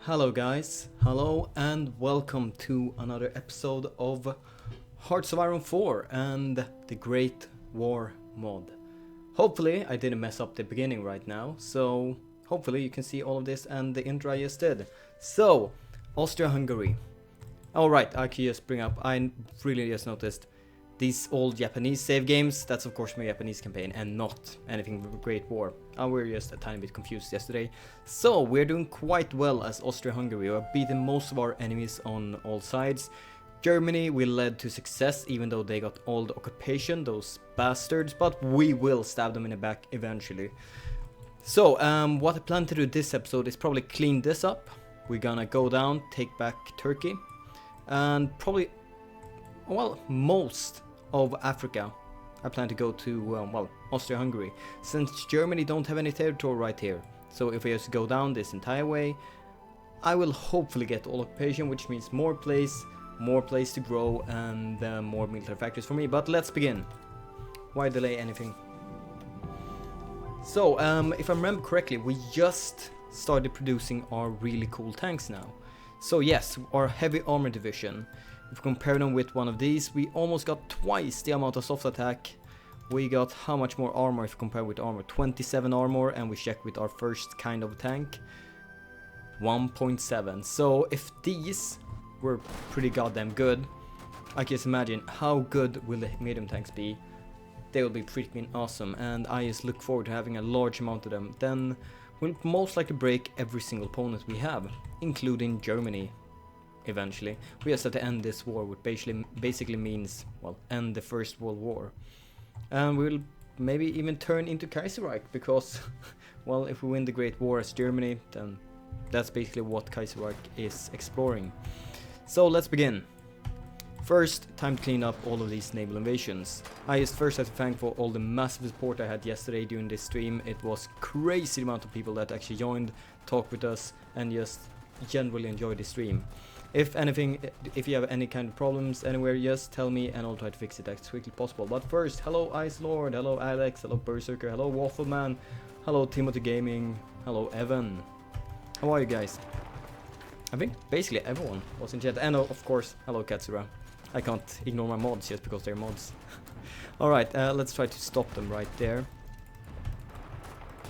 Hello guys, hello and welcome to another episode of Hearts of Iron 4 and the Great War mod. Hopefully I didn't mess up the beginning right now, so hopefully you can see all of this and the intro I just did. So, Austria-Hungary. Alright, I can just bring up, I really just noticed these old Japanese save games. That's of course my Japanese campaign and not anything with Great War. We were just a tiny bit confused yesterday. So we're doing quite well as Austria-Hungary. We're beating most of our enemies on all sides. Germany we led to success even though they got all the occupation, those bastards, but we will stab them in the back eventually. So what I plan to do this episode is probably clean this up. We're gonna go down, take back Turkey, and probably, well, most of Africa. I plan to go to, Austria-Hungary, since Germany don't have any territory right here. So if I just go down this entire way, I will hopefully get all occupation, which means more place to grow, and more military factories for me. But let's begin. Why delay anything? So, if I remember correctly, we just started producing our really cool tanks now. So yes, our heavy armor division. If we compare them with one of these, we almost got twice the amount of soft attack. We got how much more armor if we compare with armor? 27 armor, and we check with our first kind of tank. 1.7. So if these were pretty goddamn good, I can just imagine how good will the medium tanks be. They will be freaking awesome, and I just look forward to having a large amount of them. Then we'll most likely break every single opponent we have, including Germany. Eventually, we just have to end this war, which basically means, well, end the First World War. And we'll maybe even turn into Kaiserreich, because, well, if we win the Great War as Germany, then that's basically what Kaiserreich is exploring. So let's begin. First, time to clean up all of these naval invasions. I just first have to thank for all the massive support I had yesterday during this stream. It was crazy amount of people that actually joined, talked with us, and just generally enjoyed the stream. If anything, if you have any kind of problems anywhere, just tell me and I'll try to fix it as quickly as possible. But first, hello Ice Lord, hello Alex, hello Berserker, hello Waffleman, hello Timothy Gaming, hello Evan. How are you guys? I think basically everyone was in chat, and of course, hello Katsura. I can't ignore my mods just because they're mods. Alright, let's try to stop them right there.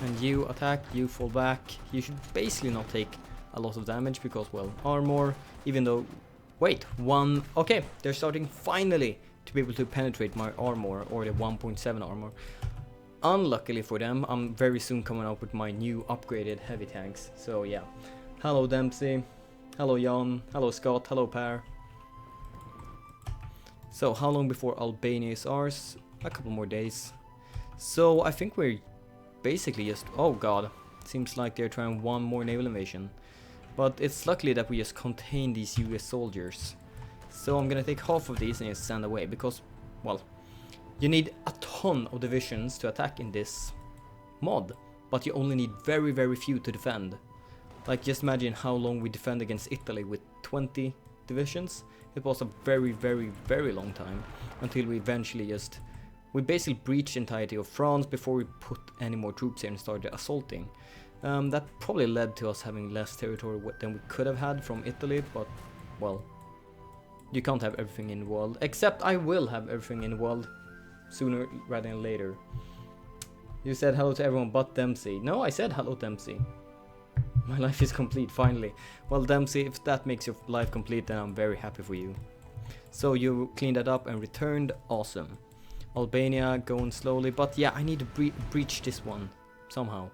And you attack, you fall back. You should basically not take a lot of damage because, well, armor, even though, wait, okay, they're starting finally to be able to penetrate my armor, or the 1.7 armor. Unluckily for them, I'm very soon coming out with my new upgraded heavy tanks, so yeah. Hello Dempsey, hello Jan, hello Scott, hello Per. So how long before Albania is ours? A couple more days. So I think we're basically just, oh god, seems like they're trying one more naval invasion. But it's luckily that we just contain these US soldiers. So I'm gonna take half of these and just send away, because, well, you need a ton of divisions to attack in this mod, but you only need very, very few to defend. Like, just imagine how long we defend against Italy with 20 divisions. It was a very, very, very long time until we eventually we basically breached the entirety of France before we put any more troops here and started assaulting. That probably led to us having less territory than we could have had from Italy, but, well, you can't have everything in the world, except I will have everything in the world sooner rather than later. You said hello to everyone but Dempsey. No, I said hello Dempsey. My life is complete, finally. Well, Dempsey, if that makes your life complete, then I'm very happy for you. So you cleaned that up and returned, awesome. Albania going slowly, but yeah, I need to breach this one somehow.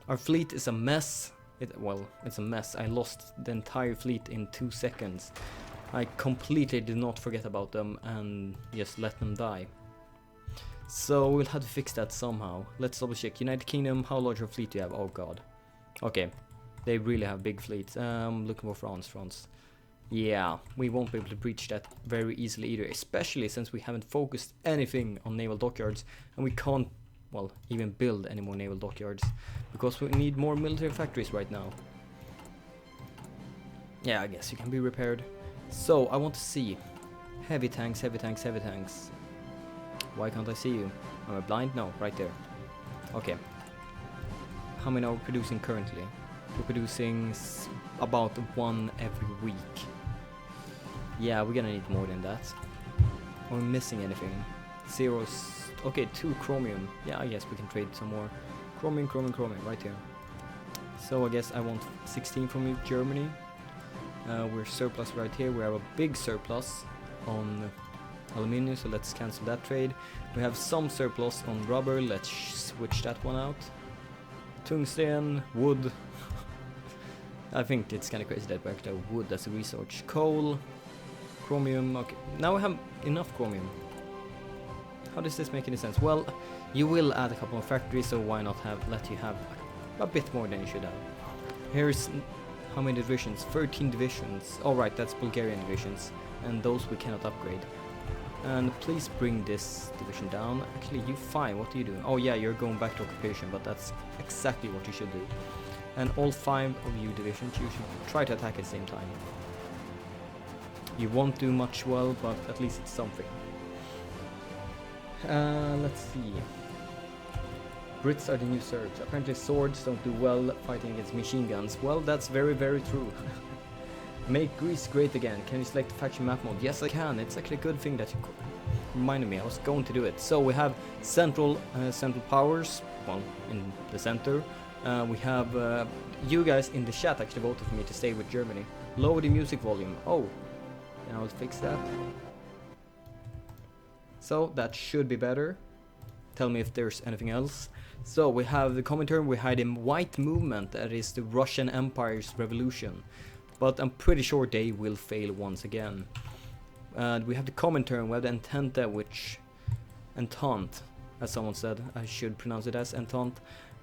Our fleet is a mess. It's a mess. I lost the entire fleet in 2 seconds. I completely did not forget about them and just let them die. So we'll have to fix that somehow. Let's double check. United Kingdom, how large a fleet do you have? Oh god. Okay, they really have big fleets. Looking for France. Yeah, we won't be able to breach that very easily either, especially since we haven't focused anything on naval dockyards, and we can't, well, even build any more naval dockyards, because we need more military factories right now. Yeah, I guess you can be repaired. So, I want to see heavy tanks, heavy tanks, heavy tanks. Why can't I see you? Am I blind? No, right there. Okay. How many are we producing currently? We're producing about one every week. Yeah, we're gonna need more than that. Are we missing anything? Zeros. Okay, 2 chromium. Yeah, I guess we can trade some more. Chromium, right here. So I guess I want 16 from you, Germany. We're surplus right here. We have a big surplus on aluminium, so let's cancel that trade. We have some surplus on rubber. Let's switch that one out. Tungsten, wood. I think it's kind of crazy that we actually have wood as a resource. Coal, chromium. Okay, now we have enough chromium. How does this make any sense? Well, you will add a couple of factories, so why not let you have a bit more than you should have. Here's how many divisions? 13 divisions. Alright, that's Bulgarian divisions, and those we cannot upgrade. And please bring this division down. Actually, you fine, what are you doing? Oh yeah, you're going back to occupation, but that's exactly what you should do. And all 5 of you divisions, you should try to attack at the same time. You won't do much well, but at least it's something. Let's see. Brits are the new Serbs. Apparently swords don't do well fighting against machine guns. Well, that's very, very true. Make Greece great again. Can you select the faction map mode? Yes, I can. It's actually a good thing that you reminded me. I was going to do it. So we have central powers, well, in the center. We have you guys in the chat actually voted for me to stay with Germany. Lower the music volume. Oh, and I'll fix that. So that should be better. Tell me if there's anything else. So we have the commentary, we had a white movement, that is the Russian Empire's revolution. But I'm pretty sure they will fail once again. We have the commentary, we have the Entente, which... Entente, as someone said, I should pronounce it as Entente.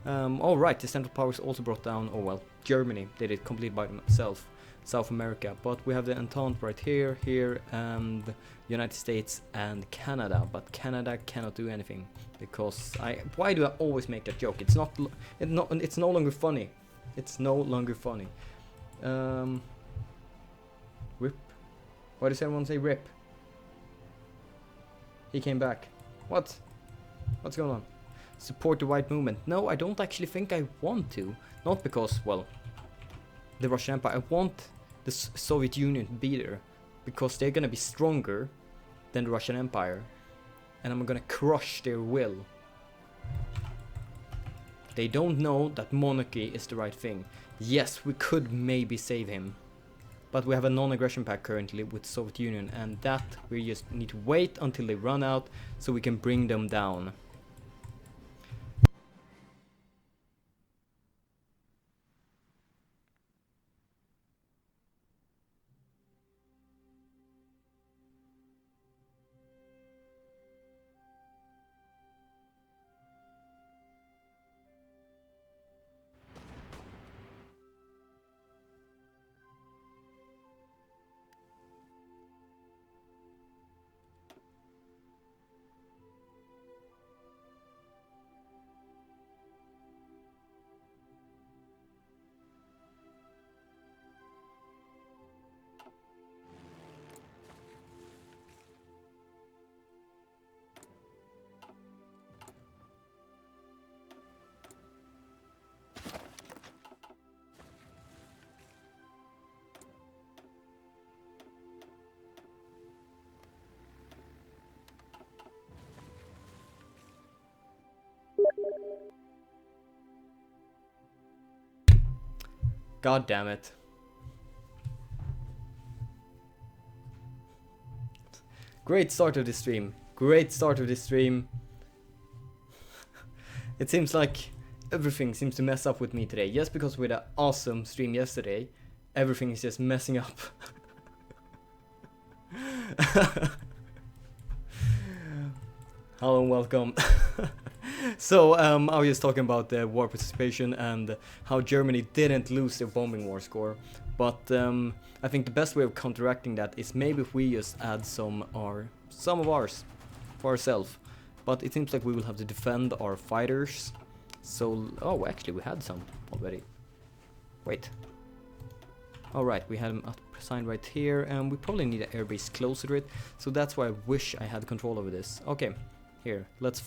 Alright, the Central Powers also brought down, oh well, Germany did it completely by themselves. South America, but we have the Entente right here, and the United States and Canada, but Canada cannot do anything because why do I always make that joke? It's no longer funny. It's no longer funny. Rip. Why does everyone say rip? He came back. What's going on? Support the white movement. No, I don't actually think I want to. Not because, well, the Russian Empire. I want the Soviet Union to be there because they're gonna be stronger than the Russian Empire, and I'm gonna crush their will. They don't know that monarchy is the right thing. Yes, we could maybe save him, but we have a non-aggression pact currently with Soviet Union, and that we just need to wait until they run out so we can bring them down. God damn it. Great start of this stream. Great start of this stream. It seems like everything seems to mess up with me today. Just because we had an awesome stream yesterday, everything is just messing up. Hello and welcome. So, I was just talking about the war participation and how Germany didn't lose their bombing war score. But I think the best way of counteracting that is maybe if we just add some of ours for ourselves. But it seems like we will have to defend our fighters. So, oh, actually we had some already. Wait. Alright, we had them assigned right here, and we probably need an airbase closer to it. So that's why I wish I had control over this. Okay. Here, let's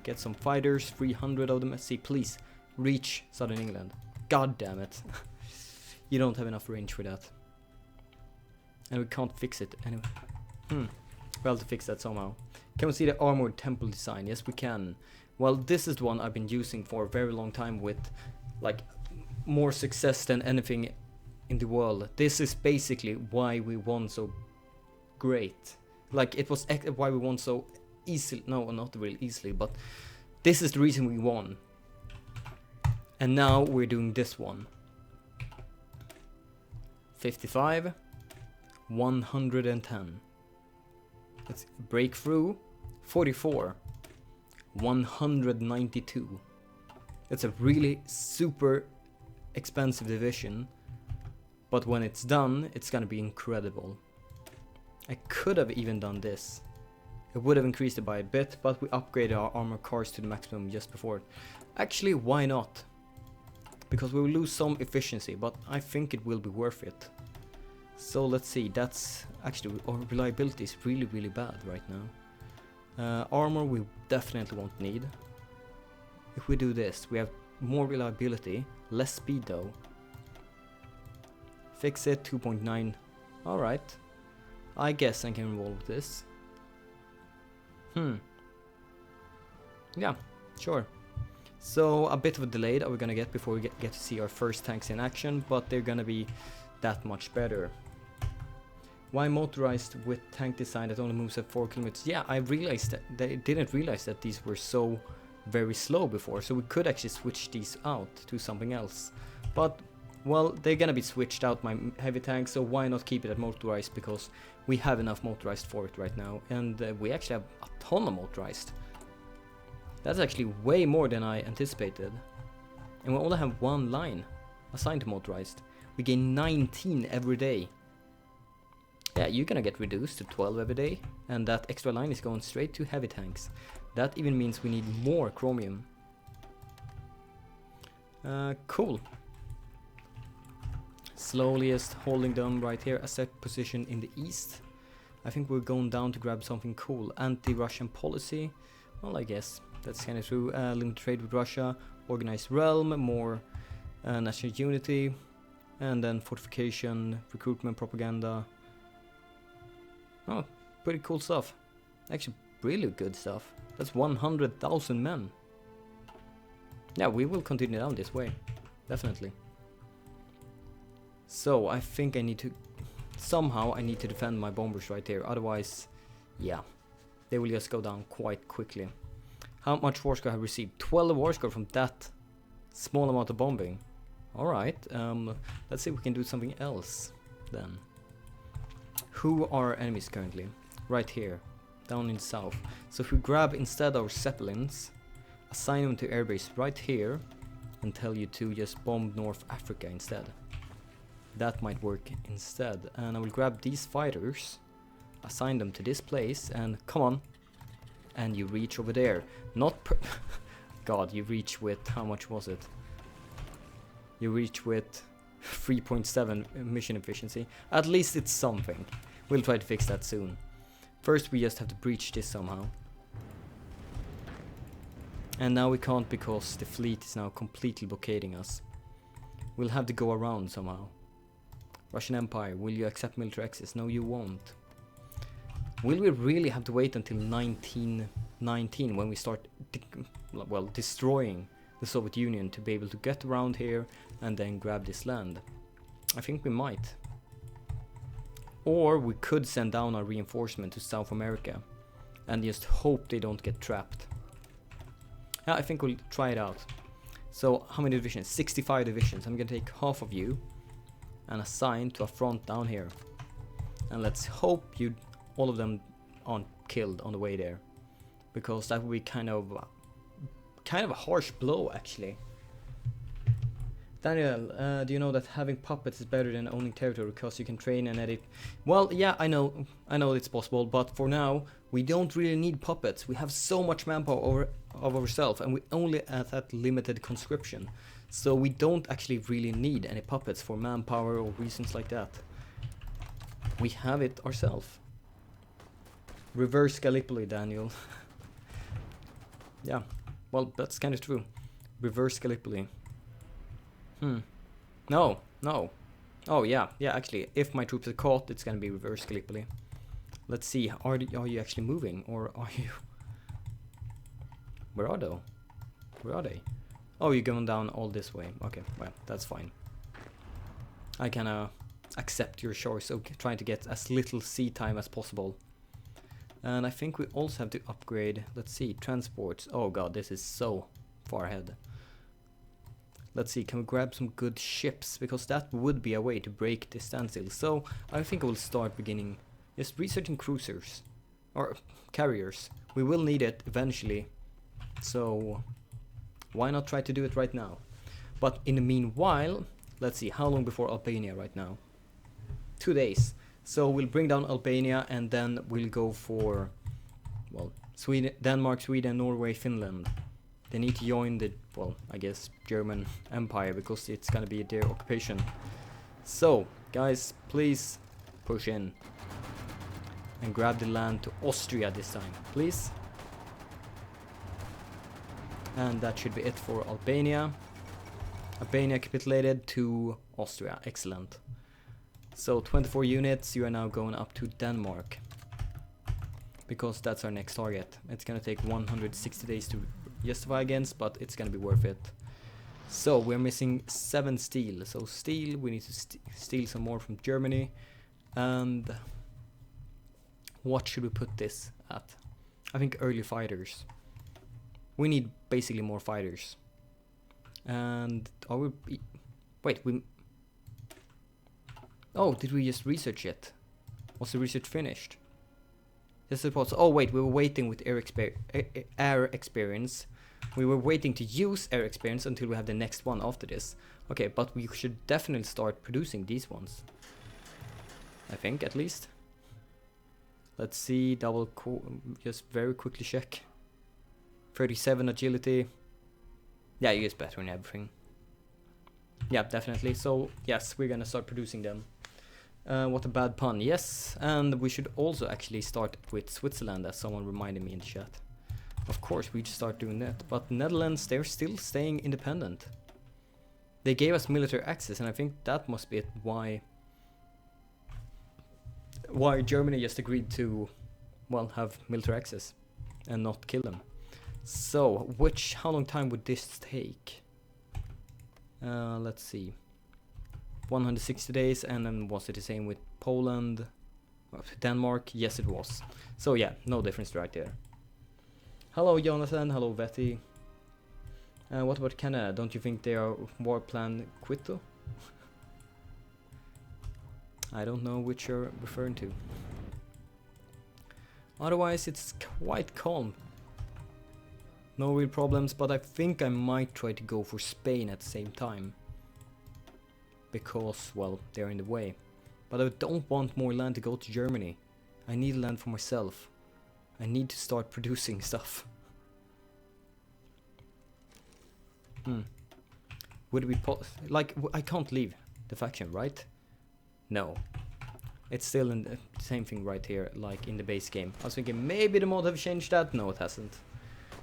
get some fighters, 300 of them. See, please, reach southern England. God damn it. You don't have enough range for that. And we can't fix it anyway. Well, to fix that somehow. Can we see the armored temple design? Yes, we can. Well, this is the one I've been using for a very long time with, like, more success than anything in the world. This is basically why we won so great. Like, it was why we won so easily. No, not really easily, but this is the reason we won. And now we're doing this one. 55, 110. Let's break through. 44, 192. That's a really super expensive division, but when it's done, it's gonna be incredible. I could have even done this. It would have increased it by a bit, but we upgraded our armor cars to the maximum just before. Actually, why not? Because we will lose some efficiency, but I think it will be worth it. So let's see, that's actually, our reliability is really, really bad right now. Armor we definitely won't need. If we do this, we have more reliability, less speed though. Fix it, 2.9. Alright. I guess I can roll with this. Yeah, sure. So a bit of a delay that we're gonna get before we get to see our first tanks in action, but they're gonna be that much better. Why motorized with tank design that only moves at 4 kilometers? Yeah, I realized that they didn't realize that these were so very slow before, so we could actually switch these out to something else. But, well, they're gonna be switched out, my heavy tanks, so why not keep it at motorized, because we have enough motorized for it right now, and we actually have a ton of motorized. That's actually way more than I anticipated. And we only have one line assigned to motorized. We gain 19 every day. Yeah, you're gonna get reduced to 12 every day, and that extra line is going straight to heavy tanks. That even means we need more chromium. Cool. Slowly just holding them right here, a set position in the east. I think we're going down to grab something cool. Anti-Russian policy. Well, I guess that's kind of true. Limited trade with Russia, organized realm, more national unity, and then fortification, recruitment, propaganda. Oh, pretty cool stuff. Actually, really good stuff. That's 100,000 men. Yeah, we will continue down this way. Definitely. So, I think I need to... Somehow, I need to defend my bombers right here. Otherwise, yeah. They will just go down quite quickly. How much war score have I received? 12 war score from that small amount of bombing. Alright, let's see if we can do something else then. Who are our enemies currently? Right here, down in the south. So if we grab instead our Zeppelins, assign them to airbase right here, and tell you to just bomb North Africa instead. That might work instead. And I will grab these fighters, assign them to this place, and come on. And you reach over there. Not per God, you reach with, how much was it? You reach with 3.7 mission efficiency. At least it's something. We'll try to fix that soon. First we just have to breach this somehow. And now we can't because the fleet is now completely blockading us. We'll have to go around somehow. Russian Empire, will you accept military access? No, you won't. Will we really have to wait until 1919 when we start destroying the Soviet Union to be able to get around here and then grab this land? I think we might. Or we could send down our reinforcement to South America and just hope they don't get trapped. Yeah, I think we'll try it out. So how many divisions? 65 divisions. I'm gonna take half of you and assign to a front down here. And let's hope all of them aren't killed on the way there, because that would be kind of a harsh blow actually. Daniel, do you know that having puppets is better than owning territory because you can train and edit? Well, yeah, I know it's possible, but for now we don't really need puppets. We have so much manpower of ourselves, and we only have that limited conscription, so we don't actually really need any puppets for manpower or reasons like that. We have it ourselves. Reverse Gallipoli, Daniel. Yeah, well, that's kind of true. Reverse Gallipoli. No, no. Oh yeah, yeah, actually, if my troops are caught, it's gonna be reverse Gallipoli. Let's see, are you actually moving, or are you... Where are they? Where are they? Oh, you're going down all this way. Okay, well, that's fine. I can accept your choice of trying to get as little sea time as possible. And I think we also have to upgrade, let's see, transports. Oh god, this is so far ahead. Let's see, can we grab some good ships? Because that would be a way to break the standstill. So I think I will start beginning just researching cruisers or carriers. We will need it eventually, so why not try to do it right now? But in the meanwhile, let's see, how long before Albania right now? 2 days. So we'll bring down Albania and then we'll go for, well, Sweden, Denmark, Sweden, Norway, Finland. They need to join the, well, I guess, German Empire because it's gonna be their occupation. So, guys, please push in and grab the land to Austria this time, please. And that should be it for Albania. Albania capitulated to Austria, excellent. So 24 units, you are now going up to Denmark. Because that's our next target. It's gonna take 160 days to justify against, but it's gonna be worth it. So we're missing 7 steel. So steel, we need to steal some more from Germany. And what should we put this at? I think early fighters. We need basically more fighters. And are we... Wait, we... Oh, did we just research it? Was the research finished? Yes, it was. Oh wait, we were waiting with air experience. We were waiting to use air experience until we have the next one after this. Okay, but we should definitely start producing these ones. I think, at least. Let's see, just very quickly check. 37 agility. Yeah, you is better in everything. Yeah, definitely. So, yes, we're gonna start producing them. What a bad pun. Yes, and we should also actually start with Switzerland, as someone reminded me in the chat. Of course, we just start doing that. But Netherlands, they're still staying independent. They gave us military access, and I think that must be it why Germany just agreed to, well, have military access and not kill them. So, how long time would this take? Let's see. 160 days, and then was it the same with Poland? Denmark? Yes, it was. So yeah, no difference right there. Hello Jonathan, hello Vetty. What about Canada? Don't you think they are war plan quito? I don't know which you're referring to. Otherwise, it's quite calm. No real problems, but I think I might try to go for Spain at the same time. Because, well, they're in the way. But I don't want more land to go to Germany. I need land for myself. I need to start producing stuff. Would it be like, I can't leave the faction, right? No. It's still in the same thing right here, like in the base game. I was thinking maybe the mod have changed that. No, it hasn't.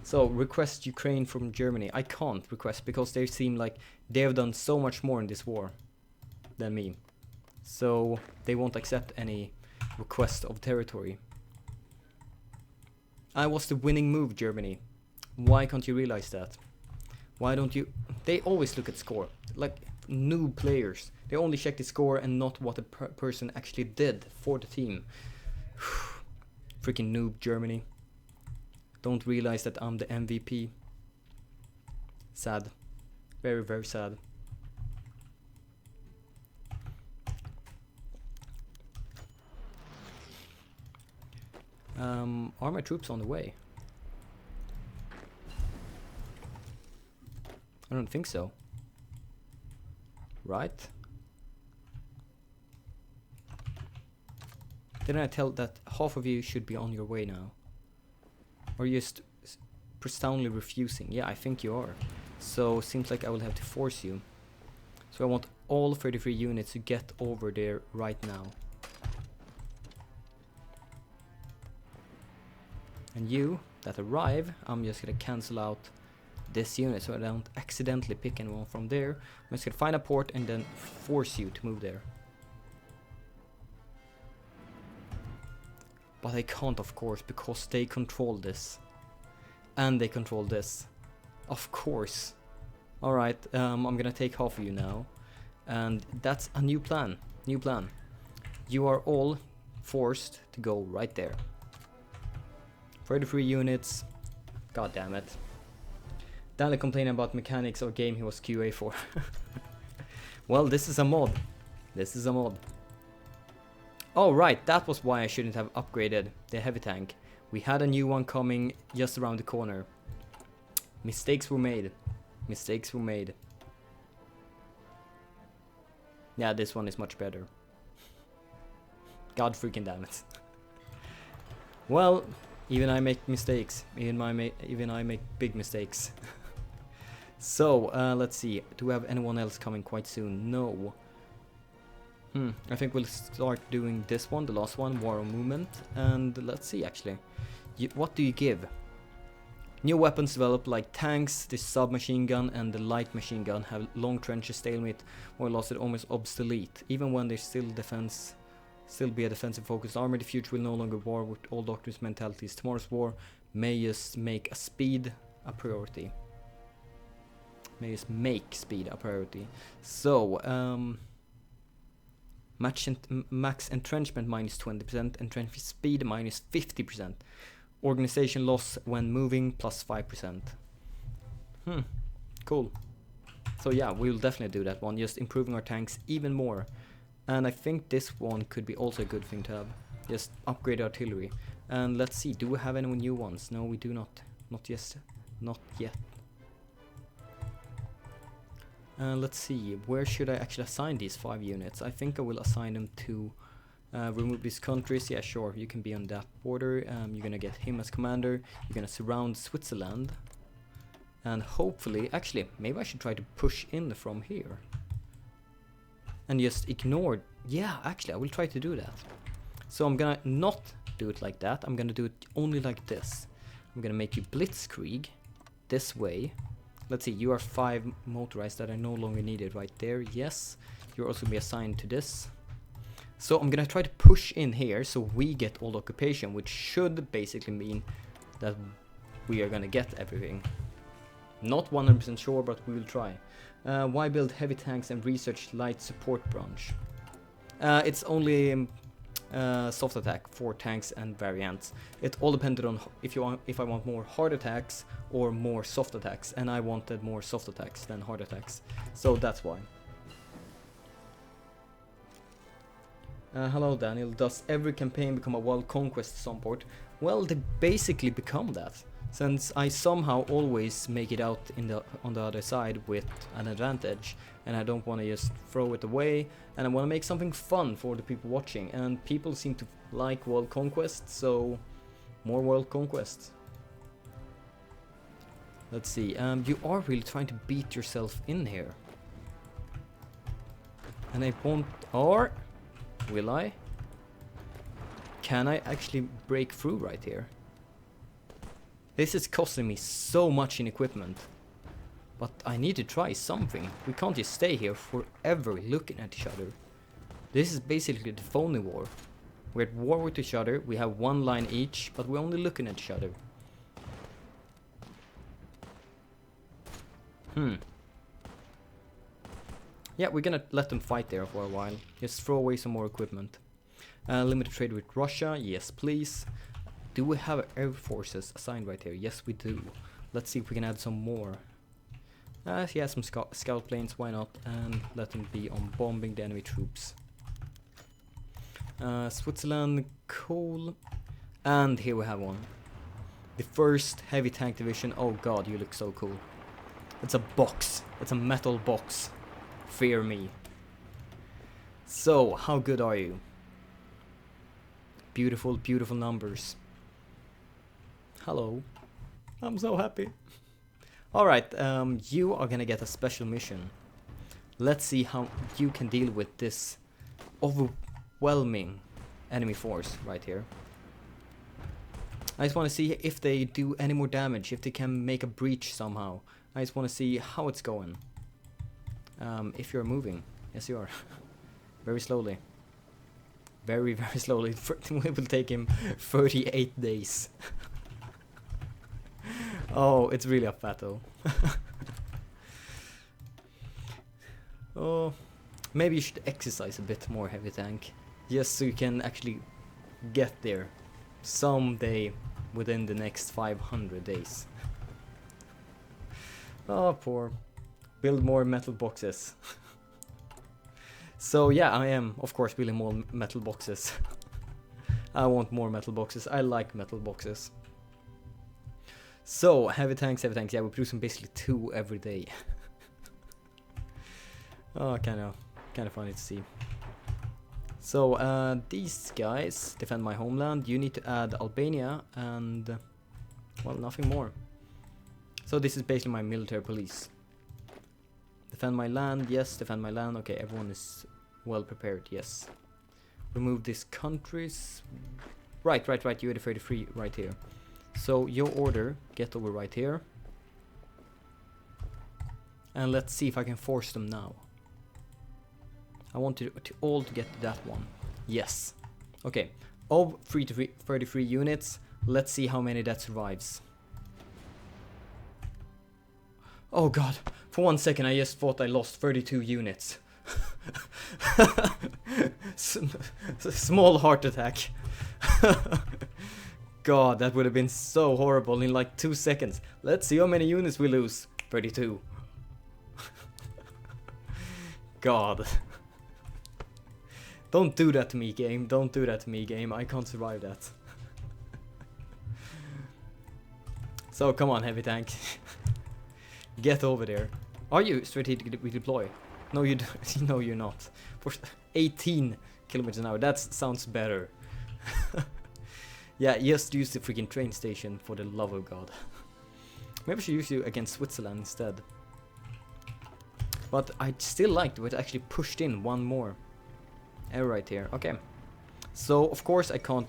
So, request Ukraine from Germany. I can't request because they seem like they have done so much more in this war than me. So, they won't accept any request of territory. I was the winning move, Germany. Why can't you realize that? Why don't you... They always look at score. Like, new players. They only check the score and not what the person actually did for the team. Freaking noob, Germany. Don't realize that I'm the MVP. Sad. Very, very sad. Are my troops on the way? I don't think so. Right? Didn't I tell that half of you should be on your way now? Or you just profoundly refusing? Yeah, I think you are. So, seems like I will have to force you. So I want all 33 units to get over there right now. And you that arrive, I'm just gonna cancel out this unit so I don't accidentally pick anyone from there. I'm just gonna find a port and then force you to move there. But I can't, of course, because they control this. And they control this. Of course. Alright, I'm gonna take half of you now. And that's a new plan. New plan. You are all forced to go right there. 33 units. God damn it. Danny complaining about mechanics of game he was QA for. Well, this is a mod. This is a mod. Oh right, that was why I shouldn't have upgraded the heavy tank. We had a new one coming just around the corner. Mistakes were made. Mistakes were made. Yeah, this one is much better. God freaking damn it. Well, even I make mistakes. Even I make big mistakes. So, let's see. Do we have anyone else coming quite soon? No. I think we'll start doing this one, the last one, War of Movement. And let's see, actually. What do you give? New weapons developed like tanks, the submachine gun and the light machine gun have long trenches, stalemate, or lost it almost obsolete. Even when they still be a defensive focused army, the future will no longer war with all doctrines mentalities. Tomorrow's war may just make speed a priority. May just make speed a priority. So, max entrenchment minus 20%, entrenchment speed minus 50%. Organization loss when moving plus 5%. Cool. So yeah, we'll definitely do that one, just improving our tanks even more. And I think this one could be also a good thing to have. Just upgrade artillery. And let's see, do we have any new ones? No, we do not. Not yet. Not yet. Let's see, where should I actually assign these 5 units? I think I will assign them to remove these countries. Yeah, sure, you can be on that border. You're gonna get him as commander. You're gonna surround Switzerland. And hopefully, actually, maybe I should try to push in from here. And just ignore. Yeah, actually, I will try to do that. So I'm gonna not do it like that. I'm gonna do it only like this. I'm gonna make you blitzkrieg this way. Let's see, you are 5 motorized that are no longer needed right there. Yes, you're also gonna be assigned to this. So I'm gonna try to push in here so we get all occupation, which should basically mean that we are gonna get everything. Not 100% sure, but we will try. Why build heavy tanks and research light support branch? It's only soft attack for tanks and variants. It all depended on if I want more hard attacks or more soft attacks, and I wanted more soft attacks than hard attacks. So that's why. Hello Daniel, does every campaign become a world conquest at some point? Well, they basically become that, since I somehow always make it out on the other side with an advantage, and I don't want to just throw it away, and I want to make something fun for the people watching, and people seem to like world conquest, so more world conquest. Let's see, you are really trying to beat yourself in here. And I won't, or will I? Can I actually break through right here? This is costing me so much in equipment. But I need to try something. We can't just stay here forever looking at each other. This is basically the phony war. We're at war with each other, we have one line each, but we're only looking at each other. Yeah, we're gonna let them fight there for a while. Just throw away some more equipment. Limited trade with Russia, yes please. Do we have air forces assigned right here? Yes we do. Let's see if we can add some more. Yeah, some scout planes, why not? And let them be on bombing the enemy troops. Switzerland, cool. And here we have one. The first heavy tank division. Oh god, you look so cool. It's a box. It's a metal box. Fear me. So, how good are you? Beautiful, beautiful numbers. Hello. I'm so happy. Alright, you are gonna get a special mission. Let's see how you can deal with this overwhelming enemy force right here. I just want to see if they do any more damage, if they can make a breach somehow. I just want to see how it's going. If you're moving. Yes, you are. Very slowly. Very, very slowly. It will take him 38 days. Oh, it's really a battle. Oh, maybe you should exercise a bit more, heavy tank. Just so you can actually get there someday within the next 500 days. Oh, poor. Build more metal boxes. So yeah, I am of course building more metal boxes. I want more metal boxes. I like metal boxes. So heavy tanks. Yeah, we're producing basically 2 every day. Oh, kind of funny to see. So these guys defend my homeland. You need to add Albania and well, nothing more. So this is basically my military police. Defend my land, yes. Defend my land. Okay, everyone is well prepared, yes. Remove these countries. Right. You're the 33 right here. So your order, get over right here. And let's see if I can force them now. I want to all to get that one. Yes. Okay. Of 33 units, let's see how many that survives. Oh god, for 1 second I just thought I lost 32 units. Small heart attack. God, that would have been so horrible in like 2 seconds. Let's see how many units we lose. 32. God. Don't do that to me, game. Don't do that to me, game. I can't survive that. So, come on, heavy tank. Get over there. Are you strategically redeploy? No, you no, you're not. For 18 kilometers an hour. That sounds better. Yeah, just use the freaking train station for the love of God. Maybe I should use you against Switzerland instead. But I still liked it. It actually pushed in one more. Right here. Okay. So of course I can't.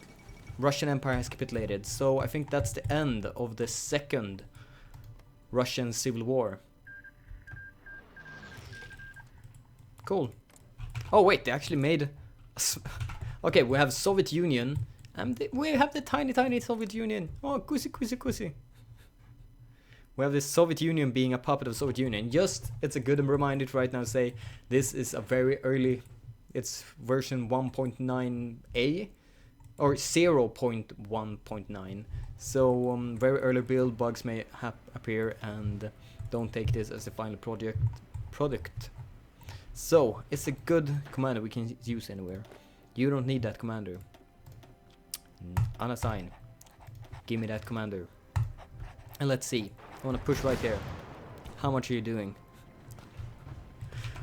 Russian Empire has capitulated. So I think that's the end of the second Russian Civil War. Cool. Oh wait, they actually made. Okay, we have Soviet Union, and we have the tiny Soviet Union. Oh, kusi. We have the Soviet Union being a puppet of the Soviet Union. Just, it's a good reminder to right now say this is a very early. It's version 1.9a or 0.1.9. So very early build, bugs may appear, and don't take this as the final product. So it's a good commander we can use anywhere. You don't need that commander. Unassign. Give me that commander. And let's see. I want to push right there. How much are you doing?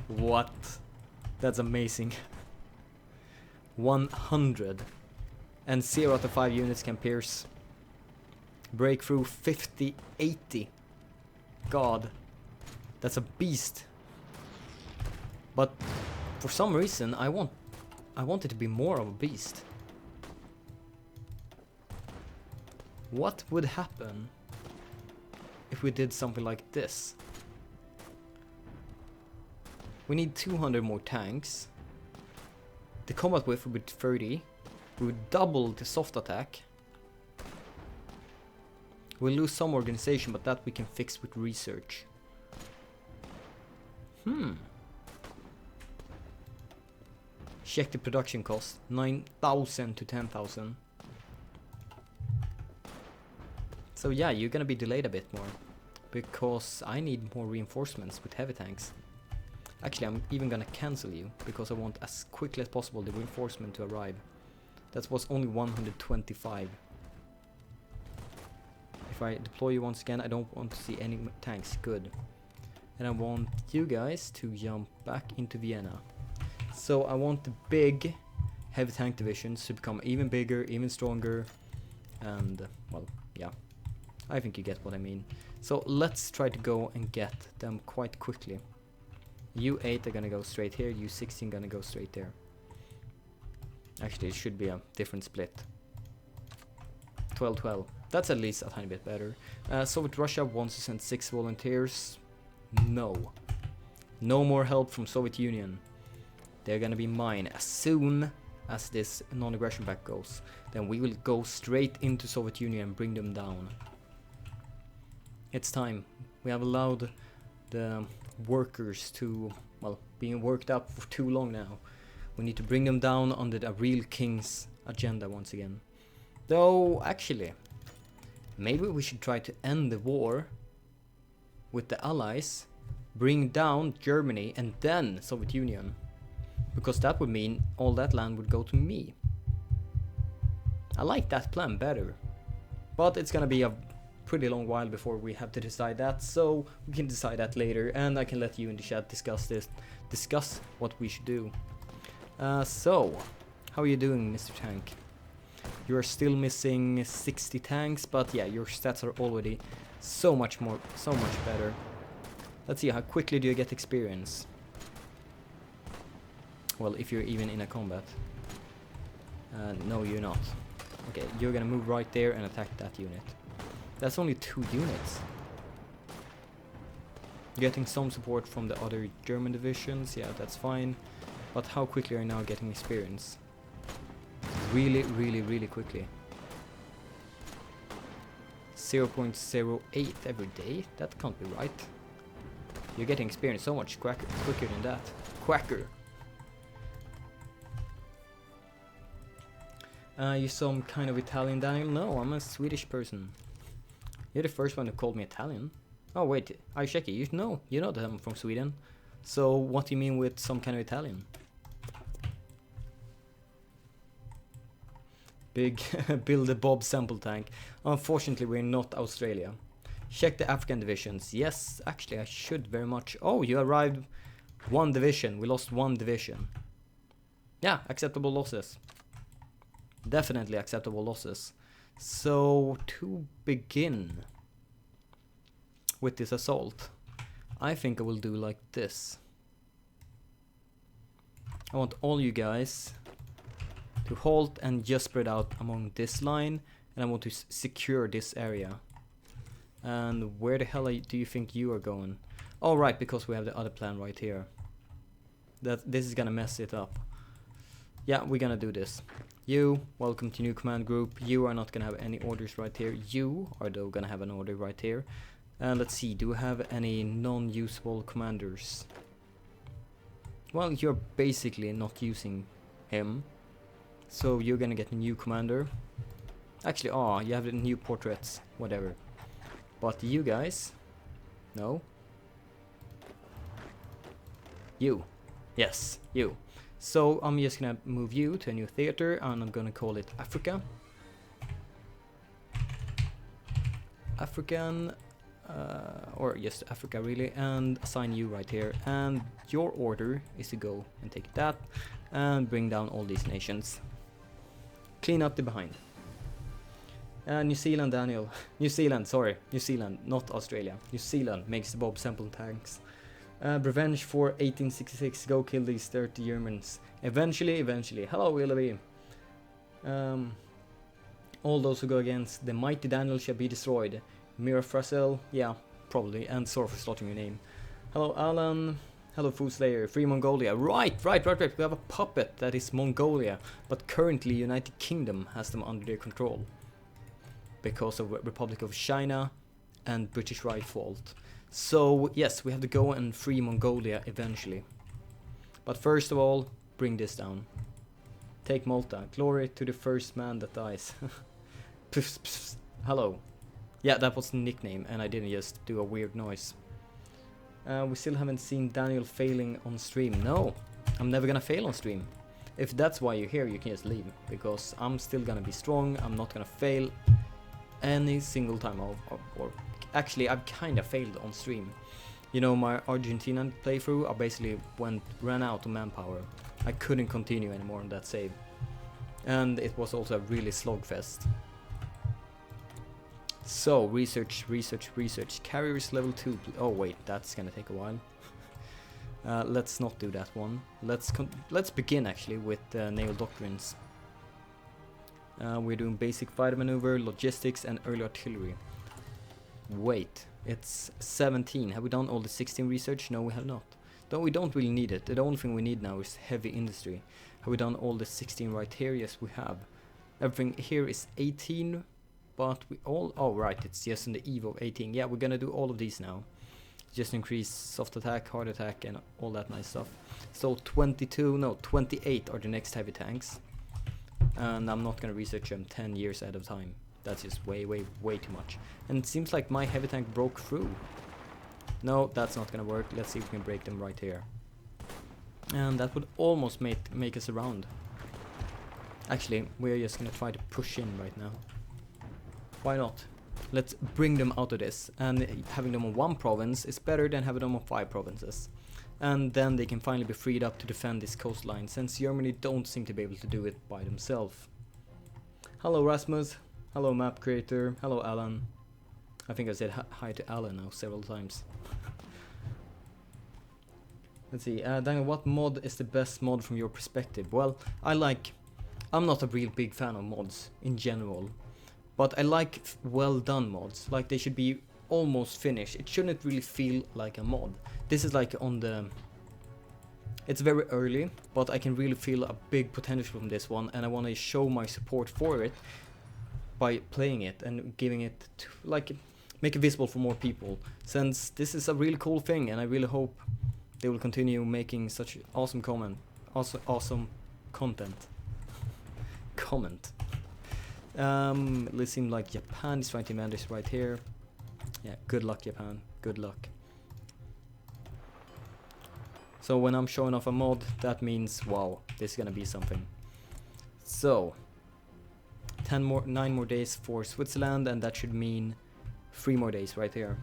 What? That's amazing. 100. And 0 out of 5 units can pierce. Breakthrough 50, 80. God. That's a beast. But for some reason I want it to be more of a beast. What would happen if we did something like this? We need 200 more tanks. The combat width would be 30. We would double the soft attack. We'll lose some organization, but that we can fix with research. Check the production cost. 9,000 to 10,000. So yeah, you're gonna be delayed a bit more. Because I need more reinforcements with heavy tanks. Actually, I'm even gonna cancel you. Because I want as quickly as possible the reinforcement to arrive. That was only 125. If I deploy you once again, I don't want to see any tanks. Good. And I want you guys to jump back into Vienna. So I want the big heavy tank divisions to become even bigger, even stronger. And, well, yeah. I think you get what I mean. So let's try to go and get them quite quickly. U8 are gonna go straight here, U16 gonna go straight there. Actually, it should be a different split. 12-12. That's at least a tiny bit better. Soviet Russia wants to send 6 volunteers. No. No more help from Soviet Union. They're gonna be mine as soon as this non-aggression pact goes. Then we will go straight into Soviet Union and bring them down. It's time. We have allowed the workers to, well, being worked up for too long now. We need to bring them down under the real king's agenda once again. Though, actually, maybe we should try to end the war with the Allies, bring down Germany and then Soviet Union. Because that would mean all that land would go to me. I like that plan better. But it's gonna be a pretty long while before we have to decide that, so we can decide that later, and I can let you in the chat discuss what we should do. So, how are you doing, Mr. Tank? You're still missing 60 tanks, but yeah, your stats are already so much better. Let's see, how quickly do you get experience? Well, if you're even in a combat. No, you're not. Okay, you're gonna move right there and attack that unit. That's only 2 units. Getting some support from the other German divisions, yeah, that's fine. But how quickly are you now getting experience? Really quickly. 0.08 every day? That can't be right. You're getting experience so much quicker than that. Quacker! You some kind of Italian, Daniel? No, I'm a Swedish person. You're the first one who called me Italian. Oh wait, I check it. You know that I'm from Sweden. So what do you mean with some kind of Italian? Big build a Bob sample tank. Unfortunately, we're not Australia. Check the African divisions. Yes, actually, I should very much. Oh, you arrived 1 division. We lost 1 division. Yeah, acceptable losses. Definitely acceptable losses. So, to begin with this assault, I think I will do like this. I want all you guys to halt and just spread out along this line, and I want to secure this area. And where the hell do you think you are going? Oh right, because we have the other plan right here. This is gonna mess it up. Yeah, we're gonna do this. You, welcome to new command group. You are not gonna have any orders right here. You are though gonna have an order right here. And let's see, do we have any non-usable commanders? Well, you're basically not using him. So you're gonna get a new commander. Actually, you have the new portraits, whatever. But you guys, no. You, yes, you. So I'm just gonna move you to a new theater, and I'm gonna call it Africa. African, or just Africa really, and assign you right here. And your order is to go and take that, and bring down all these nations. Clean up the behind. New Zealand, Daniel. New Zealand, not Australia. New Zealand makes the Bob sample tanks. Revenge for 1866. Go kill these 30 Germans. Eventually. Hello, Willoughby. All those who go against the mighty Daniel shall be destroyed. Mira Frassel, yeah, probably. And sorry for slaughtering your name. Hello, Alan. Hello, Food Slayer. Free Mongolia. Right. We have a puppet that is Mongolia, but currently United Kingdom has them under their control because of Republic of China and British Raj fault. So yes, we have to go and free Mongolia eventually. But first of all, bring this down. Take Malta. Glory to the first man that dies. Pfft, pfft. Hello. Yeah, that was the nickname, and I didn't just do a weird noise. We still haven't seen Daniel failing on stream. No, I'm never gonna fail on stream. If that's why you're here, you can just leave, because I'm still gonna be strong. I'm not gonna fail any single time or actually I've kind of failed on stream. You know, my Argentinian playthrough, I basically ran out of manpower. I couldn't continue anymore on that save, and it was also a really slogfest. So research. Carriers level 2. Oh wait, that's gonna take a while. Let's not do that one. Let's begin actually with naval doctrines. We're doing basic fighter maneuver, logistics, and early artillery. Wait, it's 17. Have we done all the 16 research? No, we have not. We don't really need it. The only thing we need now is heavy industry. Have we done all the 16 right here? Yes, we have. Everything here is 18, but we all... Oh, right, it's just in the eve of 18. Yeah, we're gonna do all of these now. Just increase soft attack, hard attack, and all that nice stuff. So 28 are the next heavy tanks. And I'm not gonna research them 10 years ahead of time. That's just way too much. And it seems like my heavy tank broke through. No, that's not gonna work. Let's see if we can break them right here. And that would almost make us around. Actually, we're just gonna try to push in right now. Why not? Let's bring them out of this. And having them on 1 province is better than having them on 5 provinces. And then they can finally be freed up to defend this coastline, since Germany don't seem to be able to do it by themselves. Hello Rasmus. Hello map creator. Hello Alan. I think I said hi to Alan now several times. Let's see, Daniel, what mod is the best mod from your perspective? Well, I'm not a real big fan of mods in general, but I like well done mods. Like, they should be almost finished. It shouldn't really feel like a mod. This is like on the... It's very early, but I can really feel a big potential from this one, and I want to show my support for it by playing it and giving it to, like, make it visible for more people, since this is a really cool thing, and I really hope they will continue making such awesome awesome content. It seems like Japan is trying to man this right here. Yeah, good luck Japan, good luck. So when I'm showing off a mod, that means, wow, this is gonna be something. So 9 more days for Switzerland, and that should mean 3 more days right here.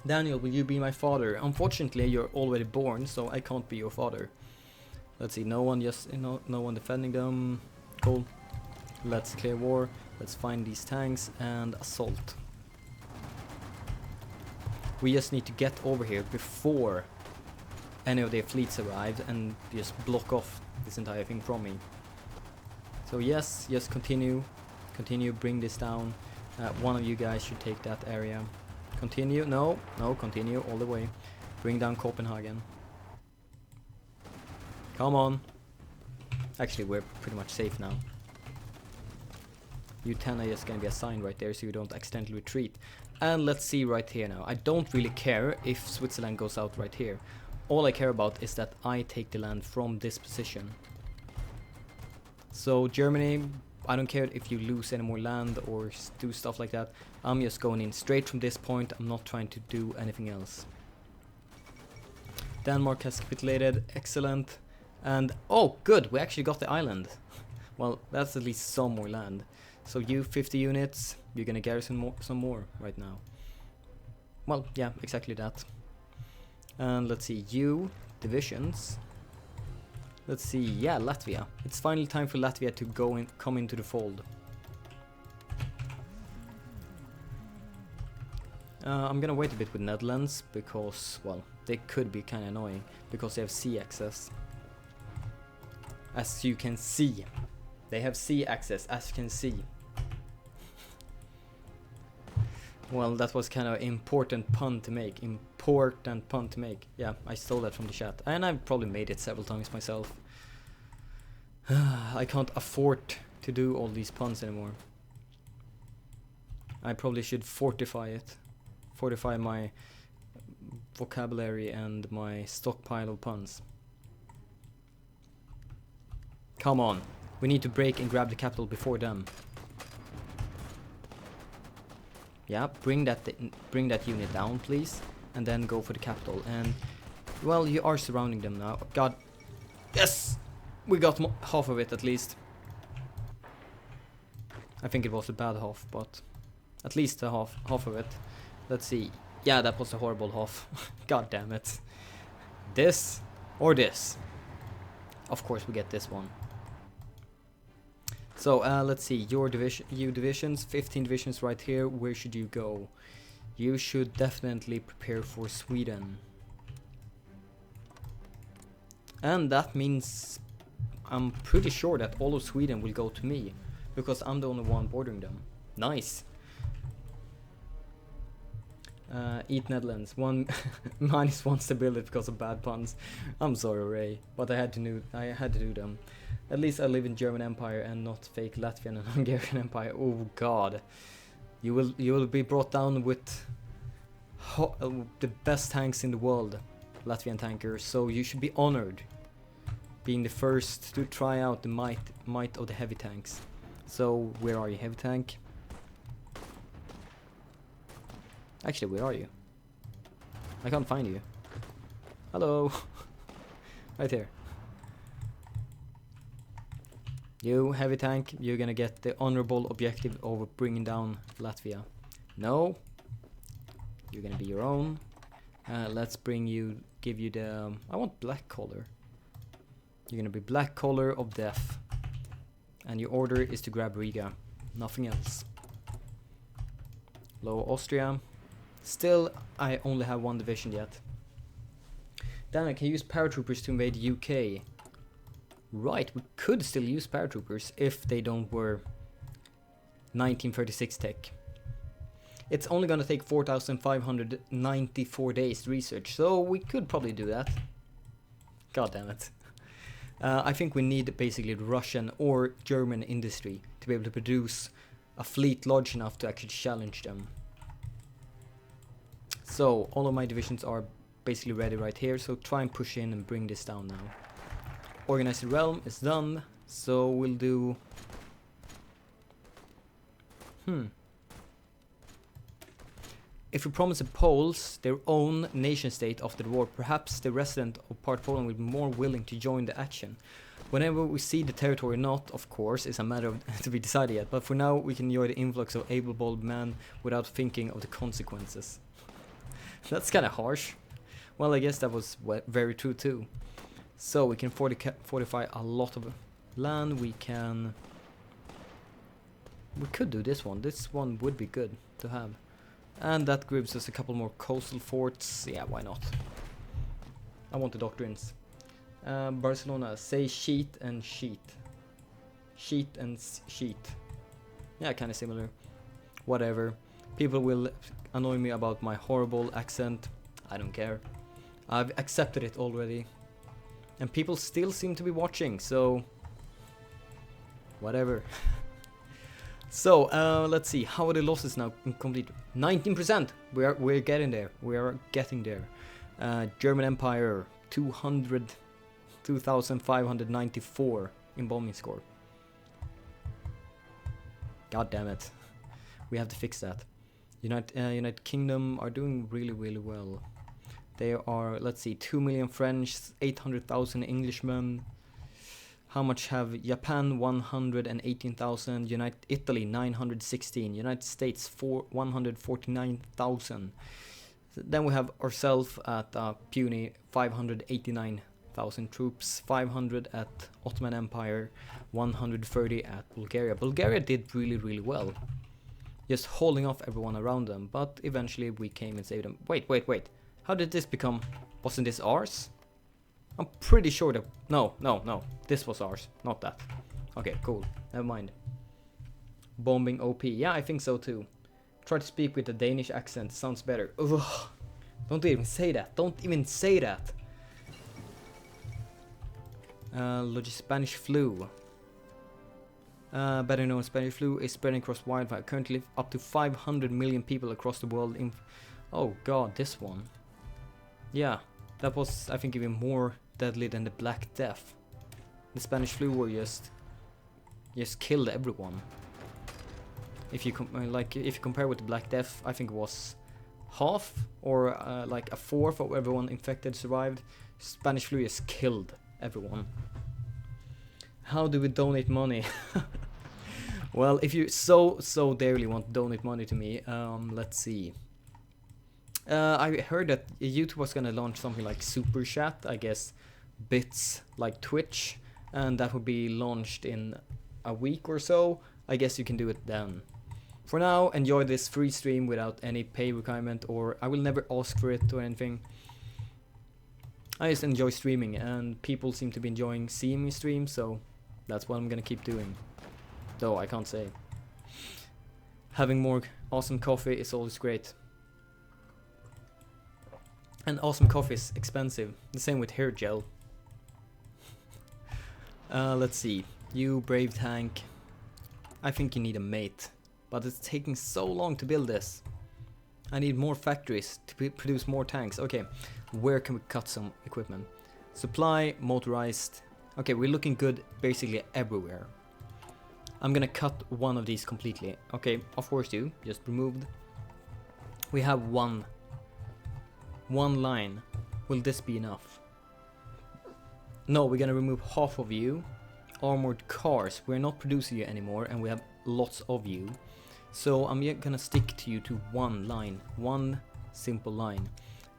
Daniel, will you be my father? Unfortunately, you're already born, so I can't be your father. Let's see, no one defending them. Cool. Let's clear war. Let's find these tanks and assault. We just need to get over here before any of their fleets arrive and just block off this entire thing from me. So yes, just continue, bring this down. One of you guys should take that area. Continue, no, continue all the way. Bring down Copenhagen. Come on. Actually, we're pretty much safe now. You 10 are just gonna be assigned right there so you don't accidentally retreat. And let's see right here now. I don't really care if Switzerland goes out right here. All I care about is that I take the land from this position. So Germany, I don't care if you lose any more land or do stuff like that. I'm just going in straight from this point. I'm not trying to do anything else. Denmark has capitulated. Excellent. And oh, good, we actually got the island. Well, that's at least some more land. So you 50 units, you're gonna garrison some more right now. Well, yeah, exactly that. And let's see, you divisions. Let's see, yeah, Latvia. It's finally time for Latvia to come into the fold. I'm gonna wait a bit with Netherlands because, well, they could be kind of annoying because they have sea access. As you can see, they have sea access, as you can see. Well, that was kind of important pun to make. Yeah, I stole that from the chat. And I've probably made it several times myself. I can't afford to do all these puns anymore. I probably should fortify it. Fortify my vocabulary and my stockpile of puns. Come on. We need to break and grab the capital before them. Yeah, bring that unit down, please, and then go for the capital. And well, you are surrounding them now. God, yes, we got half of it at least. I think it was a bad half, but at least a half of it. Let's see. Yeah, that was a horrible half. God damn it. This or this. Of course, we get this one. So let's see, you divisions, 15 divisions right here. Where should you go? You should definitely prepare for Sweden. And that means I'm pretty sure that all of Sweden will go to me, because I'm the only one bordering them. Nice. Eat Netherlands. One -1 stability because of bad puns. I'm sorry, Ray, but I had to do them. At least I live in German Empire and not fake Latvian and Hungarian Empire. Oh God, you will be brought down with the best tanks in the world, Latvian tankers. So you should be honored, being the first to try out the might of the heavy tanks. So where are you, heavy tank? Actually, where are you? I can't find you. Hello. Right here. You, heavy tank, you're gonna get the honorable objective of bringing down Latvia. No. You're gonna be your own. Let's give you the... I want black color. You're gonna be black color of death. And your order is to grab Riga. Nothing else. Low Austria. Still, I only have 1 division yet. Then I can use paratroopers to invade UK. Right, we could still use paratroopers if they don't were 1936 tech. It's only gonna take 4,594 days to research, so we could probably do that. God damn it. I think we need basically Russian or German industry to be able to produce a fleet large enough to actually challenge them. So all of my divisions are basically ready right here, so try and push in and bring this down now. Organized realm is done, so we'll do... If we promise the Poles their own nation state after the war, perhaps the resident of part of Poland will be more willing to join the action. Whenever we see the territory or not, of course, is a matter of to be decided yet, but for now we can enjoy the influx of able-bodied men without thinking of the consequences. That's kind of harsh. Well, I guess that was very true too. So we can fortify a lot of land. We could do this one. This one would be good to have. And that gives us a couple more coastal forts. Yeah, why not? I want the doctrines. Barcelona, say sheet and sheet. Sheet and sheet. Yeah, kind of similar. Whatever. People will annoy me about my horrible accent. I don't care. I've accepted it already. And people still seem to be watching, so... whatever. So, let's see. How are the losses now complete? 19%! We're getting there. We are getting there. German Empire, 2,594 in bombing score. God damn it. We have to fix that. United Kingdom are doing really, really well. They are, let's see, 2 million French, 800,000 Englishmen. How much have Japan? 118,000. Italy 916. United States 149,000. Then we have ourselves at puny 589,000 troops. 500 at Ottoman Empire. 130 at Bulgaria. Bulgaria did really, really well, just holding off everyone around them. But eventually we came and saved them. Wait. How did this become? Wasn't this ours? I'm pretty sure that... No. This was ours, not that. Okay, cool. Never mind. Bombing OP. Yeah, I think so too. Try to speak with a Danish accent. Sounds better. Ugh. Don't even say that. Don't even say that. Spanish flu. Better known Spanish flu is spreading across wildfire. Currently up to 500 million people across the world. Oh god, this one. Yeah, that was, I think, even more deadly than the Black Death. The Spanish flu were just killed everyone. If you compare with the Black Death, I think it was half or like a fourth of everyone infected survived. Spanish flu just killed everyone. How do we donate money? Well, if you so dearly want to donate money to me, let's see. I heard that YouTube was gonna launch something like Super Chat, I guess, bits like Twitch, and that would be launched in a week or so. I guess you can do it then. For now, enjoy this free stream without any pay requirement, or I will never ask for it or anything. I just enjoy streaming, and people seem to be enjoying seeing me stream, so that's what I'm gonna keep doing. Though I can't say. Having more awesome coffee is always great. And awesome coffee is expensive. The same with hair gel. Let's see. You brave tank. I think you need a mate. But it's taking so long to build this. I need more factories to produce more tanks. Okay, where can we cut some equipment? Supply, motorized. Okay, we're looking good basically everywhere. I'm gonna cut one of these completely. Okay, of course you just removed. We have one line. Will this be enough? No, we're gonna remove half of you. Armored cars, we're not producing you anymore, and we have lots of you. So I'm gonna stick to you to one line, one simple line.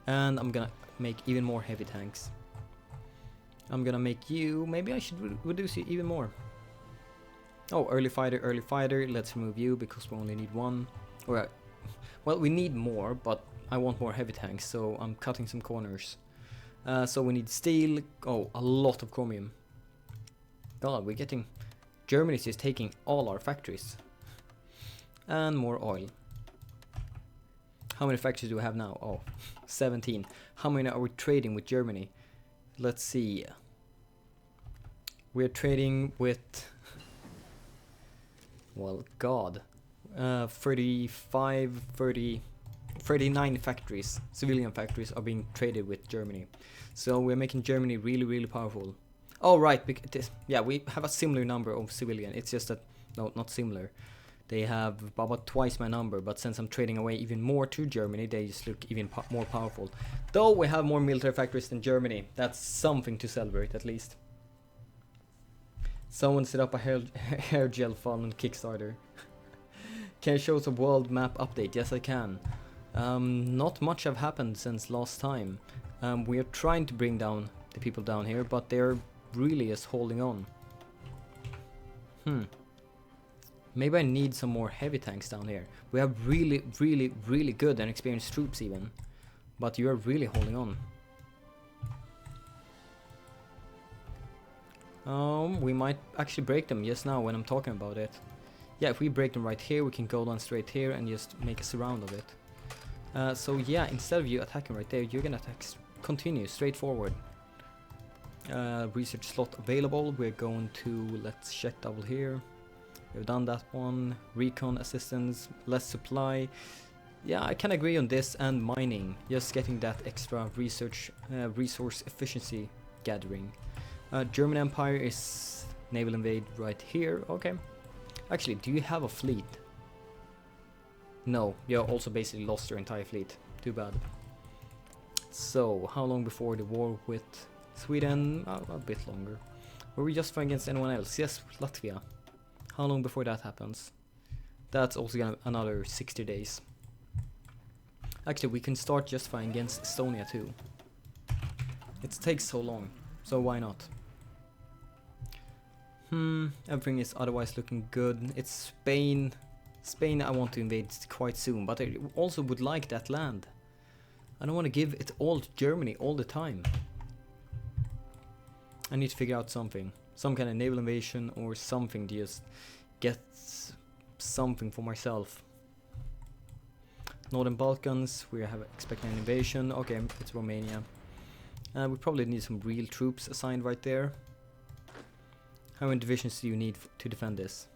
And I'm gonna make even more heavy tanks. I'm gonna make you, maybe I should reduce you even more. Oh, early fighter, let's remove you because we only need one. Alright, well we need more, but I want more heavy tanks, so I'm cutting some corners. So we need steel, oh, a lot of chromium. God, we're getting, Germany's just taking all our factories. And more oil. How many factories do we have now? Oh, 17. How many are we trading with Germany? Let's see. We're trading with, well, God, 39 factories, civilian factories are being traded with Germany. So we're making Germany really, really powerful. Oh, right, yeah, we have a similar number of civilian. It's just that, no, not similar. They have about twice my number, but since I'm trading away even more to Germany, they just look even more powerful. Though we have more military factories than Germany, that's something to celebrate at least. Someone set up a hair gel farm on Kickstarter. Can you show us a world map update? Yes, I can. Not much have happened since last time. We are trying to bring down the people down here, but they're really just holding on. Maybe I need some more heavy tanks down here. We have really, really, really good and experienced troops even. But you're really holding on. We might actually break them just now when I'm talking about it. Yeah, if we break them right here, we can go down straight here and just make a surround of it. So yeah, instead of you attacking right there, you're gonna attack, continue straight forward. Research slot available. We're going to, let's check double here. We've done that one. Recon assistance, less supply. Yeah, I can agree on this and mining. Just getting that extra research, resource efficiency gathering. German Empire is naval invade right here. Okay. Actually, do you have a fleet? No, you also basically lost your entire fleet. Too bad. So, how long before the war with Sweden? A bit longer. Were we just fighting against anyone else? Yes, Latvia. How long before that happens? That's also gonna another 60 days. Actually, we can start just fighting against Estonia too. It takes so long, so why not? Everything is otherwise looking good. It's Spain. Spain I want to invade quite soon, but I also would like that land. I don't want to give it all to Germany all the time. I need to figure out something. Some kind of naval invasion or something to just get something for myself. Northern Balkans, we have expecting an invasion. Okay, it's Romania. We probably need some real troops assigned right there. How many divisions do you need to defend this?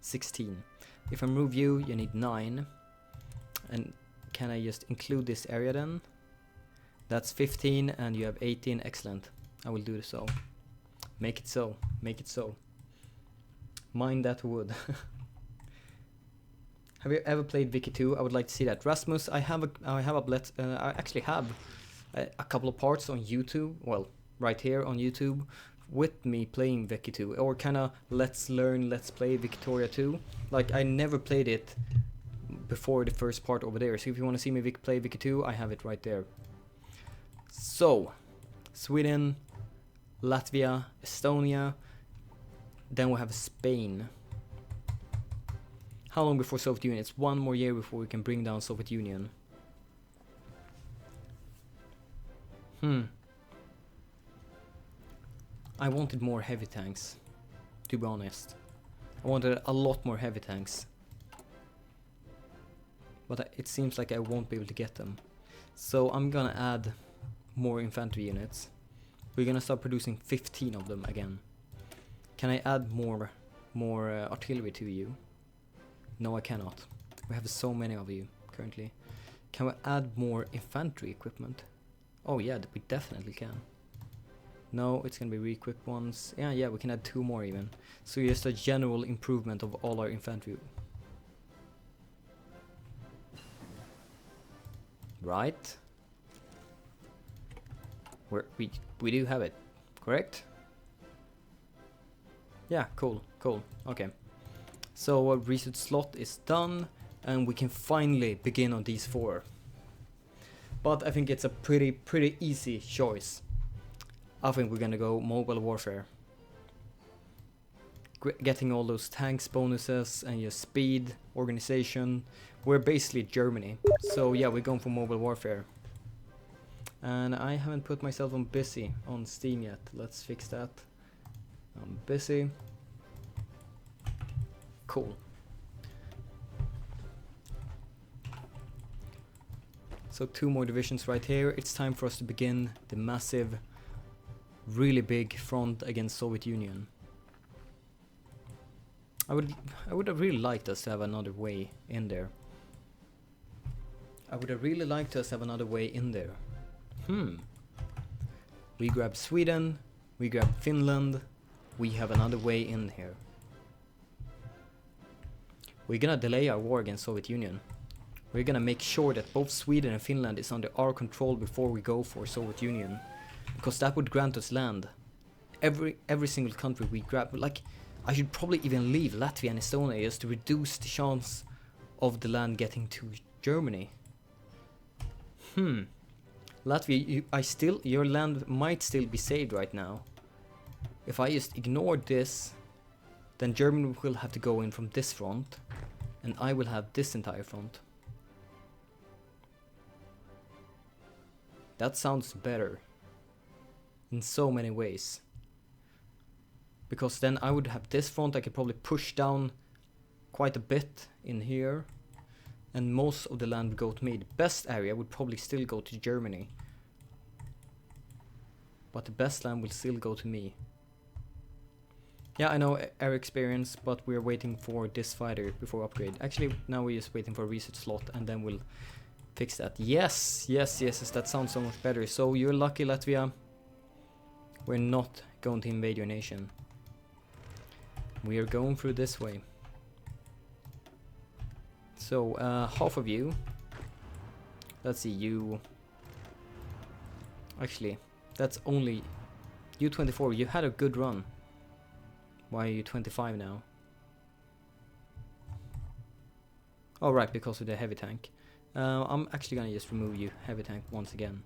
16. If I move you, you need 9. And can I just include this area then? That's 15 and you have 18. Excellent. I will do so. Make it so. Make it so. Mine that wood. Have you ever played Vicky 2? I would like to see that. Rasmus, I actually have a couple of parts on YouTube. Well, right here on YouTube with me playing Vicky 2, or kinda let's play Victoria 2. Like, I never played it before the first part over there. So if you want to see me play Vicky 2, I have it right there. So, Sweden, Latvia, Estonia, then we have Spain. How long before Soviet Union? It's 1 more year before we can bring down Soviet Union. I wanted more heavy tanks, to be honest. I wanted a lot more heavy tanks. But it seems like I won't be able to get them. So I'm gonna add more infantry units. We're gonna start producing 15 of them again. Can I add more artillery to you? No, I cannot. We have so many of you currently. Can we add more infantry equipment? Oh yeah, we definitely can. No, it's gonna be re-equipped ones. Yeah, we can add 2 more even. So just a general improvement of all our infantry. Right. We do have it, correct? Yeah, cool. Okay. So our research slot is done, and we can finally begin on these 4. But I think it's a pretty easy choice. I think we're gonna go mobile warfare. Getting all those tanks bonuses and your speed, organization. We're basically Germany. So yeah, we're going for mobile warfare. And I haven't put myself on busy on Steam yet. Let's fix that. I'm busy. Cool. So 2 more divisions right here. It's time for us to begin the massive, really big front against Soviet Union. I would have really liked us to have another way in there. We grab Sweden, we grab Finland, we have another way in here. We're gonna delay our war against Soviet Union. We're gonna make sure that both Sweden and Finland is under our control before we go for Soviet Union. Because that would grant us land. Every single country we grab, like, I should probably even leave Latvia and Estonia just to reduce the chance of the land getting to Germany. Latvia, your land might still be saved right now. If I just ignore this, then Germany will have to go in from this front, and I will have this entire front. That sounds better in so many ways. Because then I would have this front, I could probably push down quite a bit in here, and most of the land would go to me. The best area would probably still go to Germany, but the best land will still go to me. Yeah, I know air experience, but we're waiting for this fighter before upgrade. Actually, now we're just waiting for a research slot, and then we'll fix that. Yes, that sounds so much better. So you're lucky, Latvia. We're not going to invade your nation. We are going through this way. So, half of you. Let's see, you. Actually, that's only you 24. You had a good run. Why are you 25 now? Oh, right, because of the heavy tank. I'm actually gonna just remove you, heavy tank, once again.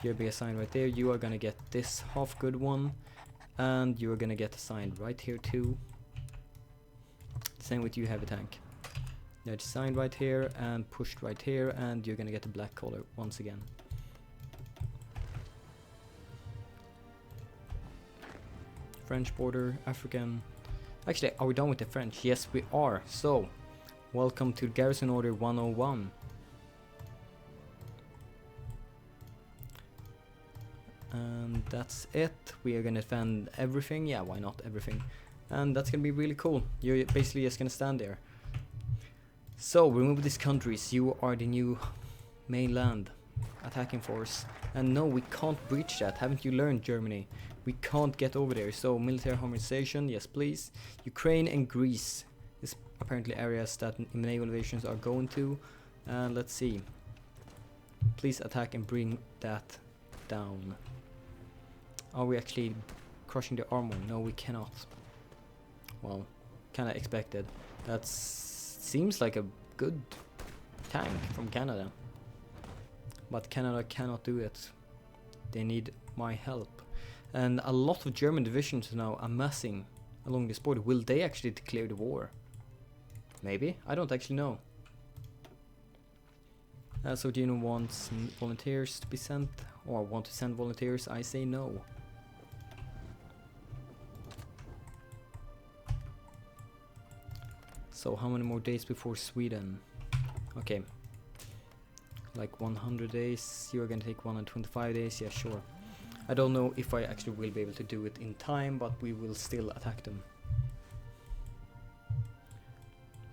You'll be assigned right there. You are gonna get this half good one. And you're gonna get assigned right here too. Same with you, heavy tank. You're assigned right here and pushed right here, and you're gonna get a black collar once again. French border, African. Actually, are we done with the French? Yes, we are. So, welcome to Garrison Order 101. And that's it. We are gonna defend everything. Yeah, why not everything? And that's gonna be really cool. You're basically just gonna stand there. So, remove these countries. You are the new mainland attacking force. And no, we can't breach that. Haven't you learned, Germany? We can't get over there. So, military harmonization, yes please. Ukraine and Greece is apparently areas that naval invasions are going to. And let's see. Please attack and bring that down. Are we actually crushing the armor? No, we cannot. Well, kinda expected. That seems like a good tank from Canada. But Canada cannot do it. They need my help. And a lot of German divisions are now amassing along this border. Will they actually declare the war? Maybe? I don't actually know. So do you want volunteers to be sent? Or want to send volunteers? I say no. So how many more days before Sweden? Okay. Like 100 days. You're gonna take 125 days. Yeah, sure. I don't know if I actually will be able to do it in time, but we will still attack them.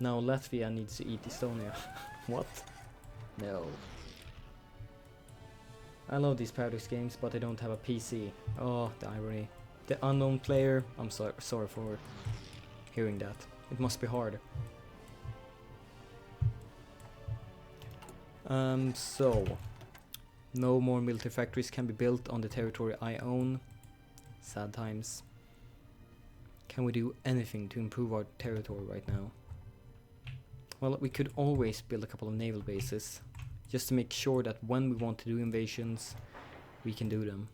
Now Latvia needs to eat Estonia. What? No. I love these Paradox games, but I don't have a PC. Oh, the irony. The unknown player. I'm sorry for hearing that. It must be hard. So no more military factories can be built on the territory I own. Sad times. Can we do anything to improve our territory right now? Well, we could always build a couple of naval bases, just to make sure that when we want to do invasions, we can do them.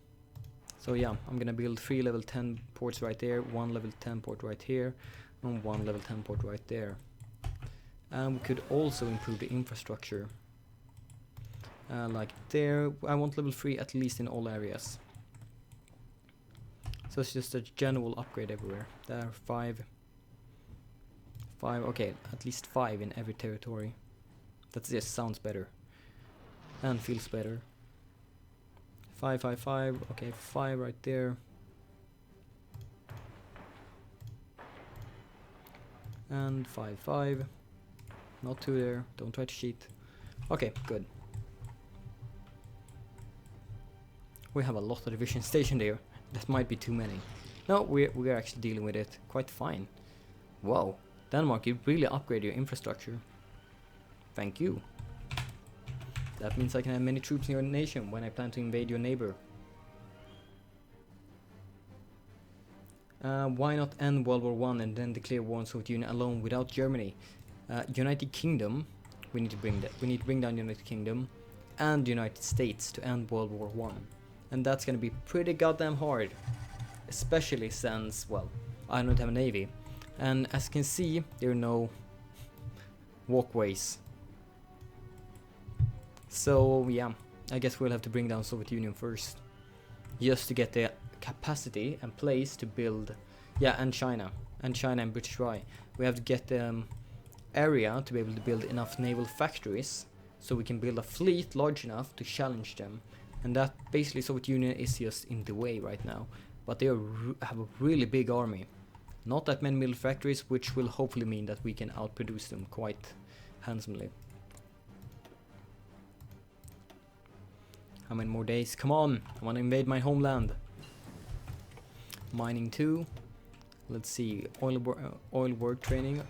So yeah, I'm gonna build 3 level 10 ports right there, 1 level 10 port right here, and 1 level 10 port right there. And we could also improve the infrastructure. Like there, I want level 3 at least in all areas. So it's just a general upgrade everywhere. There, 5, okay, at least 5 in every territory. That just sounds better. And feels better. 5, 5, 5, okay, 5 right there. And 5, 5. Not 2 there, don't try to cheat. Okay, good. We have a lot of division stationed there. That might be too many. No, we're actually dealing with it quite fine. Wow, Denmark, you really upgrade your infrastructure. Thank you. That means I can have many troops in your nation when I plan to invade your neighbor. Why not end World War I and then declare war on Soviet Union alone without Germany? United Kingdom, we need to bring down United Kingdom and the United States to end World War I. And that's gonna be pretty goddamn hard. Especially since, well, I don't have a navy. And as you can see, there are no walkways. So yeah, I guess we'll have to bring down Soviet Union first. Just to get the capacity and place to build, yeah, and China and British Raj. We have to get the area to be able to build enough naval factories so we can build a fleet large enough to challenge them. And that basically Soviet Union is just in the way right now. But they have a really big army. Not that many military factories, which will hopefully mean that we can outproduce them quite handsomely. How many more days? Come on! I want to invade my homeland. Mining 2. Let's see. Oil work training.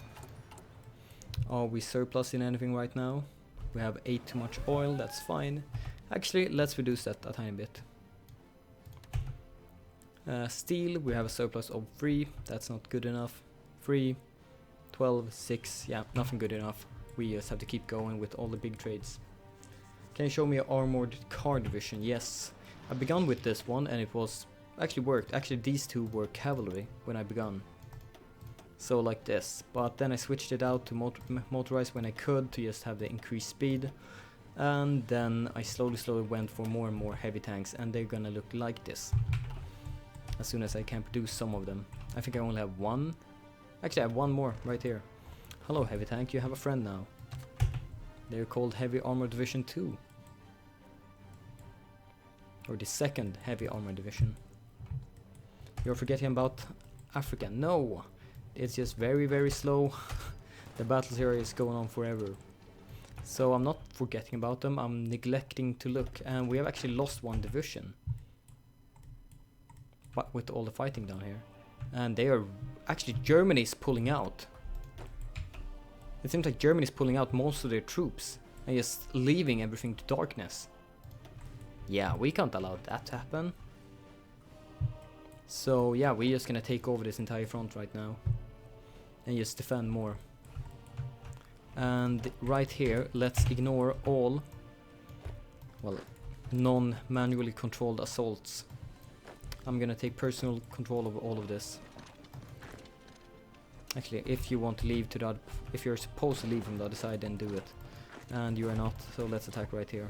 Are we surplus in anything right now? We have 8 too much oil, that's fine. Actually, let's reduce that a tiny bit. Steel, we have a surplus of 3, that's not good enough. 3, 12, 6, yeah, nothing good enough. We just have to keep going with all the big trades. Can you show me an armored car division? Yes. I began with this one and it was actually worked. Actually, these two were cavalry when I began. So like this. But then I switched it out to motorized when I could to just have the increased speed. And then I slowly went for more and more heavy tanks, and they're gonna look like this as soon as I can produce some of them. I think I only have 1. Actually, I have 1 more right here. Hello heavy tank, you have a friend now. They're called Heavy Armor Division 2. Or the 2nd Heavy Armor Division. You're forgetting about Africa. No! It's just very slow. The battles here is going on forever. So I'm not forgetting about them, I'm neglecting to look, and we have actually lost 1 division. But with all the fighting down here. And they are... actually Germany's pulling out. It seems like Germany's pulling out most of their troops and just leaving everything to darkness. Yeah, we can't allow that to happen. So yeah, we're just gonna take over this entire front right now. And just defend more. And right here, let's ignore all, well, non-manually controlled assaults. I'm gonna take personal control of all of this. Actually, if you want to leave to the if you're supposed to leave from the other side, then do it. And you are not, so let's attack right here.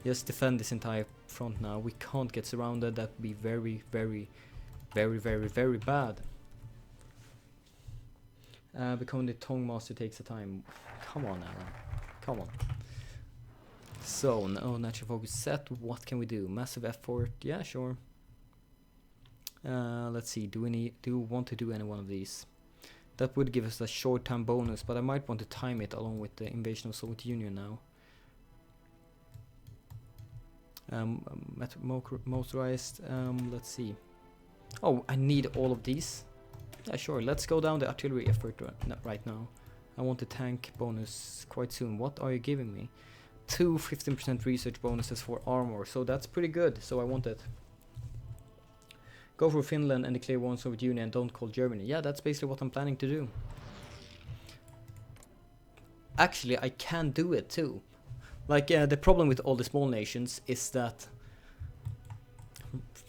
Just defend this entire front now. We can't get surrounded, that would be very bad. Becoming the tongue master takes a time. Come on, Alan. Come on. So, no natural focus set. What can we do? Massive effort. Yeah, sure. Let's see. Do we want to do any one of these? That would give us a short-time bonus, but I might want to time it along with the invasion of Soviet Union now. Motorized. Let's see. Oh, I need all of these. Yeah, sure. Let's go down the artillery effort right now. I want the tank bonus quite soon. What are you giving me? 15% research bonuses for armor, so that's pretty good. So I want it. Go for Finland and declare war on Soviet Union and don't call Germany. Yeah, that's basically what I'm planning to do. Actually, I can do it too. Like, the problem with all the small nations is that,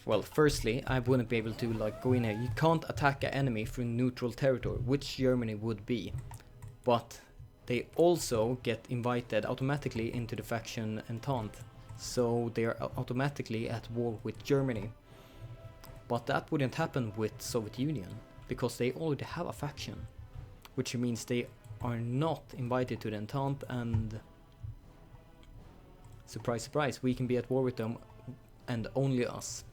well, firstly, I wouldn't be able to, like, go in here. You can't attack an enemy from neutral territory, which Germany would be. But they also get invited automatically into the faction Entente. So they are automatically at war with Germany. But that wouldn't happen with Soviet Union, because they already have a faction. Which means they are not invited to the Entente, and surprise, surprise, we can be at war with them, and only us.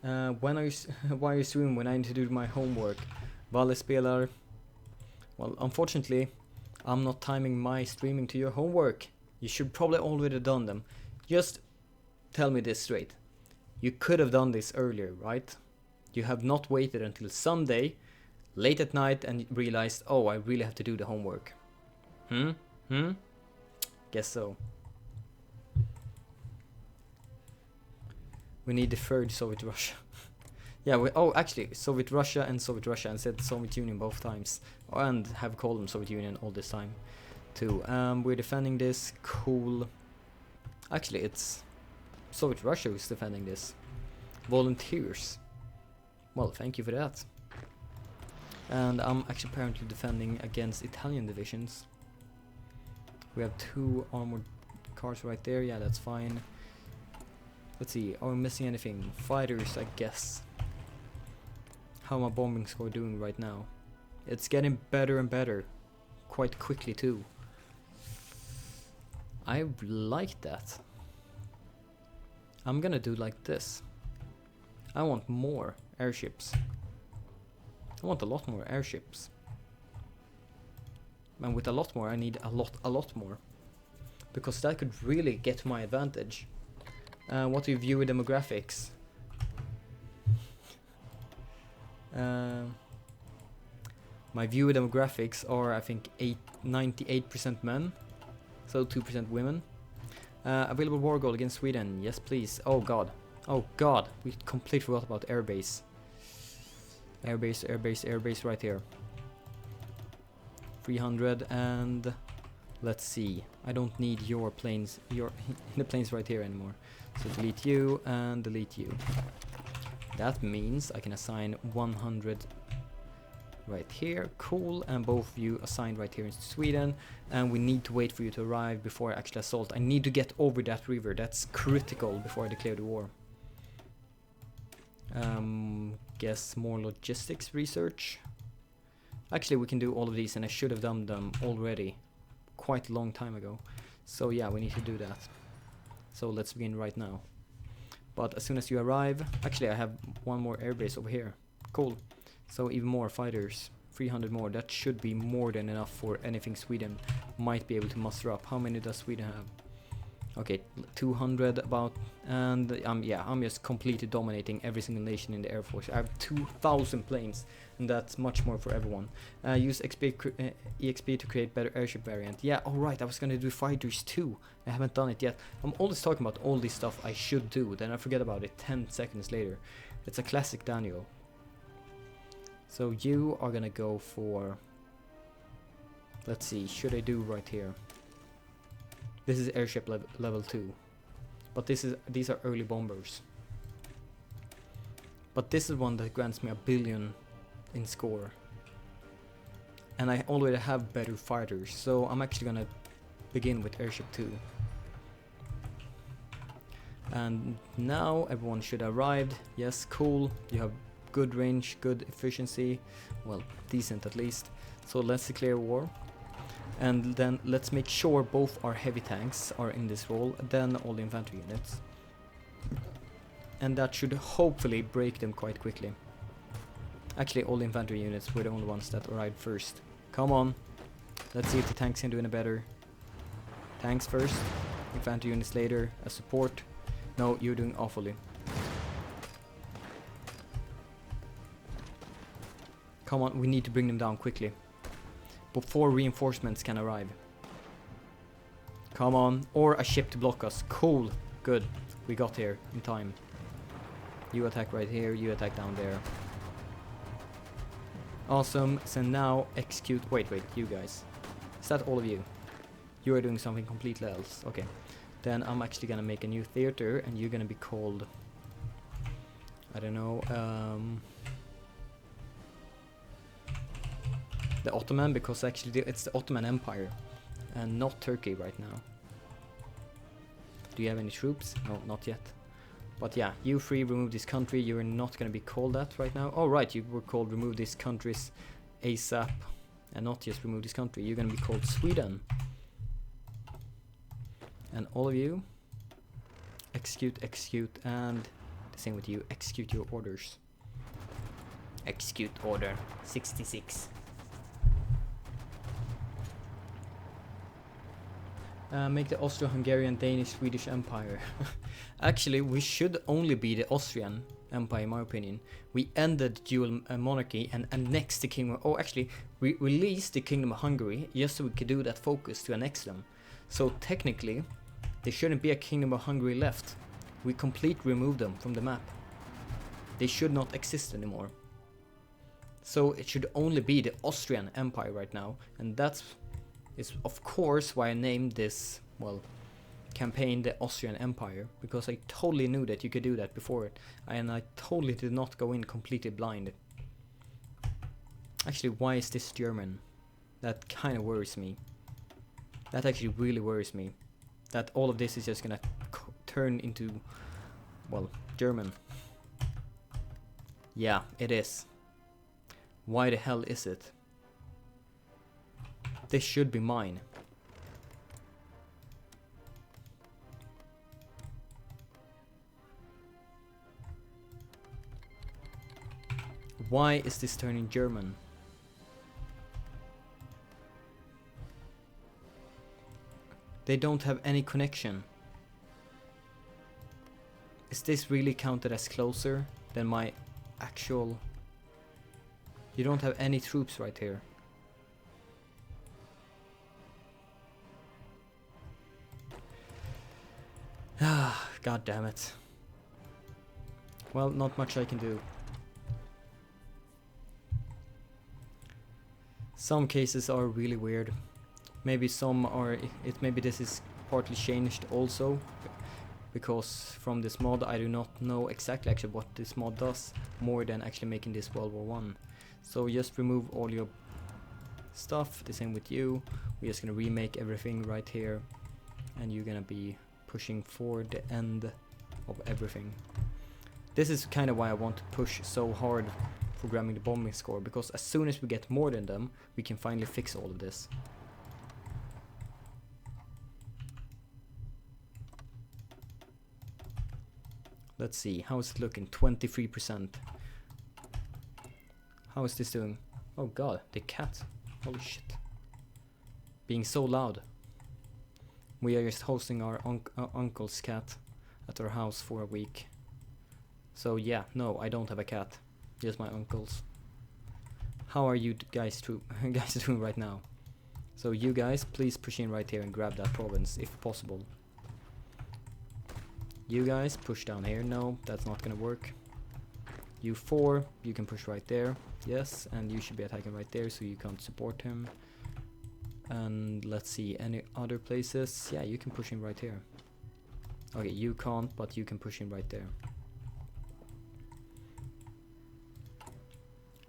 Why are you streaming when I need to do my homework? Valle spelar. Well, unfortunately, I'm not timing my streaming to your homework. You should probably already done them. Just tell me this straight. You could have done this earlier, right? You have not waited until Sunday, late at night, and realized, oh, I really have to do the homework. Guess so. We need the third Soviet Russia. Yeah, actually, Soviet Russia, and said Soviet Union both times. And have called them Soviet Union all this time, too. We're defending this. Cool. Actually, it's Soviet Russia who's defending this. Volunteers. Well, thank you for that. And I'm actually apparently defending against Italian divisions. We have 2 armored cars right there. Yeah, that's fine. Let's see, are we missing anything? Fighters, I guess. How my bombing score doing right now? It's getting better and better. Quite quickly too. I like that. I'm gonna do like this. I want more airships. I want a lot more airships. And with a lot more, I need a lot more. Because that could really get to my advantage. What do you view with demographics? My viewer demographics are, I think, 98% men, so 2% women. Available war goal against Sweden, yes please. Oh god, we completely forgot about airbase. Airbase right here. 300, and let's see, I don't need your planes, the planes right here anymore. So delete you and delete you. That means I can assign 100 right here, cool, and both of you assigned right here in Sweden, and we need to wait for you to arrive before I actually assault. I need to get over that river, that's critical before I declare the war. Guess more logistics research. Actually, we can do all of these, and I should have done them already quite a long time ago. So yeah, we need to do that. So let's begin right now. But as soon as you arrive, actually I have one more airbase over here. Cool. So even more fighters, 300 more. That should be more than enough for anything Sweden might be able to muster up. How many does Sweden have? Okay, 200 about, and yeah, I'm just completely dominating every single nation in the Air Force. I have 2,000 planes, and that's much more for everyone. Use EXP to create better airship variant. Yeah, alright, I was gonna do fighters too. I haven't done it yet. I'm always talking about all this stuff I should do, then I forget about it 10 seconds later. It's a classic Daniel. So you are gonna go for, let's see, should I do right here? This is airship level 2, but these are early bombers. But this is one that grants me 1 billion in score, and I already have better fighters, so I'm actually gonna begin with airship 2. And now everyone should have arrived. Yes, cool. You have good range, good efficiency, well, decent at least. So let's declare war, and then let's make sure both our heavy tanks are in this role, then all the infantry units. And that should hopefully break them quite quickly. Actually, all the infantry units were the only ones that arrived first. Come on, let's see if the tanks can do any better. Tanks first, infantry units later, as support. No, you're doing awfully. Come on, we need to bring them down quickly, before reinforcements can arrive. Come on, or a ship to block us. Cool, good, we got here in time. You attack right here, you attack down there. Awesome, so now execute, wait, you guys. Is that all of you? You are doing something completely else, okay. Then I'm actually gonna make a new theater, and you're gonna be called, I don't know, the Ottoman, because actually it's the Ottoman Empire, and not Turkey right now. Do you have any troops? No, not yet. But yeah, you three remove this country. You're not gonna be called that right now. Oh right, you were called remove these countries ASAP, and not just remove this country. You're gonna be called Sweden. And all of you, execute, and the same with you, execute your orders. Execute order 66. Make the Austro-Hungarian, Danish, Swedish Empire. Actually, we should only be the Austrian Empire, in my opinion. We ended dual monarchy and annexed the kingdom. Oh, actually, we released the kingdom of Hungary just so we could do that focus to annex them. So technically, there shouldn't be a kingdom of Hungary left. We completely removed them from the map. They should not exist anymore. So it should only be the Austrian Empire right now, and that's is of course why I named this, well, campaign the Austrian Empire, because I totally knew that you could do that before it, and I totally did not go in completely blind. Actually, why is this German? That kind of worries me. That actually really worries me. That all of this is just gonna turn into, well, German. Yeah, it is. Why the hell is it? This should be mine. Why is this turning German? They don't have any connection. Is this really counted as closer than my actual... You don't have any troops right here. Ah, god damn it. Well, not much I can do. Some cases are really weird. Maybe some are, maybe this is partly changed also, because from this mod I do not know exactly actually what this mod does, more than actually making this World War I. So just remove all your stuff, the same with you. We're just gonna remake everything right here, and you're gonna be pushing for the end of everything. This is kind of why I want to push so hard for grabbing the bombing score, because as soon as we get more than them, we can finally fix all of this. Let's see, how is it looking? 23%. How is this doing? Oh god, the cat. Holy shit. Being so loud. We are just hosting our uncle's cat at our house for a week. So yeah, no, I don't have a cat. Just my uncle's. How are you guys doing right now? So you guys, please push in right here and grab that province if possible. You guys, push down here. No, that's not gonna work. You four, you can push right there. Yes, and you should be attacking right there so you can't support him. And let's see, any other places? Yeah, you can push in right here. Okay, you can't, but you can push in right there.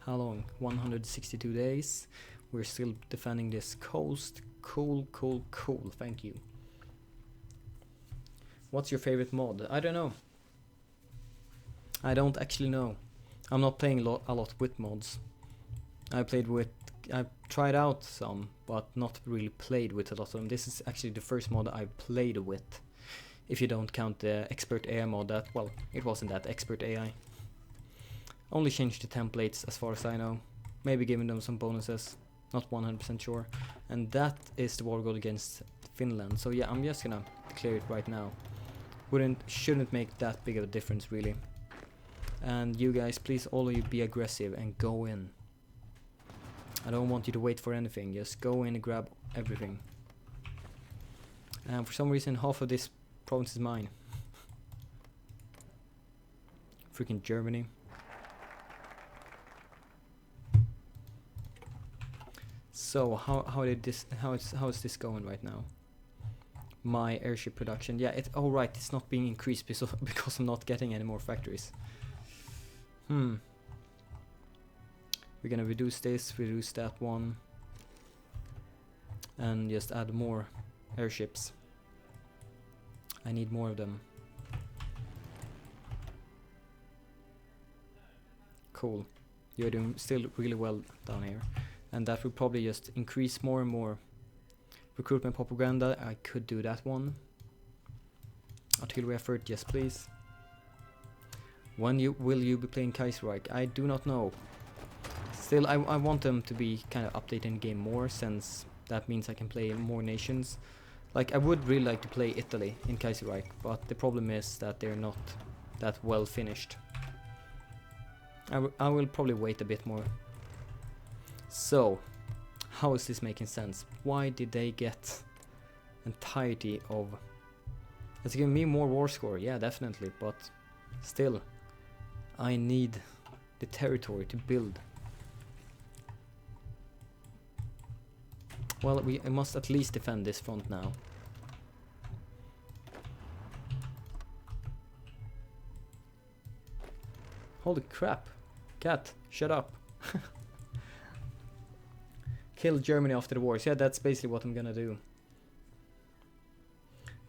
How long? 162 days. We're still defending this coast. Cool, cool, cool. Thank you. What's your favorite mod? I don't know. I don't actually know. I'm not playing a lot with mods. I've tried out some, but not really played with a lot of them. This is actually the first mod I've played with. If you don't count the Expert AI mod, that, well, it wasn't that Expert AI. Only changed the templates as far as I know. Maybe giving them some bonuses, not 100% sure. And that is the war goal against Finland. So yeah, I'm just gonna declare it right now. Shouldn't make that big of a difference really. And you guys, please all of you be aggressive and go in. I don't want you to wait for anything, just go in and grab everything. And for some reason half of this province is mine. Freaking Germany. So how is this going right now? My airship production, yeah, it's not being increased because I'm not getting any more factories. We're gonna reduce this, reduce that one, and just add more airships. I need more of them. Cool. You're doing still really well down here. And that will probably just increase more and more. Recruitment propaganda, I could do that one. Artillery effort, yes please. When will you be playing Kaiserreich? I do not know. Still, I want them to be kind of updating the game more, since that means I can play more nations. Like, I would really like to play Italy in Kaiserreich, but the problem is that they're not that well finished. I will probably wait a bit more. So, how is this making sense? Why did they get entirety of... It's giving me more war score, yeah, definitely, but still, I need the territory to build. Well, I must at least defend this front now. Holy crap. Cat, shut up. Kill Germany after the wars. Yeah, that's basically what I'm gonna do.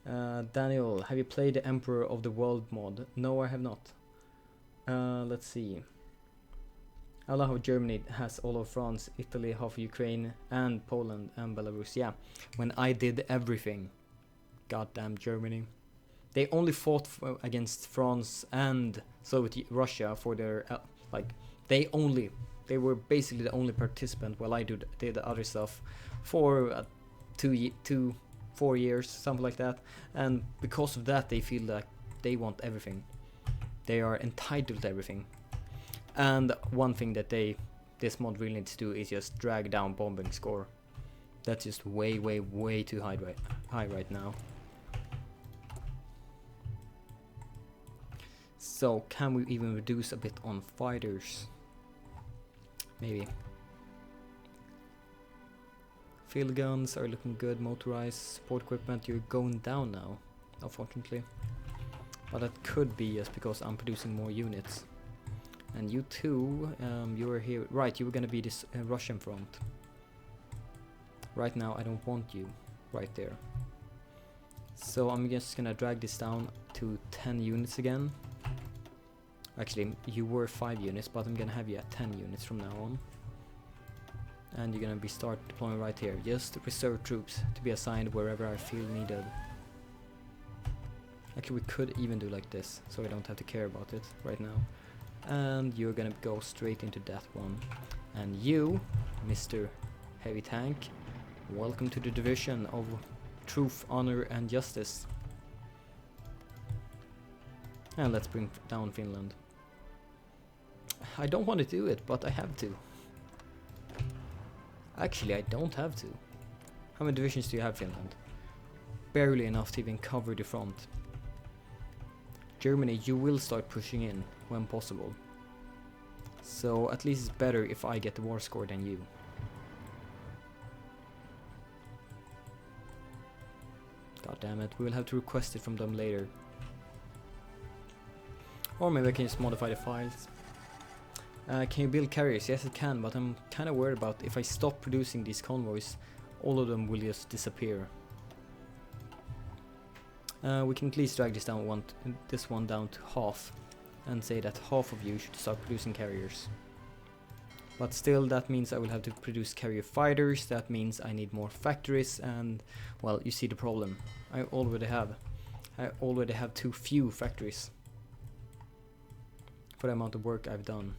Daniel, have you played the Emperor of the World mod? No, I have not. Let's see. I love how Germany has all of France, Italy, half of Ukraine, and Poland, and Belarus. Yeah, when I did everything. Goddamn Germany. They only fought against France and Soviet Russia for their... They were basically the only participant while I did the other stuff for 4 years, something like that. And because of that, they feel like they want everything. They are entitled to everything. And one thing that this mod really needs to do is just drag down bombing score. That's just way too high right now. So can we even reduce a bit on fighters? Maybe. Field guns are looking good. Motorized support equipment, you're going down now, unfortunately. But that could be just because I'm producing more units. And you too, you were here. Right, you were gonna be this Russian front. Right now, I don't want you right there. So I'm just gonna drag this down to 10 units again. Actually, you were 5 units, but I'm gonna have you at 10 units from now on. And you're gonna start deploying right here. Just reserve troops to be assigned wherever I feel needed. Actually, we could even do like this, so we don't have to care about it right now. And you're gonna go straight into that one. And you, Mr. Heavy Tank, welcome to the division of Truth, Honor and Justice. And let's bring down Finland. I don't want to do it, but I have to. Actually, I don't have to. How many divisions do you have, Finland? Barely enough to even cover the front. Germany, you will start pushing in when possible. So at least it's better if I get the war score than you. God damn it, we will have to request it from them later. Or maybe I can just modify the files. Can you build carriers? Yes, it can, but I'm kind of worried about if I stop producing these convoys, all of them will just disappear. We can at least drag this one down to half. and say that half of you should start producing carriers. But still, that means I will have to produce carrier fighters, that means I need more factories, and well, you see the problem. I already have too few factories for the amount of work I've done.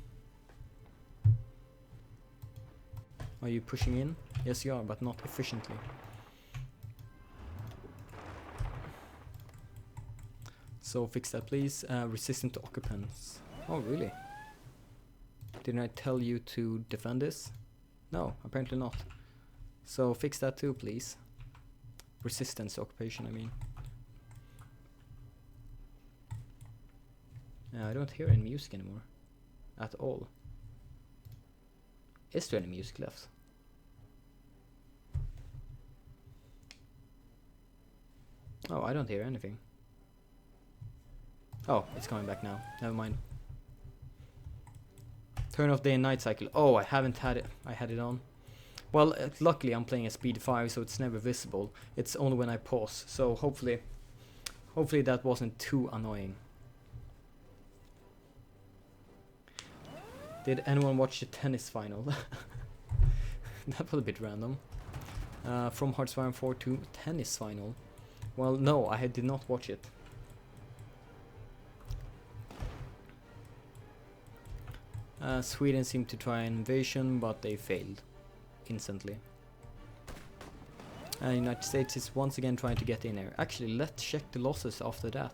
Are you pushing in? Yes you are, but not efficiently. So fix that please. Resistant to occupants. Oh really? Didn't I tell you to defend this? No, apparently not. So fix that too please. Resistance to occupation I mean. I don't hear any music anymore. At all. Is there any music left? Oh, I don't hear anything. Oh, it's coming back now. Never mind. Turn off day and night cycle. Oh, I haven't had it. I had it on. Well, luckily I'm playing at speed 5, so it's never visible. It's only when I pause. So hopefully that wasn't too annoying. Did anyone watch the tennis final? That was a bit random. From Hearts 4 to tennis final. Well, no, I did not watch it. Sweden seemed to try an invasion, but they failed instantly. United States is once again trying to get in there. Actually, let's check the losses after that.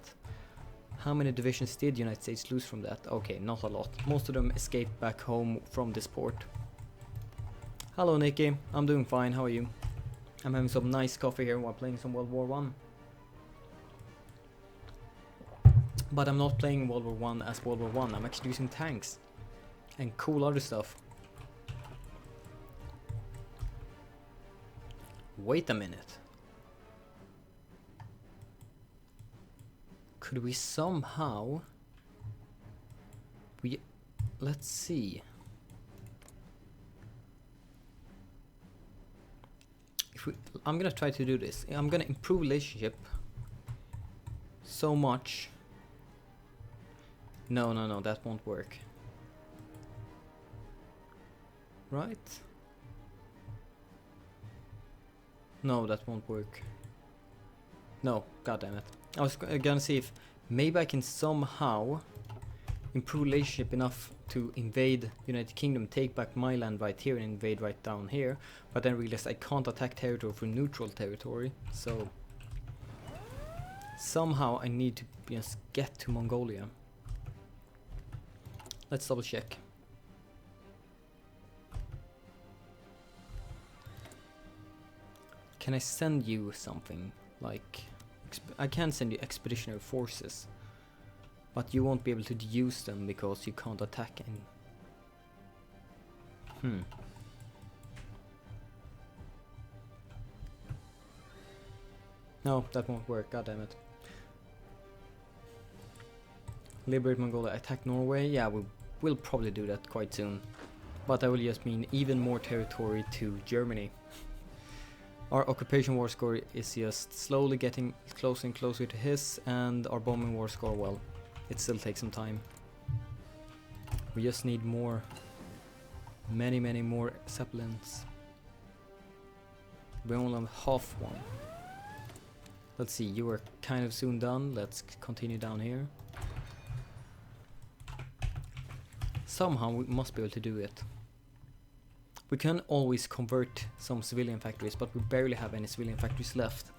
How many divisions did United States lose from that? Okay, not a lot. Most of them escaped back home from this port. Hello Nikki, I'm doing fine, how are you? I'm having some nice coffee here while playing some World War 1. But I'm not playing World War 1 as World War 1, I'm actually using tanks. And cool other stuff. Wait a minute. Could we somehow... Let's see. I'm gonna try to do this. I'm gonna improve relationship so much. No, that won't work. Right? No, that won't work. No, goddammit. I was gonna see if maybe I can somehow improve relationship enough to invade United Kingdom, take back my land right here and invade right down here, but then realized I can't attack territory from neutral territory, so somehow I need to just get to Mongolia. Let's double check. Can I send you something? Like, I can send you expeditionary forces, but you won't be able to use them because you can't attack any. No, that won't work, god damn it. Liberate Mongolia, attack Norway? Yeah, we'll probably do that quite soon. But that will just mean even more territory to Germany. Our occupation war score is just slowly getting closer and closer to his, and our bombing war score, well, it still takes some time. We just need more, many more zeppelins. We only have half one. Let's see, you are kind of soon done. Let's continue down here. Somehow we must be able to do it. We can always convert some civilian factories, but we barely have any civilian factories left.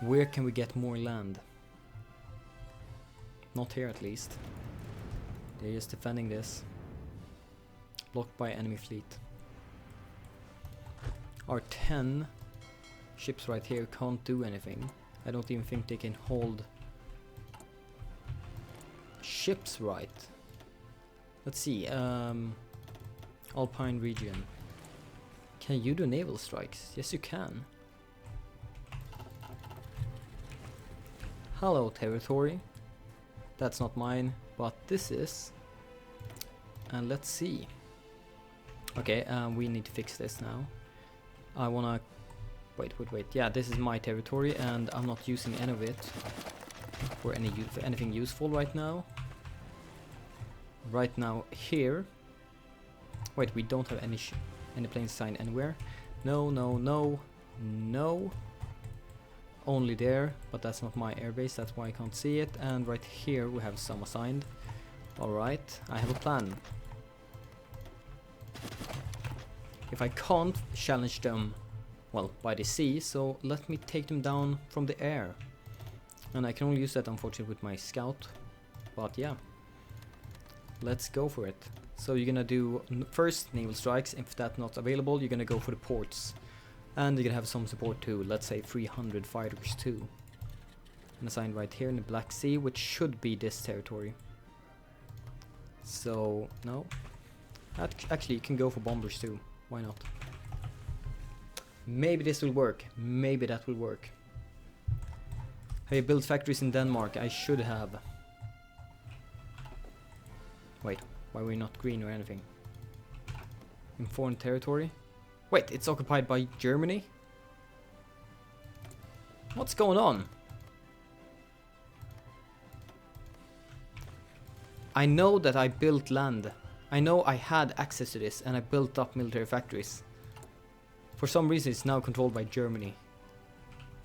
Where can we get more land? Not here at least. They're just defending this. Blocked by enemy fleet. Our 10 ships right here can't do anything. I don't even think they can hold ships right. Let's see. Alpine region. Can you do naval strikes? Yes, you can. Hello, territory. That's not mine, but this is. And let's see. Okay, we need to fix this now. I wanna... Wait. Yeah, this is my territory, and I'm not using any of it. for anything useful right now. Right now here. Wait, we don't have any planes signed anywhere. No, no, no, no. Only there, but that's not my airbase, that's why I can't see it. And right here we have some assigned. Alright, I have a plan. If I can't challenge them, well, by the sea, so let me take them down from the air. And I can only use that, unfortunately, with my scout. But yeah, let's go for it. So you're gonna do first naval strikes. If that's not available, you're gonna go for the ports. And you're gonna have some support too, let's say 300 fighters too. And assigned right here in the Black Sea, which should be this territory. So, no. Actually, you can go for bombers too. Why not? Maybe this will work. Maybe that will work. Have you built factories in Denmark? I should have. Wait, why are we not green or anything? In foreign territory? Wait, it's occupied by Germany? What's going on? I know that I built land. I know I had access to this and I built up military factories. For some reason it's now controlled by Germany.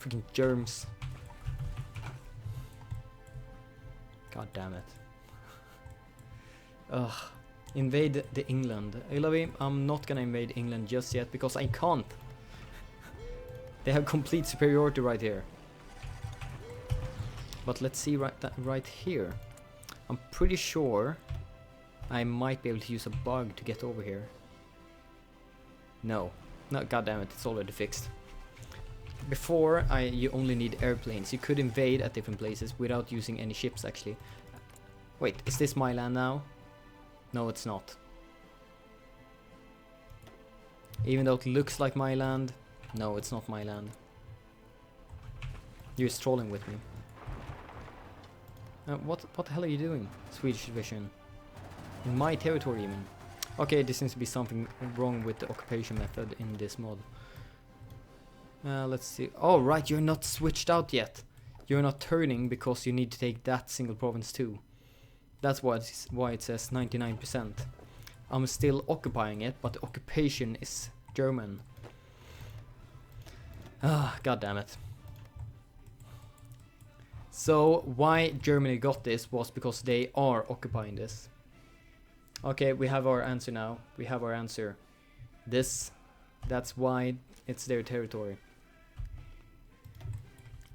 Freaking germs. God damn it. Ugh. Invade the England. Ilavi, I'm not gonna invade England just yet because I can't. They have complete superiority right here. But let's see right here. I'm pretty sure I might be able to use a bug to get over here. No. No, goddammit, it's already fixed. Before, you only need airplanes. You could invade at different places without using any ships, actually. Wait, is this my land now? No, it's not. Even though it looks like my land, no, it's not my land. You're trolling with me. What the hell are you doing, Swedish division? In my territory, even. Okay, there seems to be something wrong with the occupation method in this mod. Let's see. Oh, right, you're not switched out yet. You're not turning because you need to take that single province too. That's why it says 99%. I'm still occupying it, but the occupation is German. Ah, god damn it. So, why Germany got this was because they are occupying this. Okay, we have our answer now. We have our answer. That's why it's their territory.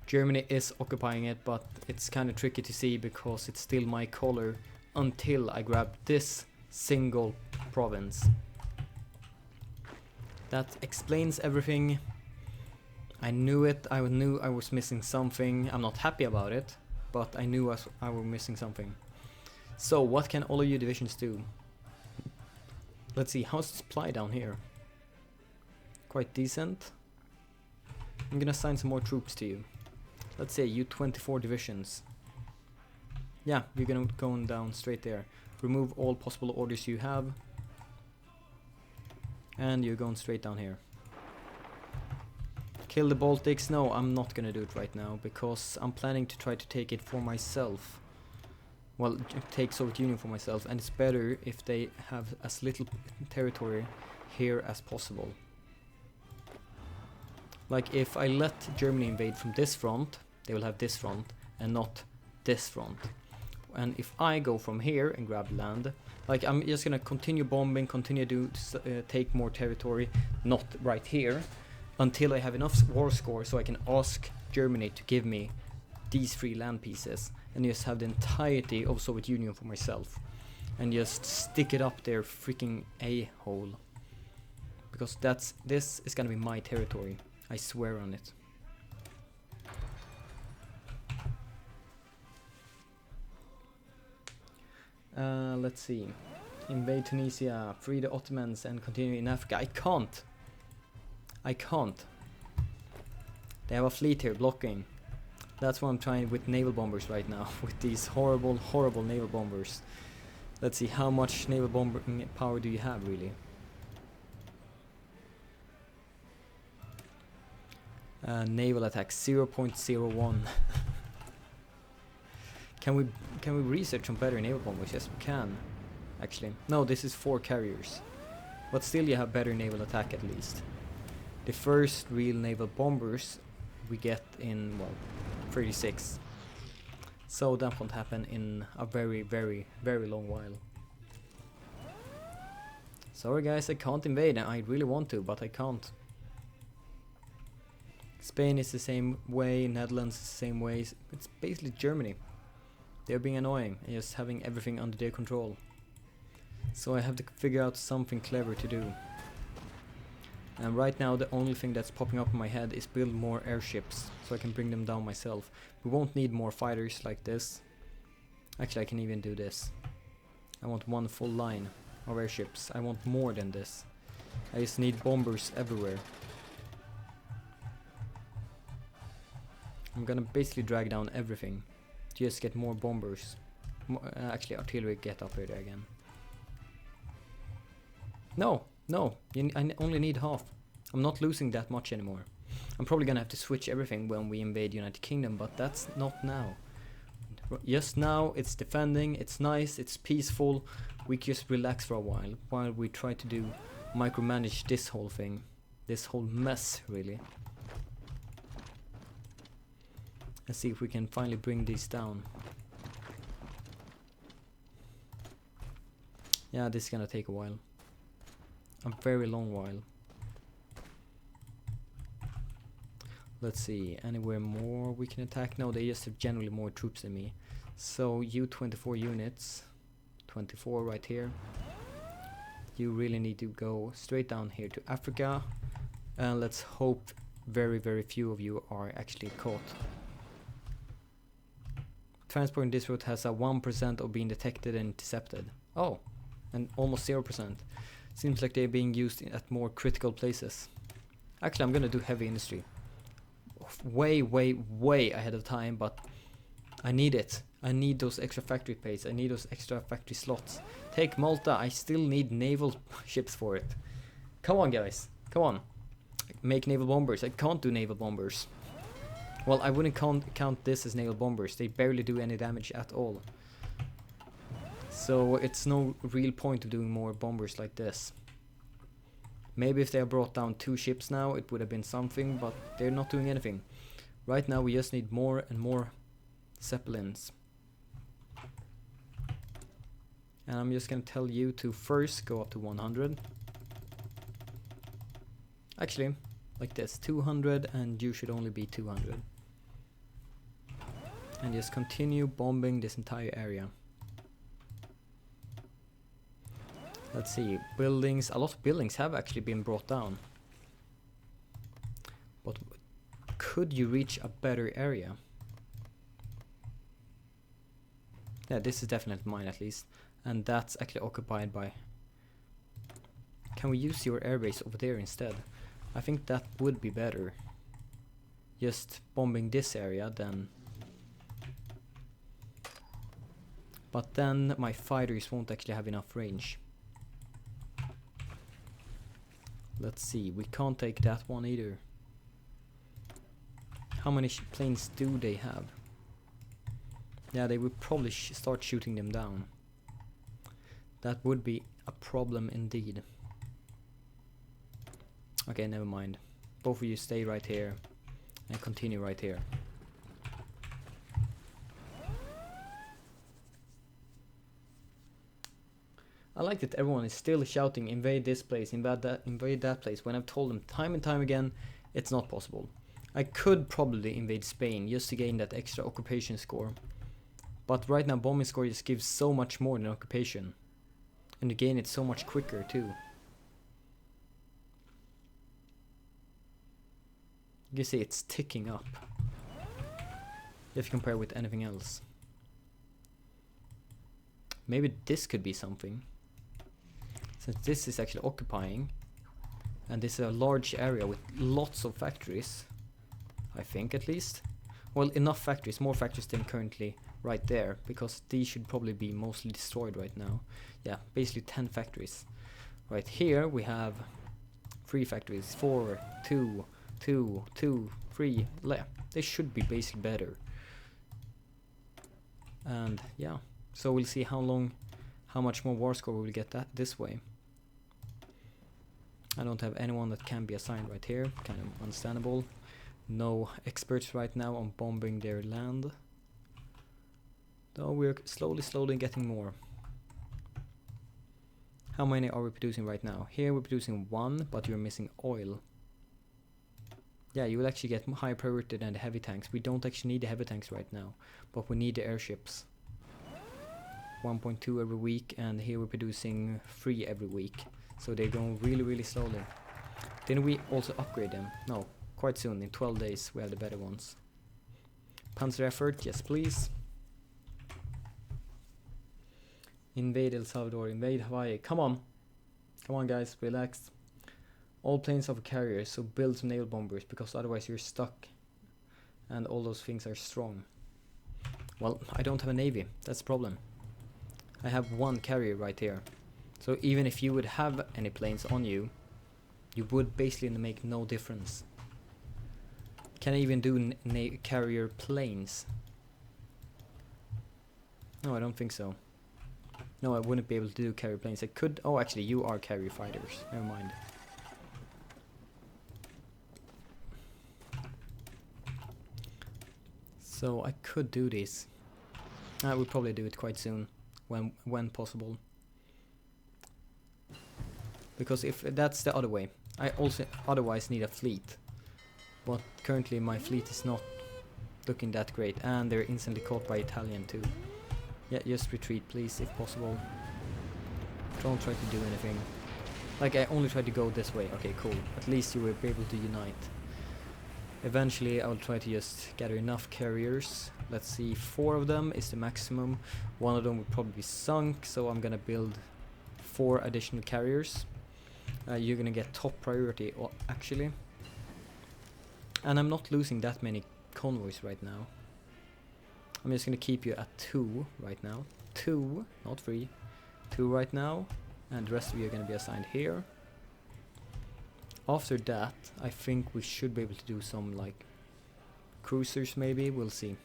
Germany is occupying it, but it's kind of tricky to see because it's still my color until I grab this single province. That explains everything. I knew it. I knew I was missing something. I'm not happy about it, but I knew I was missing something. So what can all of you divisions do? Let's see, how's the supply down here? Quite decent. I'm gonna assign some more troops to you. Let's say you 24 divisions. Yeah, you're gonna go down straight there. Remove all possible orders you have. And you're going straight down here. Kill the Baltics? No, I'm not gonna do it right now because I'm planning to try to take it for myself. Well, take Soviet Union for myself, and it's better if they have as little territory here as possible. Like if I let Germany invade from this front, they will have this front and not this front. And if I go from here and grab land, like I'm just gonna continue bombing, continue to take more territory, not right here, until I have enough war score so I can ask Germany to give me these 3 land pieces and just have the entirety of Soviet Union for myself and just stick it up their freaking a-hole, because this is gonna be my territory. I swear on it. Let's see. Invade Tunisia, free the Ottomans and continue in Africa. I can't. They have a fleet here blocking. That's what I'm trying with naval bombers right now. With these horrible naval bombers. Let's see, how much naval bombing power do you have really? Naval attack 0.01. Can we research on better naval bombers? Yes, we can. Actually, no, this is 4 carriers, but still you have better naval attack at least. The first real naval bombers we get in, well, 36. So that won't happen in a very, very, very long while. Sorry guys, I can't invade. I really want to, but I can't. Spain is the same way, Netherlands is the same way. It's basically Germany. They're being annoying and just having everything under their control. So I have to figure out something clever to do. And right now the only thing that's popping up in my head is build more airships so I can bring them down myself. We won't need more fighters like this. Actually, I can even do this. I want one full line of airships. I want more than this. I just need bombers everywhere. I'm gonna basically drag down everything. Just get more bombers. Actually, artillery, get up here again. No, no, I only need half. I'm not losing that much anymore. I'm probably gonna have to switch everything when we invade United Kingdom, but that's not now. Just now, it's defending, it's nice, it's peaceful. We just relax for a while we try to do micromanage this whole thing. This whole mess, really. Let's see if we can finally bring these down. Yeah, this is gonna take a while. A very long while. Let's see, anywhere more we can attack? No, they just have generally more troops than me. So you 24 units, 24 right here. You really need to go straight down here to Africa. And let's hope very, very few of you are actually caught. Transporting this route has a 1% of being detected and intercepted. Oh, and almost 0%. Seems like they're being used at more critical places. Actually, I'm gonna do heavy industry. Way, way, way ahead of time, but I need it. I need those extra factory pays. I need those extra factory slots. Take Malta. I still need naval ships for it. Come on, guys. Come on. Make naval bombers. I can't do naval bombers. Well, I wouldn't count this as naval bombers. They barely do any damage at all. So it's no real point of doing more bombers like this. Maybe if they had brought down 2 ships now, it would have been something, but they're not doing anything. Right now we just need more and more Zeppelins. And I'm just gonna tell you to first go up to 100. Actually, like this, 200, and you should only be 200. And just continue bombing this entire area. Let's see, buildings, a lot of buildings have actually been brought down. But could you reach a better area? Yeah, this is definitely mine at least. And that's actually occupied by... Can we use your airbase over there instead? I think that would be better. Just bombing this area then. But then my fighters won't actually have enough range. Let's see, we can't take that one either. How many planes do they have? Yeah, they would probably start shooting them down. That would be a problem indeed. Okay, never mind. Both of you stay right here and continue right here. I like that everyone is still shouting invade this place, invade that place, when I've told them time and time again it's not possible. I could probably invade Spain just to gain that extra occupation score. But right now bombing score just gives so much more than occupation. And you gain it so much quicker too. You can see it's ticking up. If you compare with anything else. Maybe this could be something. Since this is actually occupying. And this is a large area with lots of factories. I think at least. Well, enough factories, more factories than currently right there. Because these should probably be mostly destroyed right now. Yeah, basically 10 factories. Right here we have 3 factories. 4, 2, 2, 2, 3. They should be basically better. And yeah, so we'll see how much more war score we will get that this way. I don't have anyone that can be assigned right here, kind of understandable. No experts right now on bombing their land. Though we're slowly getting more. How many are we producing right now? Here we're producing 1, but you're missing oil. Yeah, you will actually get higher priority than the heavy tanks. We don't actually need the heavy tanks right now, but we need the airships. 1.2 every week, and here we're producing 3 every week. So they're going really slowly. Didn't we also upgrade them? No, quite soon, in 12 days we have the better ones. Panzer effort, yes please. Invade El Salvador, invade Hawaii, come on. Come on guys, relax. All planes have carriers, so build some naval bombers, because otherwise you're stuck. And all those things are strong. Well, I don't have a navy, that's the problem. I have 1 carrier right here. So even if you would have any planes on you, you would basically make no difference. Can I even do carrier planes? No, I don't think so. No, I wouldn't be able to do carrier planes. I could... Oh, actually, you are carrier fighters. Never mind. So I could do this. I would probably do it quite soon, when possible. Because if that's the other way, I also otherwise need a fleet. But currently my fleet is not looking that great, and they're instantly caught by Italian too. Yeah, just retreat please, if possible. Don't try to do anything. Like, I only tried to go this way. Okay, cool. At least you were able to unite. Eventually I'll try to just gather enough carriers. Let's see, 4 of them is the maximum. 1 of them will probably be sunk, so I'm gonna build 4 additional carriers. You're gonna get top priority, actually. And I'm not losing that many convoys right now. I'm just gonna keep you at 2 right now. 2, not 3. 2 right now, and the rest of you are gonna be assigned here. After that, I think we should be able to do some, like, cruisers maybe, we'll see.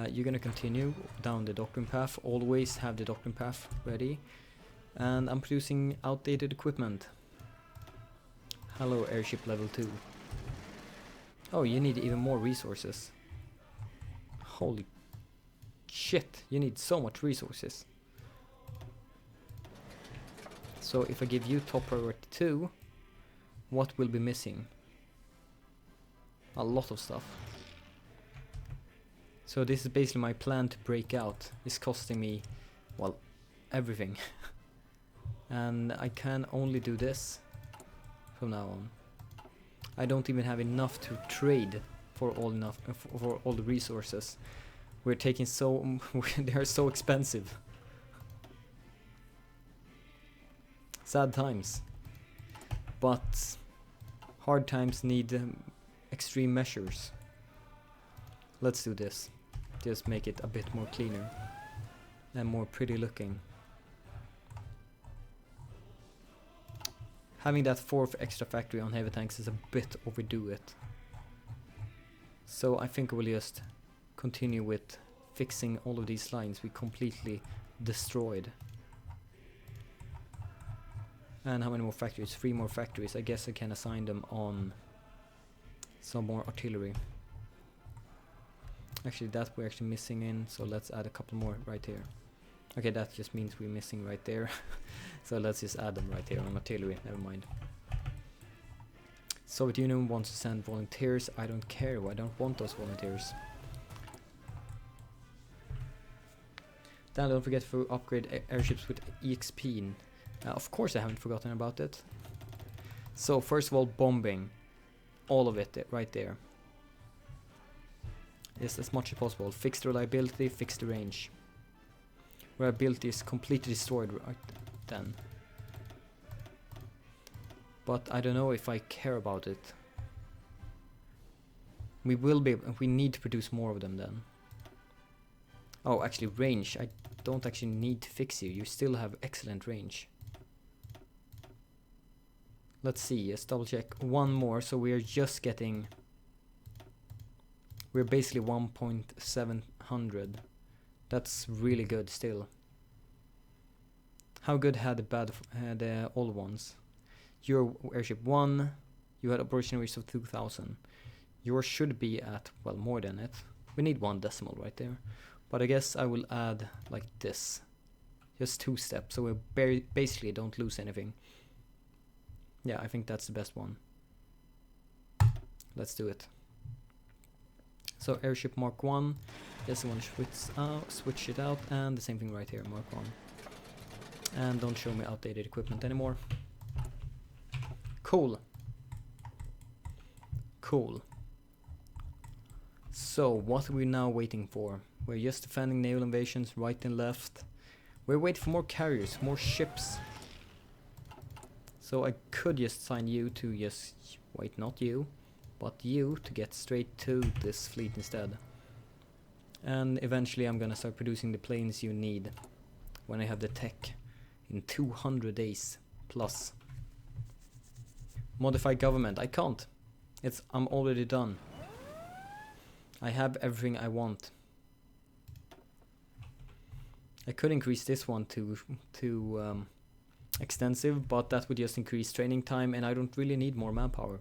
You're gonna continue down the doctrine path, always have the doctrine path ready. And I'm producing outdated equipment. Hello, airship level 2. Oh, you need even more resources. Holy shit, you need so much resources. So if I give you top priority 2, what will be missing? A lot of stuff. So this is basically my plan to break out. It's costing me, well, everything. And I can only do this from now on. I don't even have enough to trade for all the resources. We're taking so they are so expensive. Sad times. But hard times need extreme measures. Let's do this. Just make it a bit more cleaner and more pretty looking. Having that 4th extra factory on heavy tanks is a bit overdo it. So I think we'll just continue with fixing all of these lines we completely destroyed. And how many more factories? 3 more factories. I guess I can assign them on some more artillery. Actually, that we're actually missing in, so let's add a couple more right here. Okay, that just means we're missing right there. So let's just add them right here on artillery, never mind. Soviet Union wants to send volunteers. I don't care, I don't want those volunteers. Then don't forget to upgrade airships with EXP. Of course I haven't forgotten about it. So first of all, bombing. All of it right there. Yes, as much as possible. Fix the reliability, fix the range. Reliability is completely destroyed right then. But I don't know if I care about it. We will be, we need to produce more of them then. Oh, actually range. I don't actually need to fix you. You still have excellent range. Let's see, let's double check. 1 more, so we're just getting We're basically 1.700. That's really good still. How good had the old ones? Your airship 1, you had operation rates of 2000. Yours should be at, well, more than it. We need 1 decimal right there. But I guess I will add like this. Just 2 steps, so we basically don't lose anything. Yeah, I think that's the best one. Let's do it. So airship Mark 1, just want to switch it out, and the same thing right here, Mark 1. And don't show me outdated equipment anymore. Cool. Cool. So what are we now waiting for? We're just defending naval invasions right and left. We're waiting for more carriers, more ships. So I could just sign you to just, wait, not you, but you to get straight to this fleet instead. And eventually I'm gonna start producing the planes you need when I have the tech in 200 days plus. Modify government, I can't. I'm already done. I have everything I want. I could increase this one to extensive, but that would just increase training time, and I don't really need more manpower.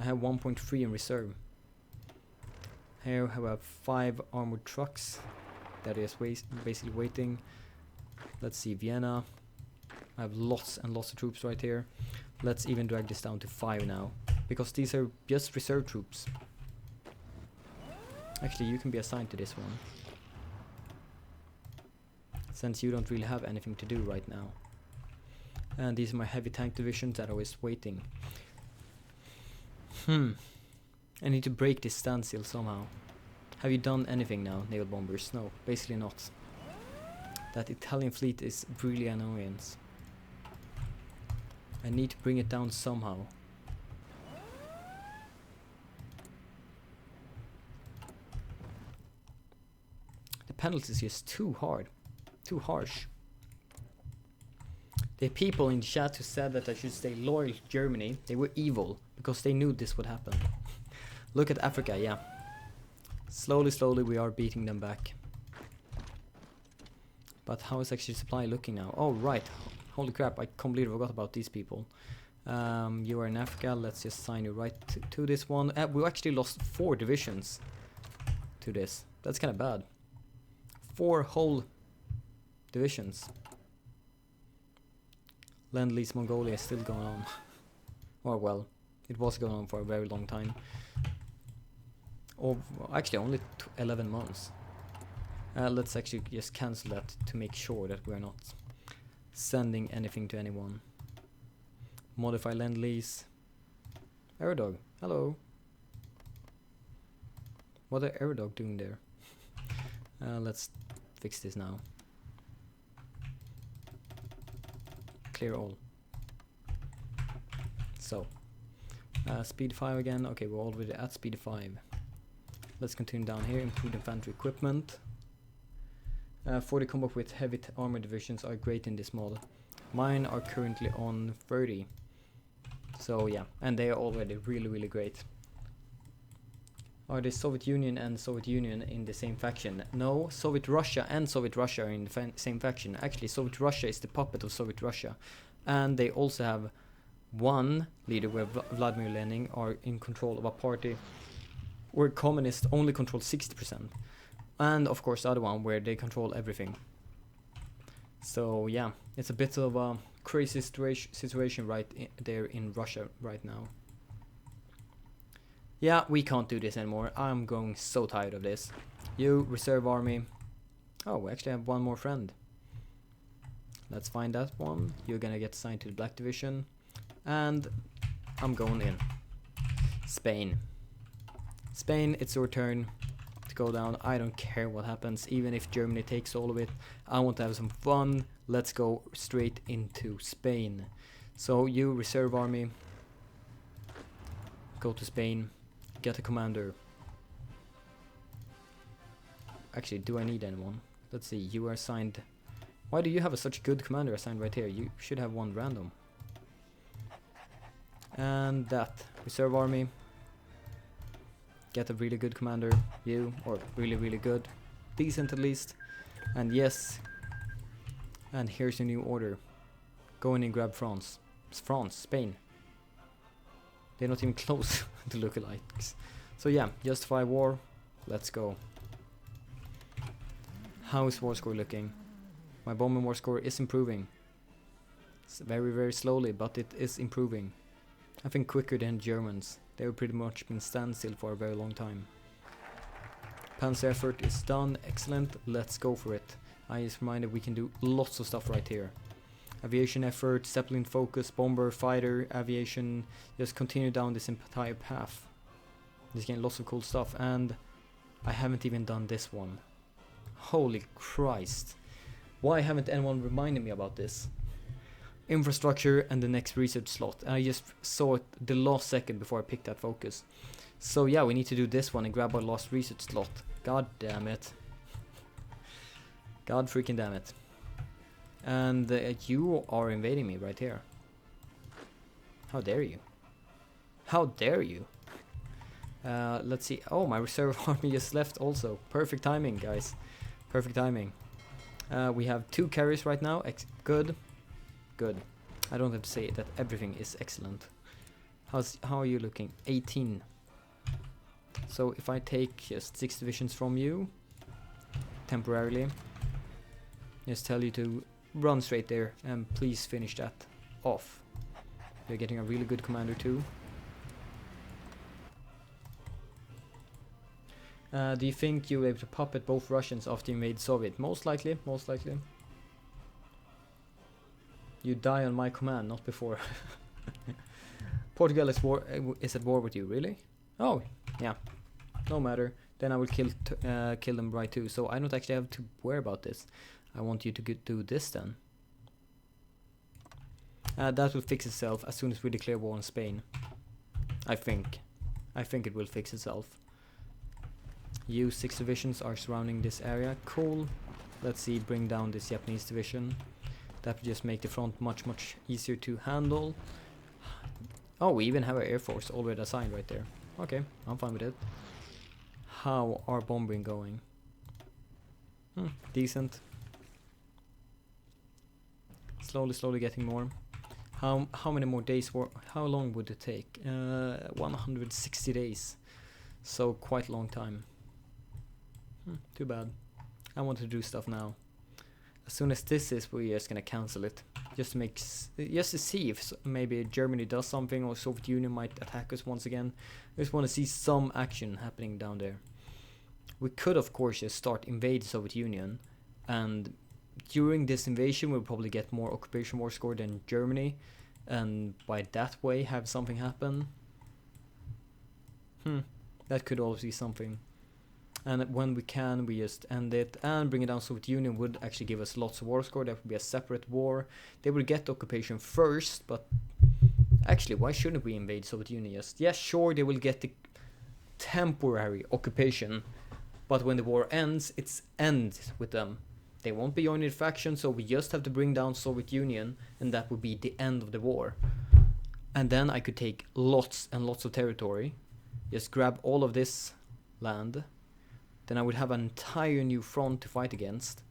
I have 1.3 in reserve. Here I have 5 armored trucks that is basically waiting. Let's see, Vienna. I have lots and lots of troops right here. Let's even drag this down to 5 now, because these are just reserve troops. Actually, you can be assigned to this one, since you don't really have anything to do right now. And these are my heavy tank divisions that are always waiting. I need to break this standstill somehow. Have you done anything now, naval bombers? No, basically not. That Italian fleet is really an annoyance. I need to bring it down somehow. The penalty is just too hard, too harsh. The people in chat who said that I should stay loyal to Germany, they were evil, because they knew this would happen. Look at Africa, yeah. Slowly we are beating them back. But how is actually supply looking now? Oh right, holy crap, I completely forgot about these people. You are in Africa, let's just sign you right to this one. We actually lost 4 divisions to this. That's kind of bad. 4 whole divisions. Lend-Lease Mongolia is still going on. Or well, it was going on for a very long time. Or actually only 11 months. Let's actually just cancel that to make sure that we're not sending anything to anyone. Modify Lend-Lease. Aerodog, hello. What are Aerodog doing there? Let's fix this now. Clear all. So, speed 5 again. Okay, we're already at speed 5. Let's continue down here. Improved infantry equipment. 40 combat with heavy armor divisions are great in this mod. Mine are currently on 30. So yeah, and they are already really great. Are the Soviet Union and Soviet Union in the same faction? No, Soviet Russia and Soviet Russia are in the same faction. Actually, Soviet Russia is the puppet of Soviet Russia. And they also have one leader where Vladimir Lenin are in control of a party where communists only control 60%. And of course the other one where they control everything. So yeah, it's a bit of a crazy situation right there in Russia right now. Yeah, we can't do this anymore. I'm growing so tired of this. You, reserve army. Oh, we actually have one more friend. Let's find that one. You're gonna get assigned to the Black Division. And I'm going in. Spain. Spain, it's your turn to go down. I don't care what happens, even if Germany takes all of it. I want to have some fun. Let's go straight into Spain. So you, reserve army, go to Spain. Get a commander. Actually, do I need anyone? Let's see, you are assigned. Why do you have such good commander assigned right here? You should have one random. And that, reserve army. Get a really good commander, you, or really good. Decent at least. And yes. And here's a new order. Go in and grab France. It's France, Spain. They're not even close to lookalikes. So yeah, justify war. Let's go. How is war score looking? My bombing war score is improving. It's very slowly, but it is improving. I think quicker than Germans. They've pretty much been standstill for a very long time. Panzer effort is done. Excellent. Let's go for it. I just reminded we can do lots of stuff right here. Aviation effort, Zeppelin focus, bomber, fighter, aviation. Just continue down this entire path. Just getting lots of cool stuff. And I haven't even done this one. Holy Christ. Why haven't anyone reminded me about this? Infrastructure and the next research slot. I just saw it the last second before I picked that focus. So yeah, we need to do this one and grab our last research slot. God damn it. God freaking damn it. And you are invading me right here. How dare you? How dare you? Let's see. Oh, my reserve army just left also. Perfect timing, guys. Perfect timing. We have 2 carriers right now. Good. Good. I don't have to say that everything is excellent. How are you looking? 18. So if I take just 6 divisions from you, temporarily, just tell you to run straight there and please finish that off. You're getting a really good commander too. Do you think you'll be able to puppet both Russians after you invade Soviet? Most likely, most likely. You die on my command, not before. Portugal is at war with you, really? Oh, yeah. No matter. Then I will kill them right too. So I don't actually have to worry about this. I want you to do this then. That will fix itself as soon as we declare war on Spain. I think. I think it will fix itself. You 6 divisions are surrounding this area. Cool. Let's see, bring down this Japanese division. That would just make the front much easier to handle. Oh, we even have our Air Force already assigned right there. Okay, I'm fine with it. How are bombing going? Decent. Slowly getting more. How many more days? How long would it take? 160 days. So quite a long time. Too bad. I want to do stuff now. As soon as this is, we're just gonna cancel it. Just to see if maybe Germany does something or Soviet Union might attack us once again. I just want to see some action happening down there. We could of course just start invade Soviet Union, and during this invasion we'll probably get more occupation war score than Germany, and by that way have something happen. That could also be something. And when we can, we just end it and bring it down. Soviet Union would actually give us lots of war score. That would be a separate war. They would get occupation first, but actually, why shouldn't we invade Soviet Union? Just, yeah, sure, they will get the temporary occupation, but when the war ends, it's ends with them. They won't be joining the faction, so we just have to bring down Soviet Union, and that would be the end of the war. And then I could take lots and lots of territory, just grab all of this land. Then I would have an entire new front to fight against.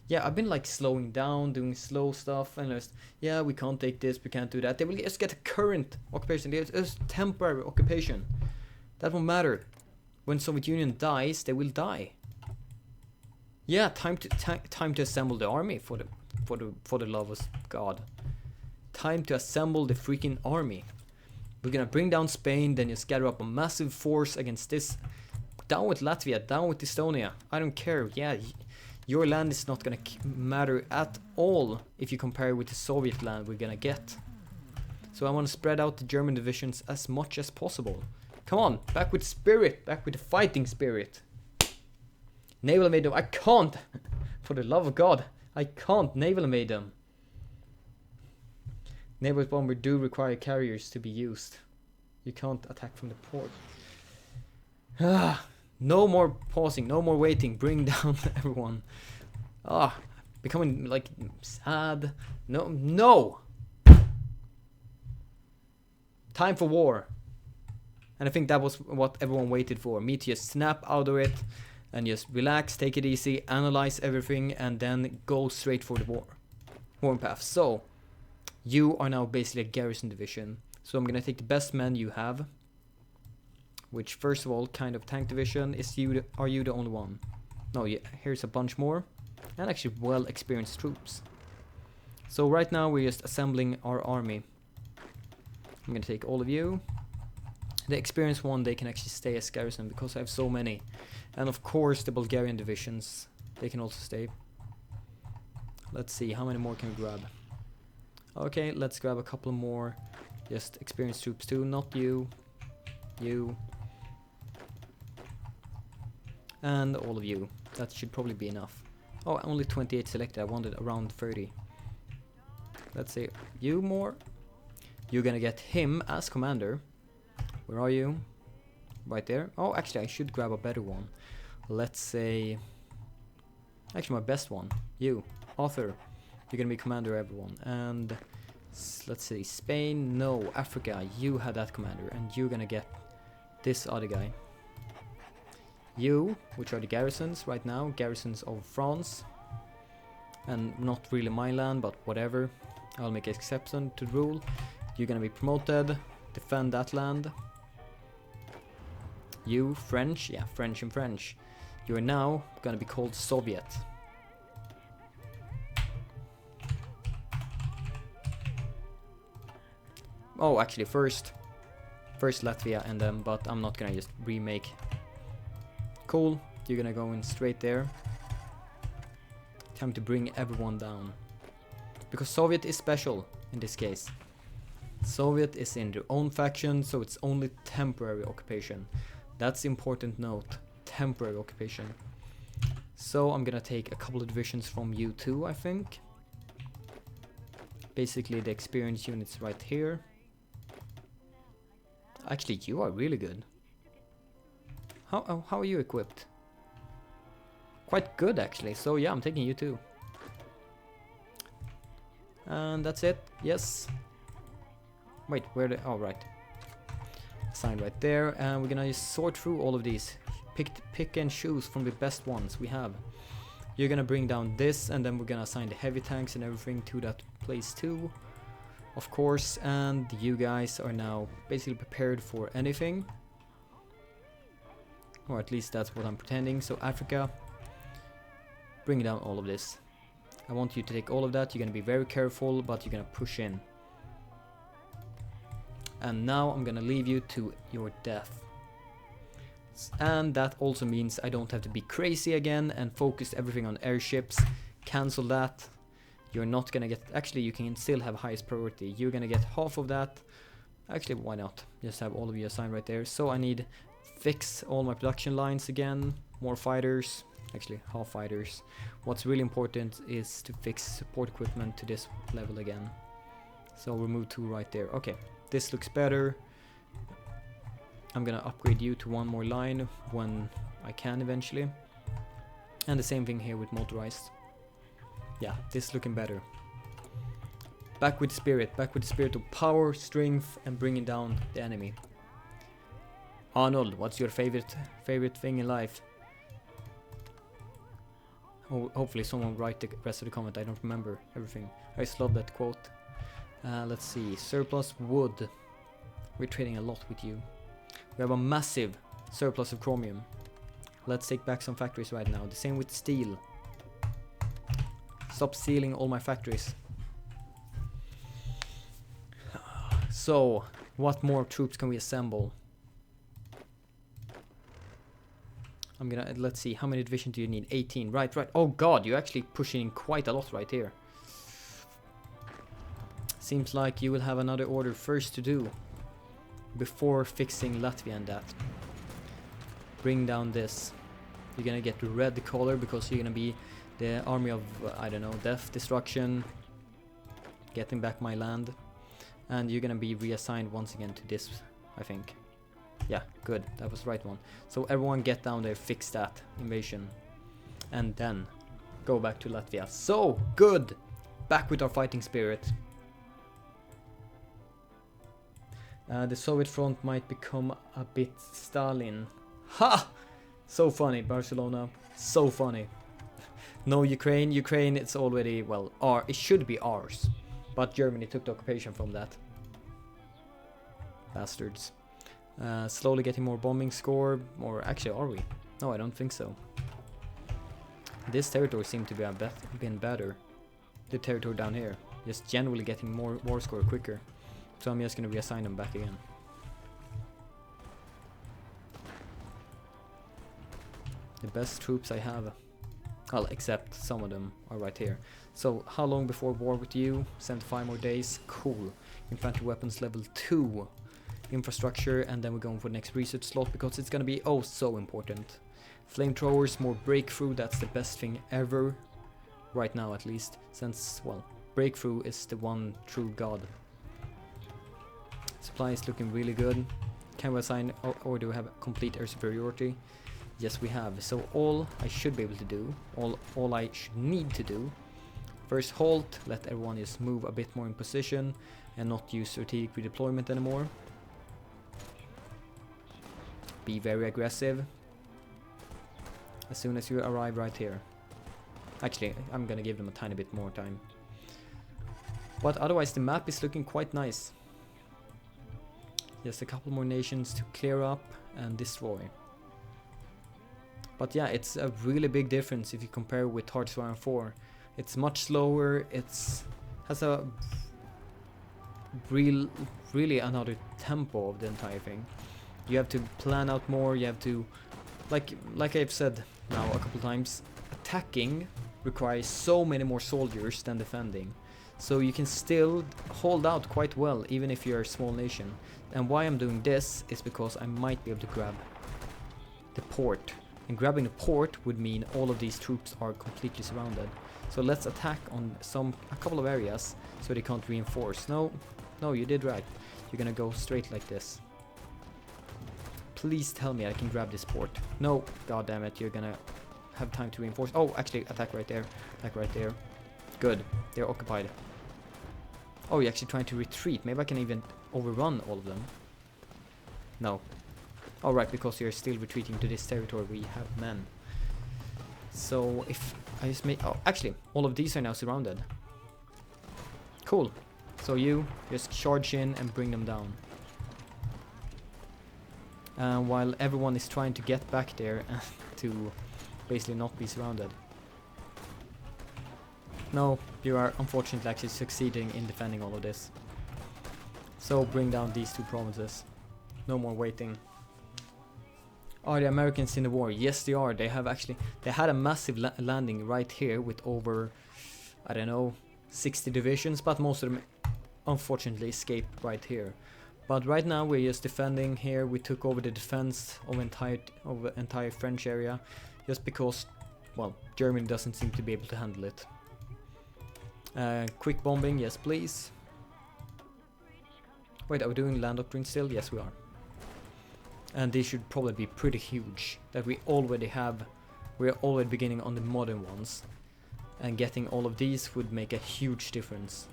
Yeah, I've been like slowing down, doing slow stuff, and just, yeah, we can't take this, we can't do that. They will just get a current occupation, it's temporary occupation. That won't matter. When Soviet Union dies, they will die. Yeah, time to assemble the army for the love of God. Time to assemble the freaking army. We're gonna bring down Spain, then just gather up a massive force against this. Down with Latvia, down with Estonia. I don't care. Yeah, your land is not gonna matter at all if you compare with the Soviet land we're gonna get. So I want to spread out the German divisions as much as possible. Come on, back with spirit, back with the fighting spirit. Naval invade them. I can't. For the love of God, I can't naval invade them. Naval bomber do require carriers to be used. You can't attack from the port. No more pausing, no more waiting. Bring down everyone. Becoming like sad. No. Time for war. And I think that was what everyone waited for. Me to just snap out of it and just relax, take it easy, analyze everything, and then go straight for the warpath. So, you are now basically a garrison division. So I'm gonna take the best men you have. Which, first of all, kind of tank division. Are you the only one? No, yeah, here's a bunch more. And actually well experienced troops. So right now we're just assembling our army. I'm gonna take all of you. The experienced one, they can actually stay as garrison because I have so many. And of course the Bulgarian divisions, they can also stay. Let's see, how many more can we grab? Okay, let's grab a couple more. Just experienced troops too, not you. You. And all of you. That should probably be enough. Oh, only 28 selected. I wanted around 30. Let's see. You more. You're gonna get him as commander. Where are you? Right there. Oh, actually, I should grab a better one. Let's say... Actually, my best one. You. Arthur. You're gonna be commander, everyone. And... let's see. Spain. No. Africa. You had that commander. And you're gonna get this other guy. You, which are the garrisons right now. Garrisons of France. And not really my land, but whatever. I'll make an exception to the rule. You're gonna be promoted. Defend that land. You, French. Yeah, French and French. You are now gonna be called Soviet. Oh, actually, first Latvia and then, but I'm not gonna just remake. Cool, you're gonna go in straight there. Time to bring everyone down. Because Soviet is special in this case. Soviet is in their own faction, so it's only temporary occupation. That's the important note. Temporary occupation. So I'm gonna take a couple of divisions from you too, I think. Basically the experienced units right here. Actually, you are really good. How are you equipped? Quite good actually, so yeah, I'm taking you too. And that's it, yes. Wait, where the... oh, right. Sign right there, and we're gonna just sort through all of these. Pick and choose from the best ones we have. You're gonna bring down this, and then we're gonna assign the heavy tanks and everything to that place too. Of course, and you guys are now basically prepared for anything. Or at least that's what I'm pretending. So Africa, bring down all of this. I want you to take all of that. You're gonna be very careful, but you're gonna push in. And now I'm gonna leave you to your death. And that also means I don't have to be crazy again and focus everything on airships. Cancel that. You're not gonna get... actually, you can still have highest priority. You're gonna get half of that. Actually, why not? Just have all of you assigned right there. So I need fix all my production lines again. More fighters. Actually, half fighters. What's really important is to fix support equipment to this level again. So remove 2 right there. Okay, this looks better. I'm gonna upgrade you to 1 more line when I can eventually. And the same thing here with motorized. Yeah, this is looking better. Back with spirit of power, strength, and bringing down the enemy. Arnold, what's your favorite thing in life? Oh, hopefully someone write the rest of the comment. I don't remember everything. I just love that quote. Let's see, surplus wood. We're trading a lot with you. We have a massive surplus of chromium. Let's take back some factories right now. The same with steel. Stop stealing all my factories. So, what more troops can we assemble? I'm gonna, let's see, how many divisions do you need? 18, right. Oh god, you're actually pushing quite a lot right here. Seems like you will have another order first to do before fixing Latvia and that. Bring down this. You're gonna get the red color because you're gonna be the army of, I don't know, death, destruction, getting back my land. And you're gonna be reassigned once again to this, I think. Yeah, good, that was the right one. So everyone get down there, fix that invasion. And then go back to Latvia. So, good! Back with our fighting spirit. The Soviet front might become a bit Stalin. Ha! So funny, Barcelona. So funny. No, Ukraine. Ukraine, it's already, well, it should be ours. But Germany took the occupation from that. Bastards. Slowly getting more bombing score. Or actually, are we? No, I don't think so. This territory seemed to be been better. The territory down here. Just generally getting more war score quicker. So I'm just going to reassign them back again. The best troops I have. Well, except some of them are right here. So, how long before war with you? 75 more days. Cool. Infantry weapons level 2. Infrastructure, and then we're going for the next research slot because it's gonna be oh so important. Flamethrowers, more breakthrough, that's the best thing ever. Right now at least. Since, well, breakthrough is the one true god. Supply is looking really good. Can we assign, or do we have complete air superiority? Yes, we have. So all I should be able to do, all I should need to do, first halt, let everyone just move a bit more in position and not use strategic redeployment anymore. Be very aggressive. As soon as you arrive right here. Actually, I'm gonna give them a tiny bit more time. But otherwise the map is looking quite nice. Just a couple more nations to clear up and destroy. But yeah, it's a really big difference if you compare with HoI4. It's much slower, has a really another tempo of the entire thing. You have to plan out more, you have to, like I've said now a couple times, attacking requires so many more soldiers than defending. So you can still hold out quite well even if you're a small nation. And why I'm doing this is because I might be able to grab the port. And grabbing the port would mean all of these troops are completely surrounded. So let's attack on a couple of areas so they can't reinforce. No, you did right. You're gonna go straight like this. Please tell me I can grab this port. No, god damn it, you're gonna have time to reinforce. Oh, actually, attack right there. Attack right there. Good, they're occupied. Oh, you're actually trying to retreat. Maybe I can even overrun all of them. No. Oh, right, because you're still retreating to this territory, we have men. So, if I just make... Oh, actually, all of these are now surrounded. Cool. So you just charge in and bring them down. While everyone is trying to get back there to basically not be surrounded. No, you are unfortunately actually succeeding in defending all of this. So bring down these two provinces. No more waiting. Are the Americans in the war? Yes, they are. They had a massive landing right here with over, I don't know, 60 divisions, but most of them unfortunately escaped right here. But right now we're just defending here. We took over the defense of entire French area just because, well, Germany doesn't seem to be able to handle it. Quick bombing, yes please. Wait, are we doing land doctrine still? Yes, we are. And they should probably be pretty huge. That we already have. We're already beginning on the modern ones. And getting all of these would make a huge difference.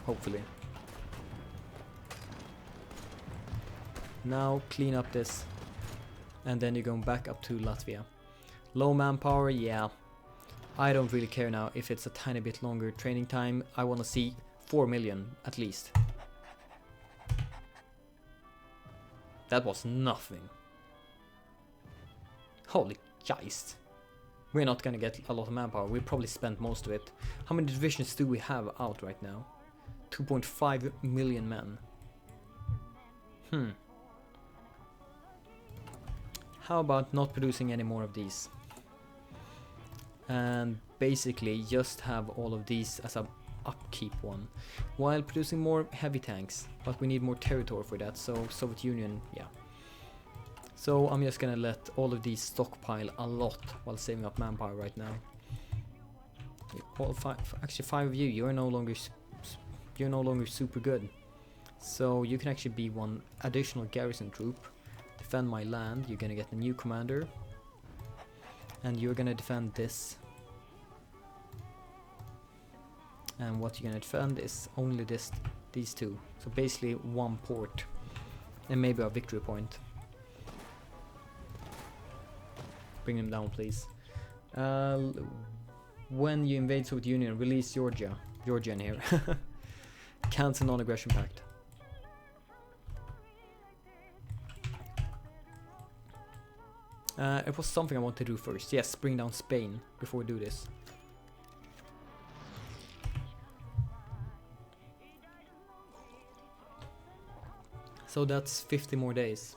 Hopefully. Now clean up this. And then you're going back up to Latvia. Low manpower, yeah. I don't really care now if it's a tiny bit longer training time. I want to see 4 million at least. That was nothing. Holy Christ. We're not gonna get a lot of manpower. We probably spent most of it. How many divisions do we have out right now? 2.5 million men. How about not producing any more of these? And basically just have all of these as a upkeep one, while producing more heavy tanks, but we need more territory for that, so Soviet Union, yeah. So I'm just gonna let all of these stockpile a lot while saving up manpower right now. All actually 5 of you, you're no longer super good, so you can actually be one additional garrison troop, defend my land. You're gonna get a new commander, and you're gonna defend this. And what you're gonna defend is only these two. So basically one port. And maybe a victory point. Bring them down, please. When you invade Soviet Union, release Georgia. Georgia in here. Cancel non-aggression pact. It was something I want to do first. Yes, bring down Spain before we do this. So that's 50 more days.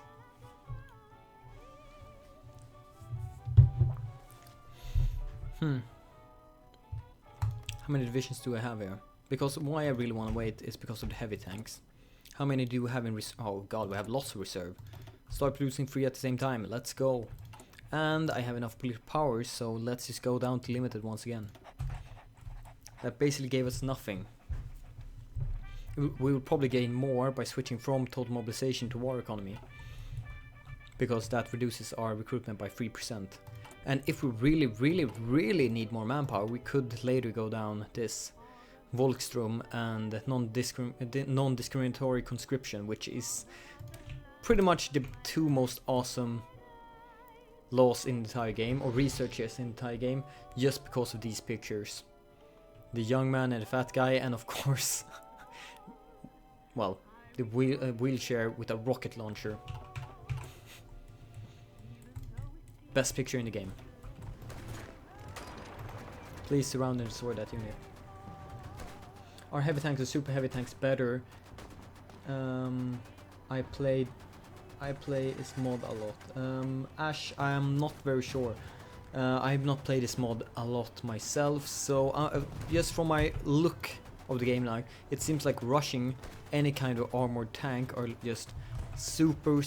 How many divisions do I have here? Because why I really want to wait is because of the heavy tanks. How many do we have in reserve? Oh god, we have lots of reserve. Start producing 3 at the same time. Let's go. And I have enough political power, so let's just go down to limited once again. That basically gave us nothing. We will probably gain more by switching from total mobilization to war economy, because that reduces our recruitment by 3%. And if we really need more manpower, we could later go down this Volkstrom and non-discriminatory conscription, which is pretty much the 2 most awesome laws in the entire game, or researches in the entire game, just because of these pictures. The young man and the fat guy, and of course, well, the wheelchair with a rocket launcher. Best picture in the game. Please surround and destroy that unit. Are heavy tanks or super heavy tanks better? I play this mod a lot. Ash, I am not very sure. I have not played this mod a lot myself, so just from my look of the game, like it seems like rushing any kind of armored tank are just super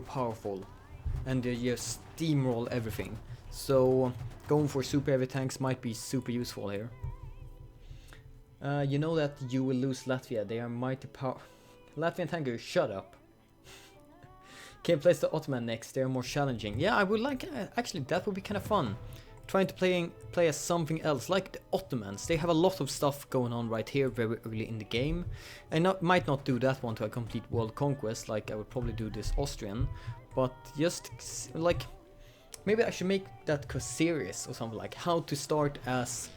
powerful, and they just steamroll everything. So going for super heavy tanks might be super useful here. You know that you will lose Latvia. They are mighty power. Latvian tankers, shut up. Can place the Ottoman next. They are more challenging. Yeah, I would like. Actually, that would be kind of fun. Trying to play as something else, like the Ottomans. They have a lot of stuff going on right here very early in the game. I might not do that one to a complete world conquest, like I would probably do this Austrian. But just like, maybe I should make that series or something, like how to start as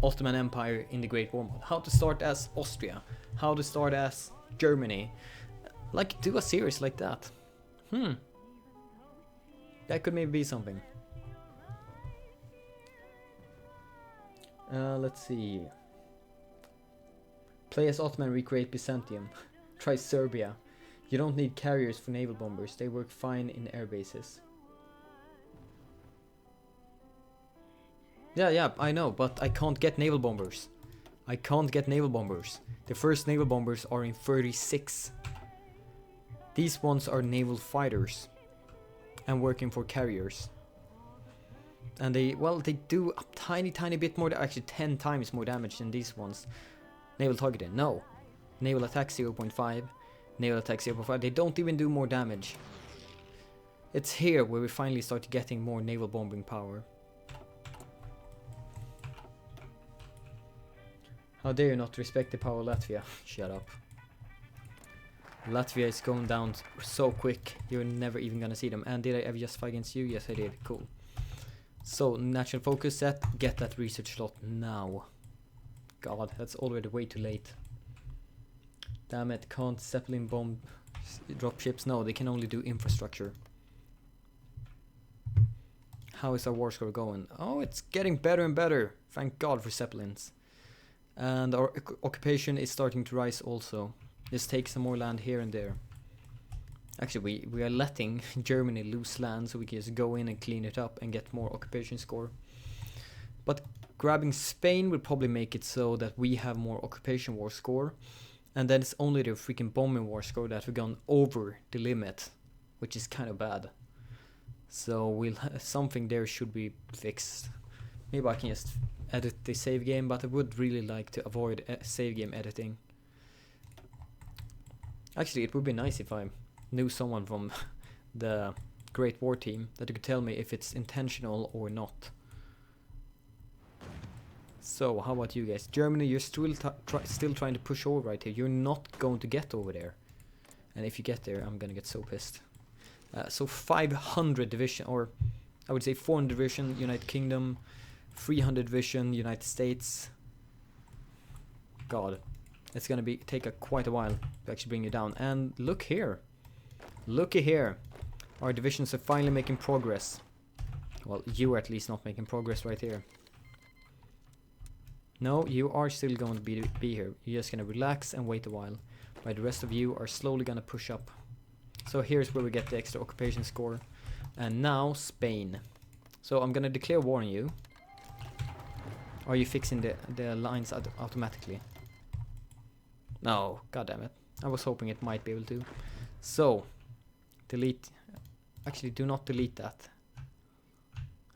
Ottoman Empire in the Great War mode, how to start as Austria, how to start as Germany. Like, do a series like that. That could maybe be something. Let's see. Play as Ottoman, recreate Byzantium. Try Serbia. You don't need carriers for naval bombers. They work fine in air bases. Yeah, I know, but I can't get naval bombers. I can't get naval bombers. The first naval bombers are in 36. These ones are naval fighters and working for carriers. And they do a tiny bit more, actually 10 times more damage than these ones. Naval targeting, no. Naval attack 0.5, naval attack 0.5, they don't even do more damage. It's here where we finally start getting more naval bombing power. How dare you not respect the power of Latvia? Shut up. Latvia is going down so quick, you're never even gonna see them. And did I ever just fight against you? Yes, I did. Cool. So, National Focus set, get that research slot now. God, that's already way too late. Damn it, can't Zeppelin bomb dropships? No, they can only do infrastructure. How is our war score going? Oh, it's getting better and better. Thank God for Zeppelins. And our occupation is starting to rise also. Just take some more land here and there. Actually, we are letting Germany lose land so we can just go in and clean it up and get more occupation score. But grabbing Spain will probably make it so that we have more occupation war score. And then it's only the freaking bombing war score that we've gone over the limit, which is kind of bad. So something there should be fixed. Maybe I can just edit the save game, but I would really like to avoid save game editing. Actually, it would be nice if I knew someone from the Great War team that could tell me if it's intentional or not. So, how about you guys? Germany, you're still trying to push over right here. You're not going to get over there. And if you get there, I'm gonna get so pissed. So 500 division, or I would say 400 division, United Kingdom, 300 division, United States. God, it's gonna take quite a while to actually bring you down. And look here, looky here, our divisions are finally making progress. Well, you are at least not making progress right here. No, you are still going to be here. You're just gonna relax and wait a while, while the rest of you are slowly gonna push up. So here's where we get the extra occupation score. And now Spain. So I'm gonna declare war on you. Are you fixing the lines automatically? No, god damn it. I was hoping it might be able to. So, delete. Actually, do not delete that.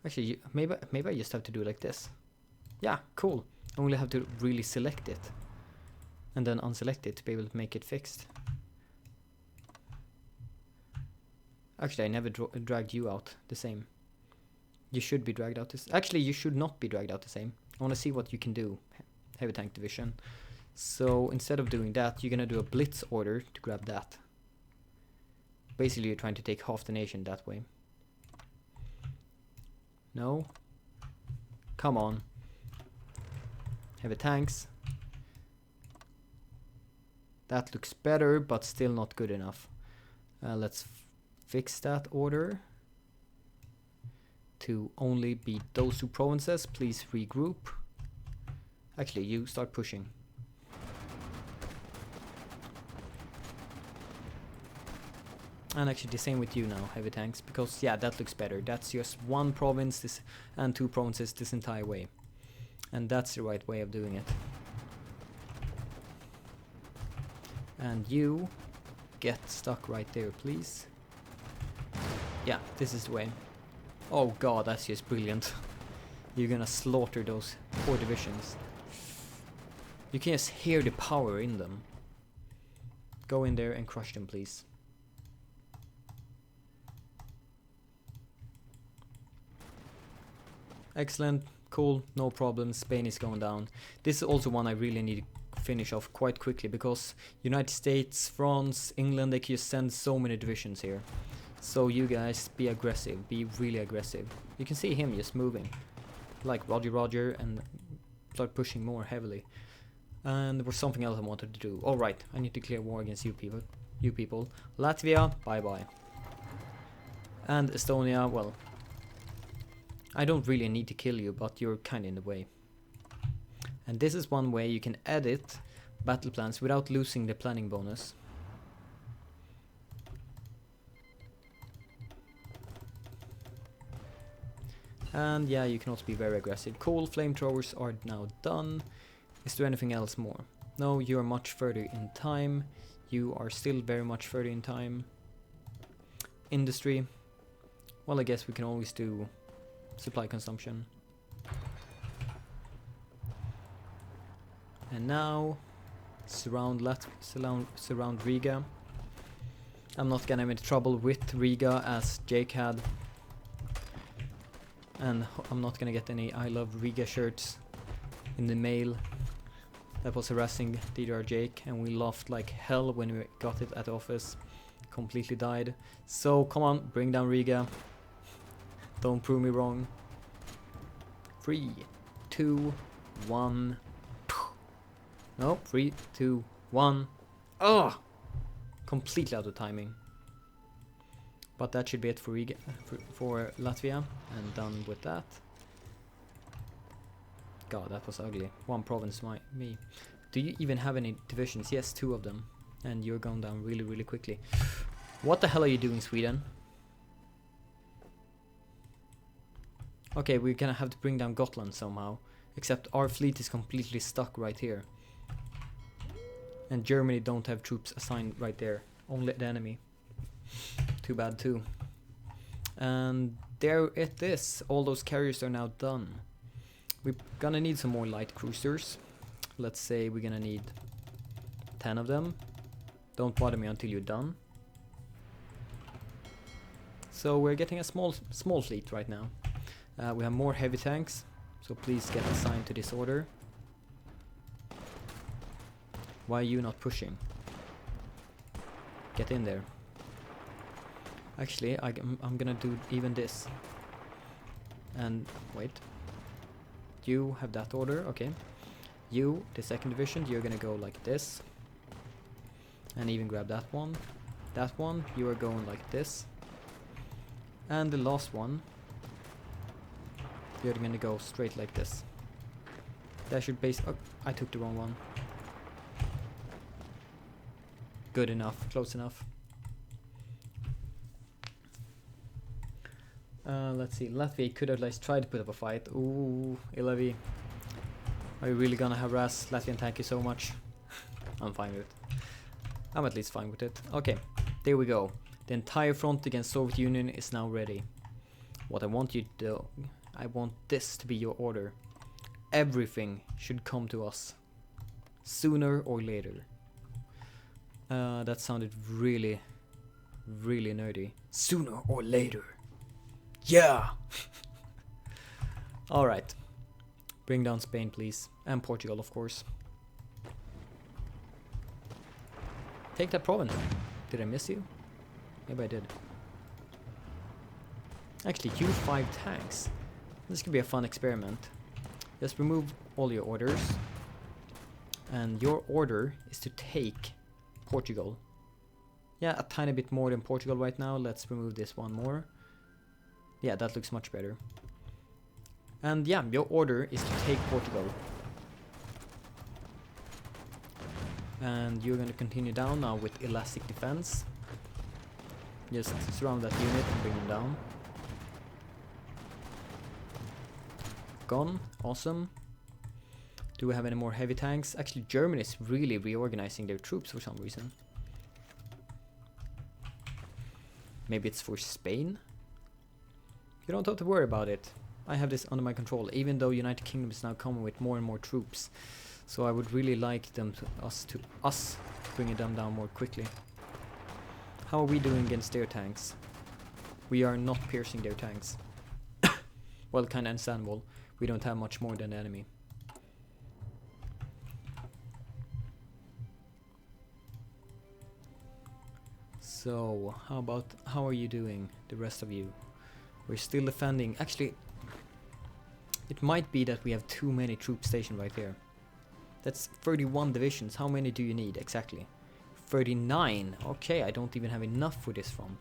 Actually, maybe I just have to do it like this. Yeah, cool. I only have to really select it. And then unselect it to be able to make it fixed. Actually, I never dragged you out the same. You should be dragged out this. Actually, you should not be dragged out the same. I want to see what you can do. Heavy tank division. So instead of doing that, you're gonna do a blitz order to grab that. Basically, you're trying to take half the nation that way. No. Come on. Heavy tanks. That looks better, but still not good enough. Let's fix that order to only be those two provinces. Please regroup. Actually, you start pushing. And actually the same with you now, heavy tanks, because yeah, that looks better. That's just one province and two provinces this entire way. And that's the right way of doing it. And you get stuck right there, please. Yeah, this is the way. Oh god, that's just brilliant. You're gonna slaughter those 4 divisions. You can just hear the power in them. Go in there and crush them, please. Excellent, cool, no problem. Spain is going down. This is also one I really need to finish off quite quickly, because United States, France, England, they can just send so many divisions here. So you guys, be aggressive, be really aggressive. You can see him just moving, like Roger Roger, and start pushing more heavily. And there was something else I wanted to do. Alright, I need to declare war against you people. Latvia, bye bye. And Estonia, well, I don't really need to kill you, but you're kinda in the way. And this is one way you can edit battle plans without losing the planning bonus. And yeah, you can also be very aggressive. Cool, flamethrowers are now done. Is there anything else more? No, you are much further in time. You are still very much further in time. Industry. Well, I guess we can always do supply consumption. And now surround Riga. I'm not gonna have any trouble with Riga as Jake had. And I'm not gonna get any I love Riga shirts in the mail. That was harassing DDR Jake, and we laughed like hell when we got it at the office. Completely died. So come on, bring down Riga. Don't prove me wrong. 3, 2, 1. No, 3, 2, 1. Oh! Completely out of timing. But that should be it for Riga, for Latvia, and done with that. God, that was ugly. One province, me. Do you even have any divisions? Yes, 2 of them. And you're going down really, really quickly. What the hell are you doing, Sweden? Okay, we're gonna have to bring down Gotland somehow. Except our fleet is completely stuck right here. And Germany don't have troops assigned right there. Only the enemy. Too bad too. And there it is. All those carriers are now done. We're gonna need some more light cruisers. Let's say we're gonna need 10 of them. Don't bother me until you're done. So we're getting a small fleet right now. We have more heavy tanks, so please get assigned to this order. Why are you not pushing? Get in there. Actually, I'm gonna do even this. And wait. You have that order, okay. You, the 2nd division, you're gonna go like this. And even grab that one. That one, you are going like this. And the last one, you're gonna go straight like this. That should base. Oh, I took the wrong one. Good enough, close enough. Let's see, Latvia could at least try to put up a fight. Ooh, Ilavi. Are you really gonna harass Latvian tanky so much? I'm fine with it. I'm at least fine with it. Okay, there we go. The entire front against Soviet Union is now ready. What I want you to do, I want this to be your order. Everything should come to us. Sooner or later. That sounded really, really nerdy. Sooner or later. Yeah! Alright. Bring down Spain, please. And Portugal, of course. Take that province. Did I miss you? Maybe I did. Actually, U5 tanks. This could be a fun experiment. Just remove all your orders. And your order is to take Portugal. Yeah, a tiny bit more than Portugal right now. Let's remove this one more. Yeah, that looks much better. And yeah, your order is to take Portugal. And you're going to continue down now with elastic defense. Just surround that unit and bring them down. Gone. Awesome. Do we have any more heavy tanks? Actually, Germany is really reorganizing their troops for some reason. Maybe it's for Spain? You don't have to worry about it. I have this under my control, even though United Kingdom is now coming with more and more troops. So I would really like them to us bringing them down more quickly. How are we doing against their tanks? We are not piercing their tanks. Well, kinda understandable. We don't have much more than the enemy. So, how are you doing, the rest of you? We're still defending. Actually, it might be that we have too many troops stationed right here. That's 31 divisions. How many do you need exactly? 39. Okay, I don't even have enough for this front.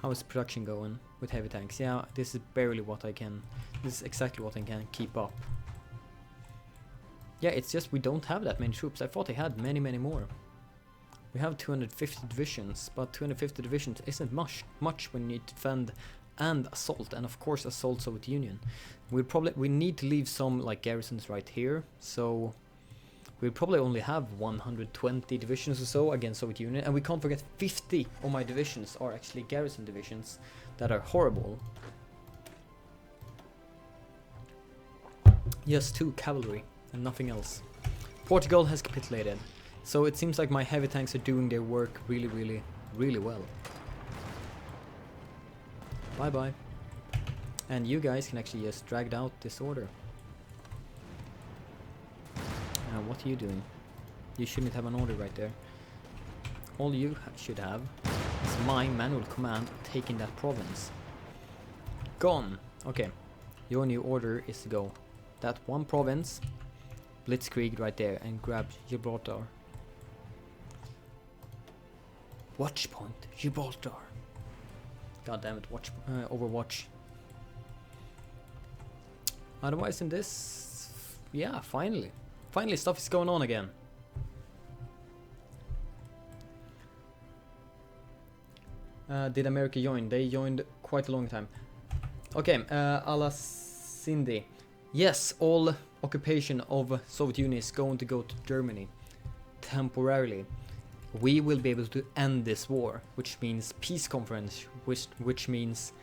How is production going with heavy tanks? Yeah, this is barely what I can. This is exactly what I can keep up. Yeah, it's just we don't have that many troops. I thought I had many more. We have 250 divisions, but 250 divisions isn't much when you need to defend and assault, and of course assault Soviet Union. We need to leave some like garrisons right here, so we'll probably only have 120 divisions or so against Soviet Union, and we can't forget 50 of my divisions are actually garrison divisions that are horrible. Just 2 cavalry and nothing else. Portugal has capitulated, so it seems like my heavy tanks are doing their work really well. Bye bye. And you guys can actually just drag out this order. Now what are you doing? You shouldn't have an order right there. All you should have is my manual command taking that province. Gone! Okay, your new order is to go that one province, blitzkrieg right there, and grab Gibraltar. Watch point, Gibraltar. God damn it, Overwatch. Otherwise in this, yeah, finally stuff is going on again. Did America join? They joined quite a long time. Okay, Alasindi. Yes, all occupation of Soviet Union is going to go to Germany temporarily. We will be able to end this war, which means peace conference, which means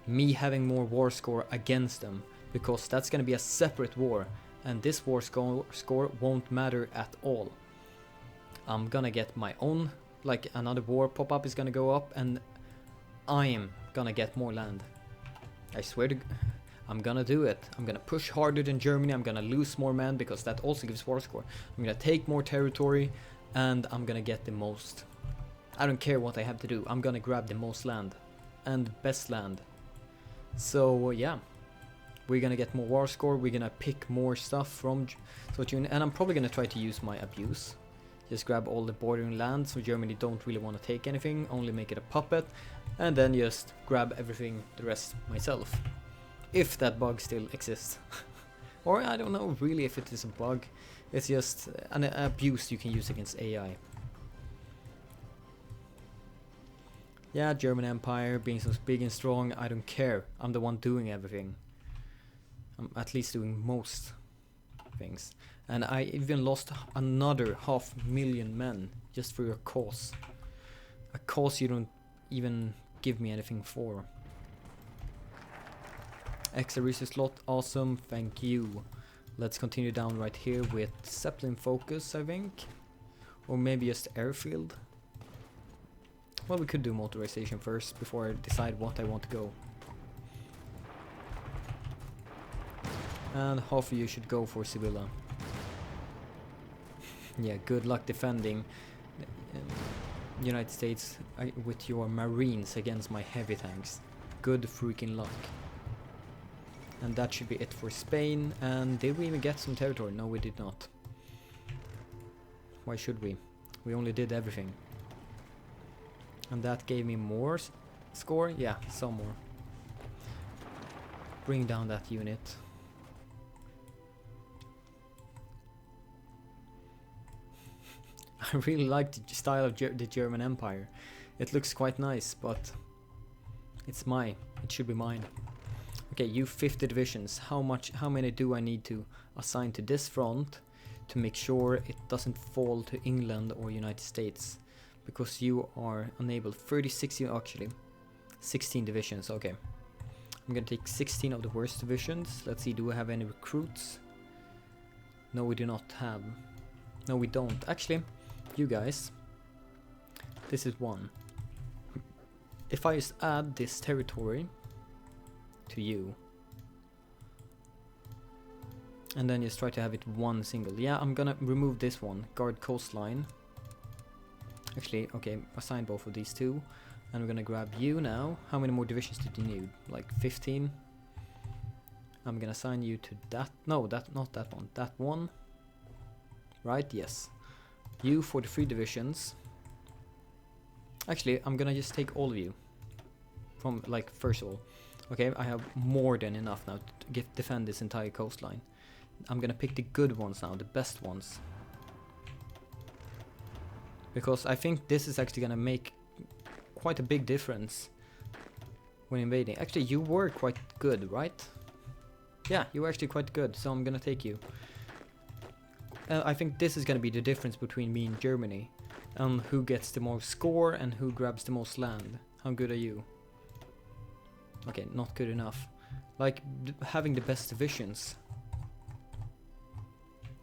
me having more war score against them, because that's going to be a separate war, and this war score won't matter at all. I'm gonna get my own, like another war pop-up is gonna go up, and I am gonna get more land. I swear to I'm gonna do it. I'm gonna push harder than Germany. I'm gonna lose more men because that also gives war score. I'm gonna take more territory and I'm gonna get the most. I don't care what I have to do. I'm gonna grab the most land and best land. So yeah, we're gonna get more war score. We're gonna pick more stuff from and I'm probably gonna try to use my abuse. Just grab all the bordering land so Germany don't really want to take anything, only make it a puppet, and then just grab everything, the rest myself. If that bug still exists. Or I don't know really if it is a bug. It's just an abuse you can use against AI. Yeah, German Empire being so big and strong, I don't care. I'm the one doing everything. I'm at least doing most things. And I even lost another 500,000 men just for your cause. A cause you don't even give me anything for. Extra research slot, awesome, thank you. Let's continue down right here with Zeppelin Focus, I think. Or maybe just airfield. Well, we could do motorization first before I decide what I want to go. And half of you should go for Sibylla. Yeah, good luck defending United States with your Marines against my heavy tanks. Good freaking luck. And that should be it for Spain. And did we even get some territory? No, we did not. Why should we? We only did everything. And that gave me more score? Yeah, some more. Bring down that unit. I really like the style of the German Empire. It looks quite nice, but it's mine. It should be mine. Okay, you 50 divisions. How many do I need to assign to this front to make sure it doesn't fall to England or United States? Because you are unable. 36 actually. 16 divisions, okay. I'm gonna take 16 of the worst divisions. Let's see, do we have any recruits? No, we do not have. No, we don't. Actually, you guys, this is one. If I just add this territory to you and then just try to have it one single. Yeah, I'm gonna remove this one, guard coastline. Actually, okay, assign both of these two, and we're gonna grab you now. How many more divisions did you need? Like 15. I'm gonna assign you to that. No, that not that one. That one. Right? Yes. You 43 divisions. Actually, I'm gonna just take all of you from, like, first of all. Okay, I have more than enough now to defend this entire coastline. I'm gonna pick the good ones now, the best ones. Because I think this is actually gonna make quite a big difference when invading. Actually, you were quite good, right? Yeah, you were actually quite good, so I'm gonna take you. I think this is gonna be the difference between me and Germany. Who gets the most score and who grabs the most land. How good are you? Okay, not good enough. Like, having the best divisions.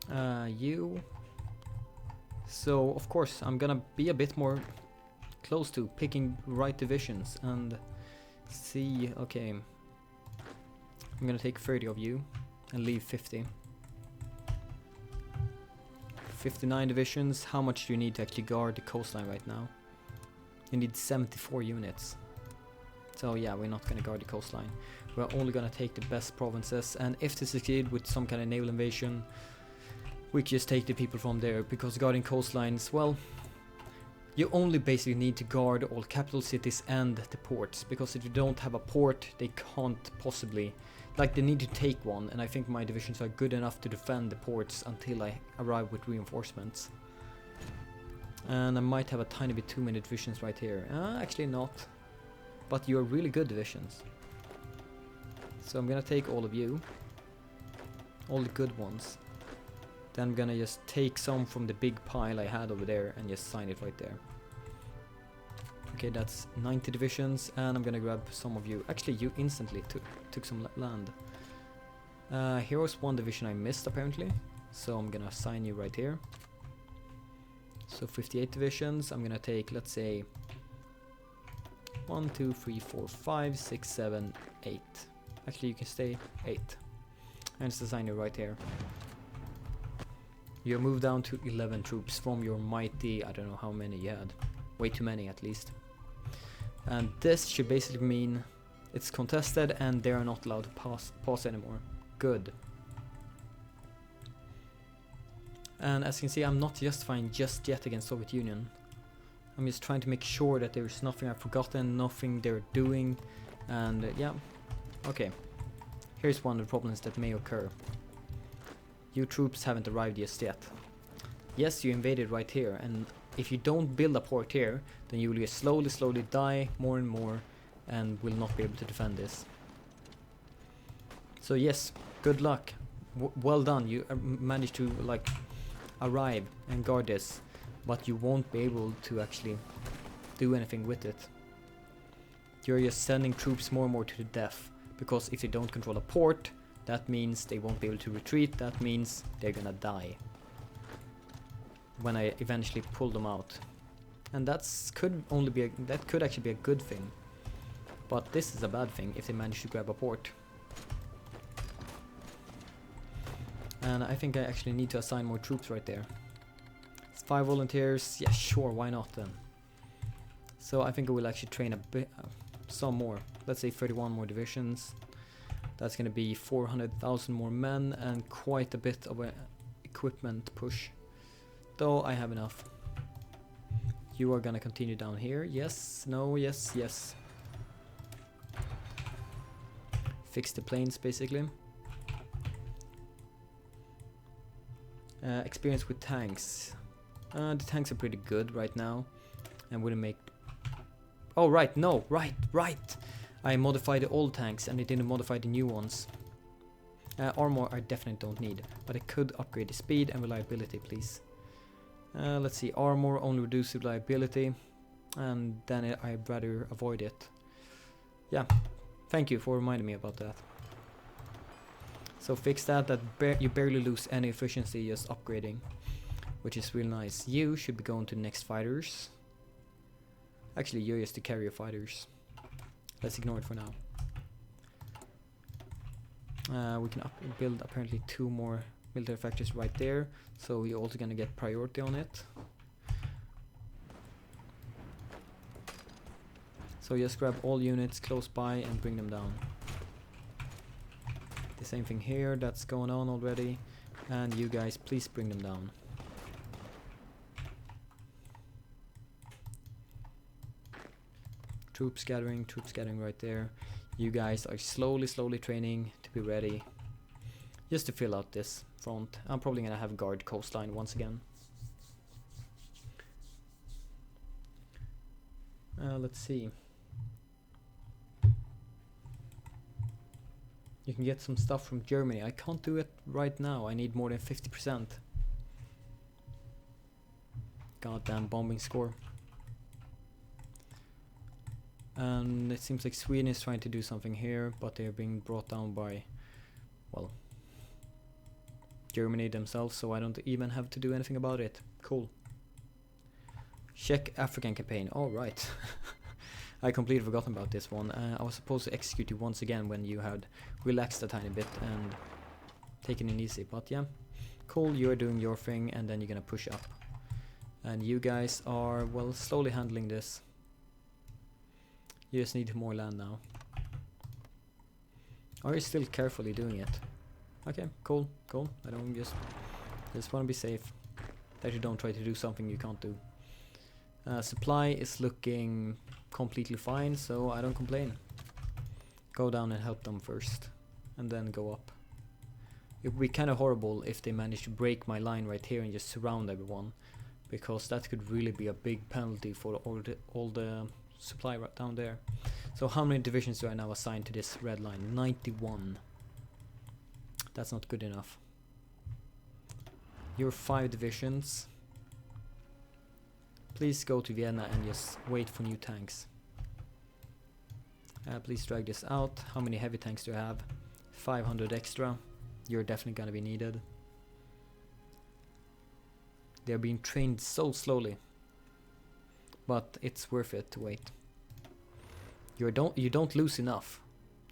You. So, of course, I'm gonna be a bit more close to picking right divisions and see, okay. I'm gonna take 30 of you and leave 50. 59 divisions. How much do you need to actually guard the coastline right now? You need 74 units. So yeah, we're not gonna guard the coastline. We're only gonna take the best provinces, and if they succeed with some kind of naval invasion, we just take the people from there, because guarding coastlines, well, you only basically need to guard all capital cities and the ports, because if you don't have a port, they can't possibly, like, they need to take one, and I think my divisions are good enough to defend the ports until I arrive with reinforcements. And I might have a tiny bit too many divisions right here. Actually not. But you're really good divisions. So I'm gonna take all of you. All the good ones. Then I'm gonna just take some from the big pile I had over there and just sign it right there. Okay, that's 90 divisions, and I'm gonna grab some of you. Actually, you instantly took some land. Here was one division I missed apparently, so I'm gonna assign you right here. So 58 divisions. I'm gonna take, let's say, 1, 2, 3, 4, 5, 6, 7, 8. Actually, you can stay 8. And it's assign you right here. You move down to 11 troops from your mighty, I don't know how many you had. Way too many at least. And this should basically mean it's contested and they are not allowed to pause anymore. Good. And as you can see, I'm not justifying just yet against Soviet Union. I'm just trying to make sure that there's nothing I've forgotten, nothing they're doing. And yeah, okay. Here's one of the problems that may occur. You troops haven't arrived just yet. Yes, you invaded right here, and if you don't build a port here, then you will just slowly die more and more and will not be able to defend this. So yes, good luck. Well done, you managed to like arrive and guard this, but you won't be able to actually do anything with it. You're just sending troops more and more to the death, because if they don't control a port, that means they won't be able to retreat, that means they're gonna die when I eventually pull them out. And that could actually be a good thing. But this is a bad thing if they manage to grab a port. And I think I actually need to assign more troops right there. It's 5 volunteers, yeah sure, why not then? So I think I will actually train a bit, some more. Let's say 31 more divisions. That's gonna be 400,000 more men and quite a bit of a equipment push. Though I have enough. You are gonna continue down here. Yes, no, yes, yes. Fix the planes basically. Experience with tanks. The tanks are pretty good right now. And wouldn't make... Oh right, no, right. I modified the old tanks and I didn't modify the new ones. Armor I definitely don't need, but I could upgrade the speed and reliability, please. Let's see, armor only reduces reliability, and then I'd rather avoid it. Yeah, thank you for reminding me about that. So fix that, you barely lose any efficiency just upgrading, which is real nice. You should be going to the next fighters. Actually, you're just the carrier fighters. Let's ignore it for now. We can build apparently 2 more military factories right there, so we're also gonna get priority on it. So just grab all units close by and bring them down. The same thing here, that's going on already, and you guys please bring them down. Troops gathering right there. You guys are slowly training to be ready. Just to fill out this front. I'm probably gonna have guard coastline once again. Let's see. You can get some stuff from Germany. I can't do it right now. I need more than 50%. Goddamn bombing score. And it seems like Sweden is trying to do something here, but they're being brought down by, well, Germany themselves, so I don't even have to do anything about it. Cool. Czech African campaign. All right. I completely forgotten about this one. I was supposed to execute you once again when you had relaxed a tiny bit and taken it easy, but yeah. Cool, you're doing your thing and then you're gonna push up. And you guys are, well, slowly handling this. You just need more land now. Are you still carefully doing it? Okay, cool. I don't just want to be safe. That you don't try to do something you can't do. Supply is looking completely fine, so I don't complain. Go down and help them first, and then go up. It would be kind of horrible if they managed to break my line right here and just surround everyone, because that could really be a big penalty for all the supply right down there. So how many divisions do I now assign to this red line? 91. That's not good enough. You're 5 divisions. Please go to Vienna and just wait for new tanks. Please drag this out. How many heavy tanks do I have? 500 extra. You're definitely gonna be needed. They're being trained so slowly, but it's worth it to wait. You don't lose enough.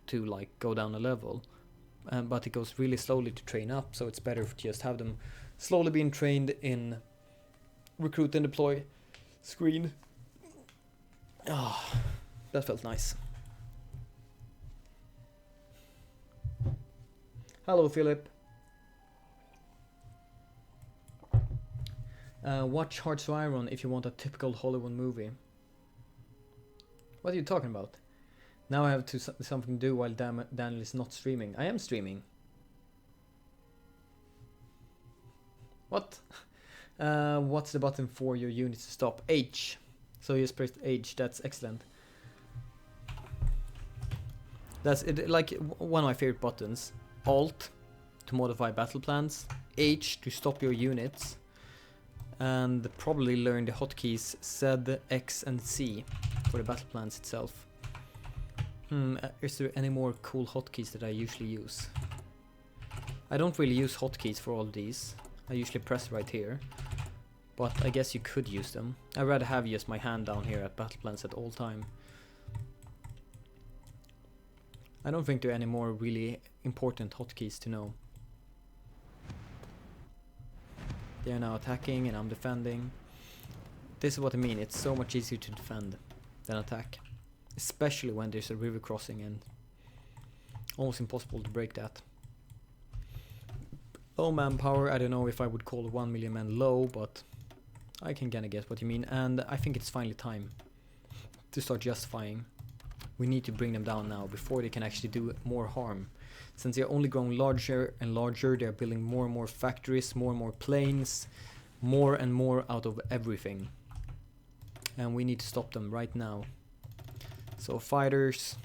to like go down a level, but it goes really slowly to train up, so it's better to just have them slowly being trained in recruit and deploy screen. Ah, that felt nice. Hello, Philip. Watch Hearts of Iron if you want a typical Hollywood movie. What are you talking about? Now I have something to do while Daniel is not streaming. I am streaming. What? What's the button for your unit to stop? H. So you just pressed H. That's excellent. That's it. Like one of my favorite buttons. Alt to modify battle plans. H to stop your units. And probably learn the hotkeys Z, X, and C for the battle plans itself. Is there any more cool hotkeys that I usually use? I don't really use hotkeys for all these. I usually press right here. But I guess you could use them. I'd rather have just my hand down here at battle plans at all time. I don't think there are any more really important hotkeys to know. They are now attacking and I'm defending. This is what I mean, it's so much easier to defend than attack. Especially when there's a river crossing and almost impossible to break that. Low manpower, I don't know if I would call 1 million men low, but I can kinda get what you mean. And I think it's finally time to start justifying. We need to bring them down now before they can actually do more harm. Since they're only growing larger and larger, they're building more and more factories, more and more planes, more and more out of everything. And we need to stop them right now. So fighters,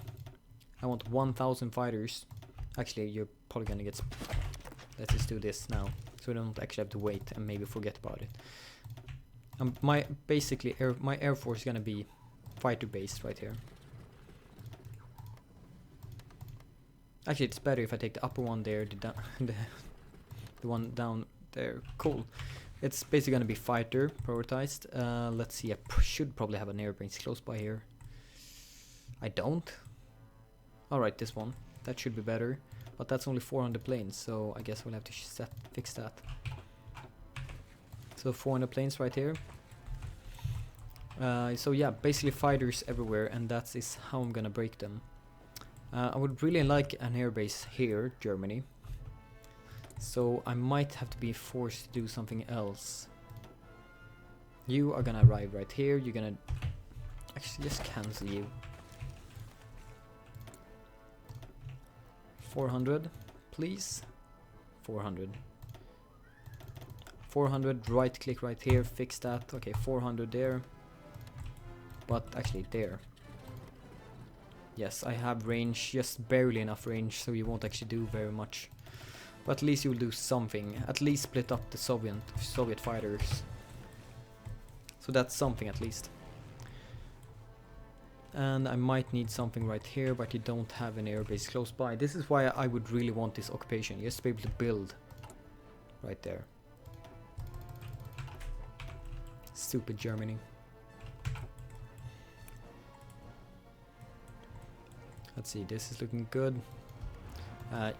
I want 1,000 fighters. Actually, you're probably gonna get... Let's just do this now, so we don't actually have to wait and maybe forget about it. My air force is gonna be fighter based right here. Actually, it's better if I take the upper one there, the one down there. Cool. It's basically gonna be fighter prioritized. Let's see. I should probably have an air base close by here. I don't. All right, this one. That should be better. But that's only 400 planes, so I guess we'll have to fix that. So 400 planes right here. So yeah, basically fighters everywhere, and that is how I'm gonna break them. I would really like an airbase here, Germany. So I might have to be forced to do something else. You are gonna arrive right here. You're gonna actually just cancel you. 400, please. 400. 400, right click right here, fix that. Okay, 400 there. But actually there. Yes, I have range, just barely enough range, so you won't actually do very much. But at least you'll do something. At least split up the Soviet fighters. So that's something at least. And I might need something right here, but you don't have an airbase close by. This is why I would really want this occupation, just to be able to build right there. Stupid Germany. Let's see, this is looking good.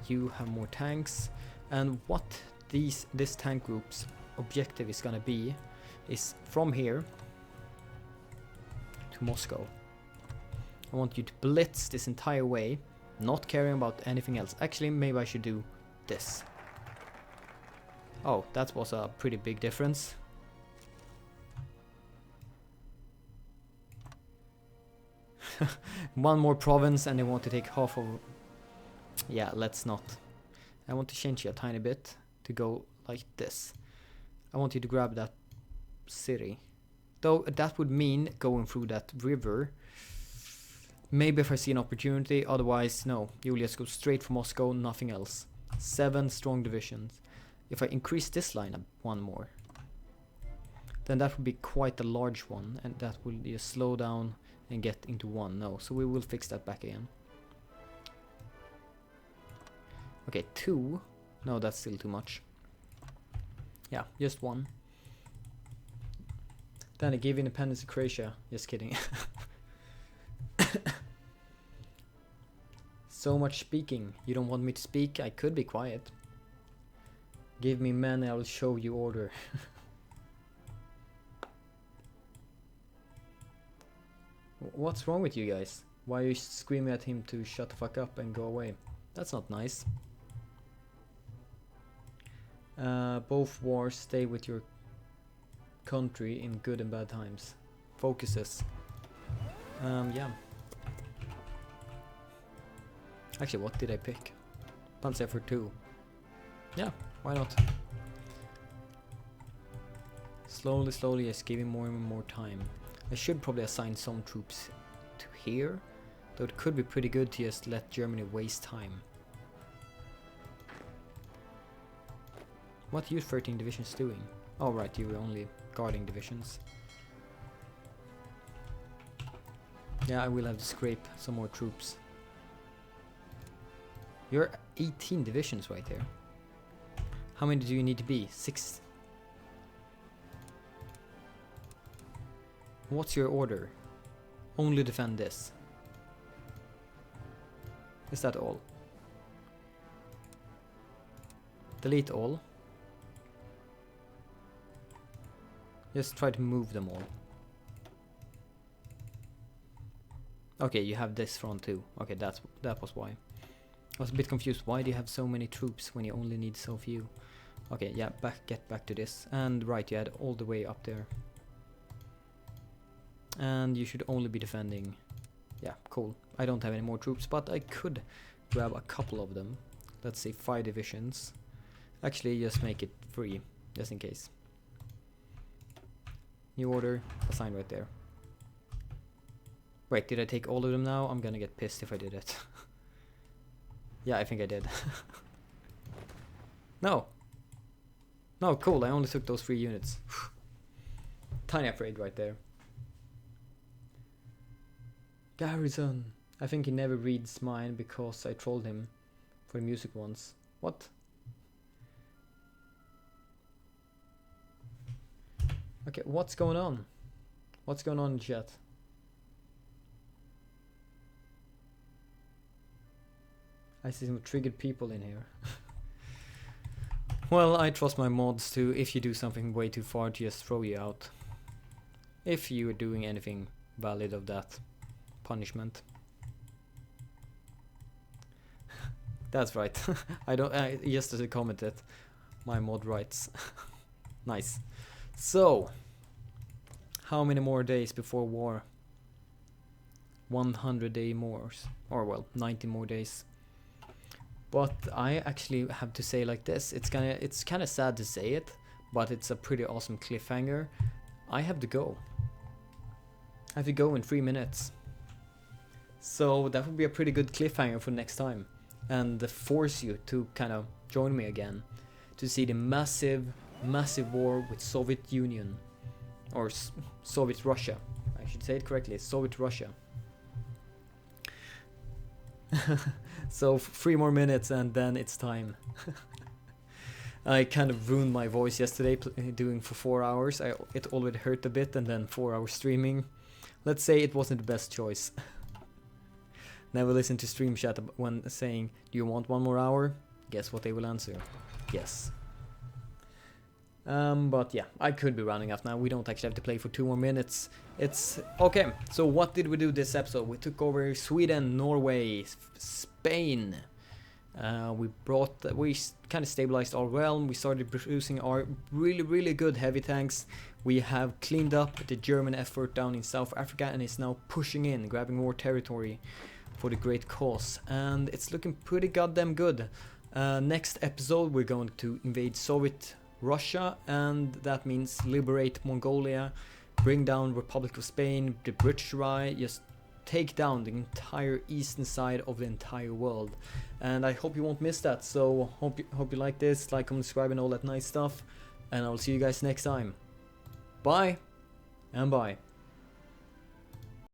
You have more tanks, and what this tank group's objective is gonna be is from here to Moscow. I want you to blitz this entire way, not caring about anything else. Actually, maybe I should do this. Oh, that was a pretty big difference. One more province and they want to take half of... Yeah, let's not. I want to change you a tiny bit to go like this. I want you to grab that city. Though that would mean going through that river. Maybe if I see an opportunity, otherwise no. You will just go straight for Moscow, nothing else. 7 strong divisions. If I increase this line up one more, then that would be quite a large one, and that will just slow down and get into 1. No, so we will fix that back again. Okay, 2. No, that's still too much. Yeah, just 1. Then I gave independence to Croatia. Just kidding. So much speaking. You don't want me to speak? I could be quiet. Give me men, I'll show you order. What's wrong with you guys? Why are you screaming at him to shut the fuck up and go away? That's not nice. Both wars stay with your country in good and bad times. Focuses. Yeah. Actually, what did I pick? Panzer for 2. Yeah, why not? Slowly, slowly, just giving more and more time. I should probably assign some troops to here, though it could be pretty good to just let Germany waste time. What are you 13 divisions doing? Oh right, you were only guarding divisions. Yeah, I will have to scrape some more troops. You're 18 divisions right there. How many do you need to be? 6? What's your order? Only defend this. Is that all? Delete all. Just try to move them all. Okay, you have this front too. Okay, that was why. I was a bit confused. Why do you have so many troops when you only need so few? Okay, yeah, get back to this. And right, you had all the way up there. And you should only be defending. Yeah, cool. I don't have any more troops, but I could grab a couple of them. Let's say 5 divisions. Actually, just make it 3, just in case. New order, assign right there. Wait, did I take all of them now? I'm gonna get pissed if I did it. Yeah, I think I did. No. No, cool, I only took those 3 units. Tiny upgrade right there. Garrison. I think he never reads mine because I trolled him for the music once. What? Okay, what's going on? What's going on in chat? I see some triggered people in here. Well, I trust my mods to, if you do something way too far, to just throw you out. If you are doing anything valid of that punishment. That's right. I just as I commented, my mod writes. Nice. So, how many more days before war? 100 day more, or well, 90 more days. But I actually have to say like this, it's kind of sad to say it, but it's a pretty awesome cliffhanger. I have to go. I have to go in 3 minutes. So that would be a pretty good cliffhanger for next time, and force you to kind of join me again to see the massive war with Soviet Union, or Soviet Russia. I should say it correctly, Soviet Russia. So 3 more minutes and then it's time. I kind of ruined my voice yesterday doing for 4 hours. It already hurt a bit, and then 4 hours streaming. Let's say it wasn't the best choice. Never listen to stream chat when saying, do you want 1 more hour? Guess what they will answer? Yes. But yeah, I could be running out now. We don't actually have to play for 2 more minutes. It's okay. So what did we do this episode? We took over Sweden, Norway, Spain. We kind of stabilized our realm. We started producing our really good heavy tanks. We have cleaned up the German effort down in South Africa and is now pushing in, grabbing more territory for the great cause. And it's looking pretty goddamn good. Next episode we're going to invade Soviet Russia, and that means liberate Mongolia, bring down Republic of Spain, the British Raj, just take down the entire eastern side of the entire world. And I hope you won't miss that. So hope you like this, like, comment, subscribe and all that nice stuff, and I'll see you guys next time. Bye and bye.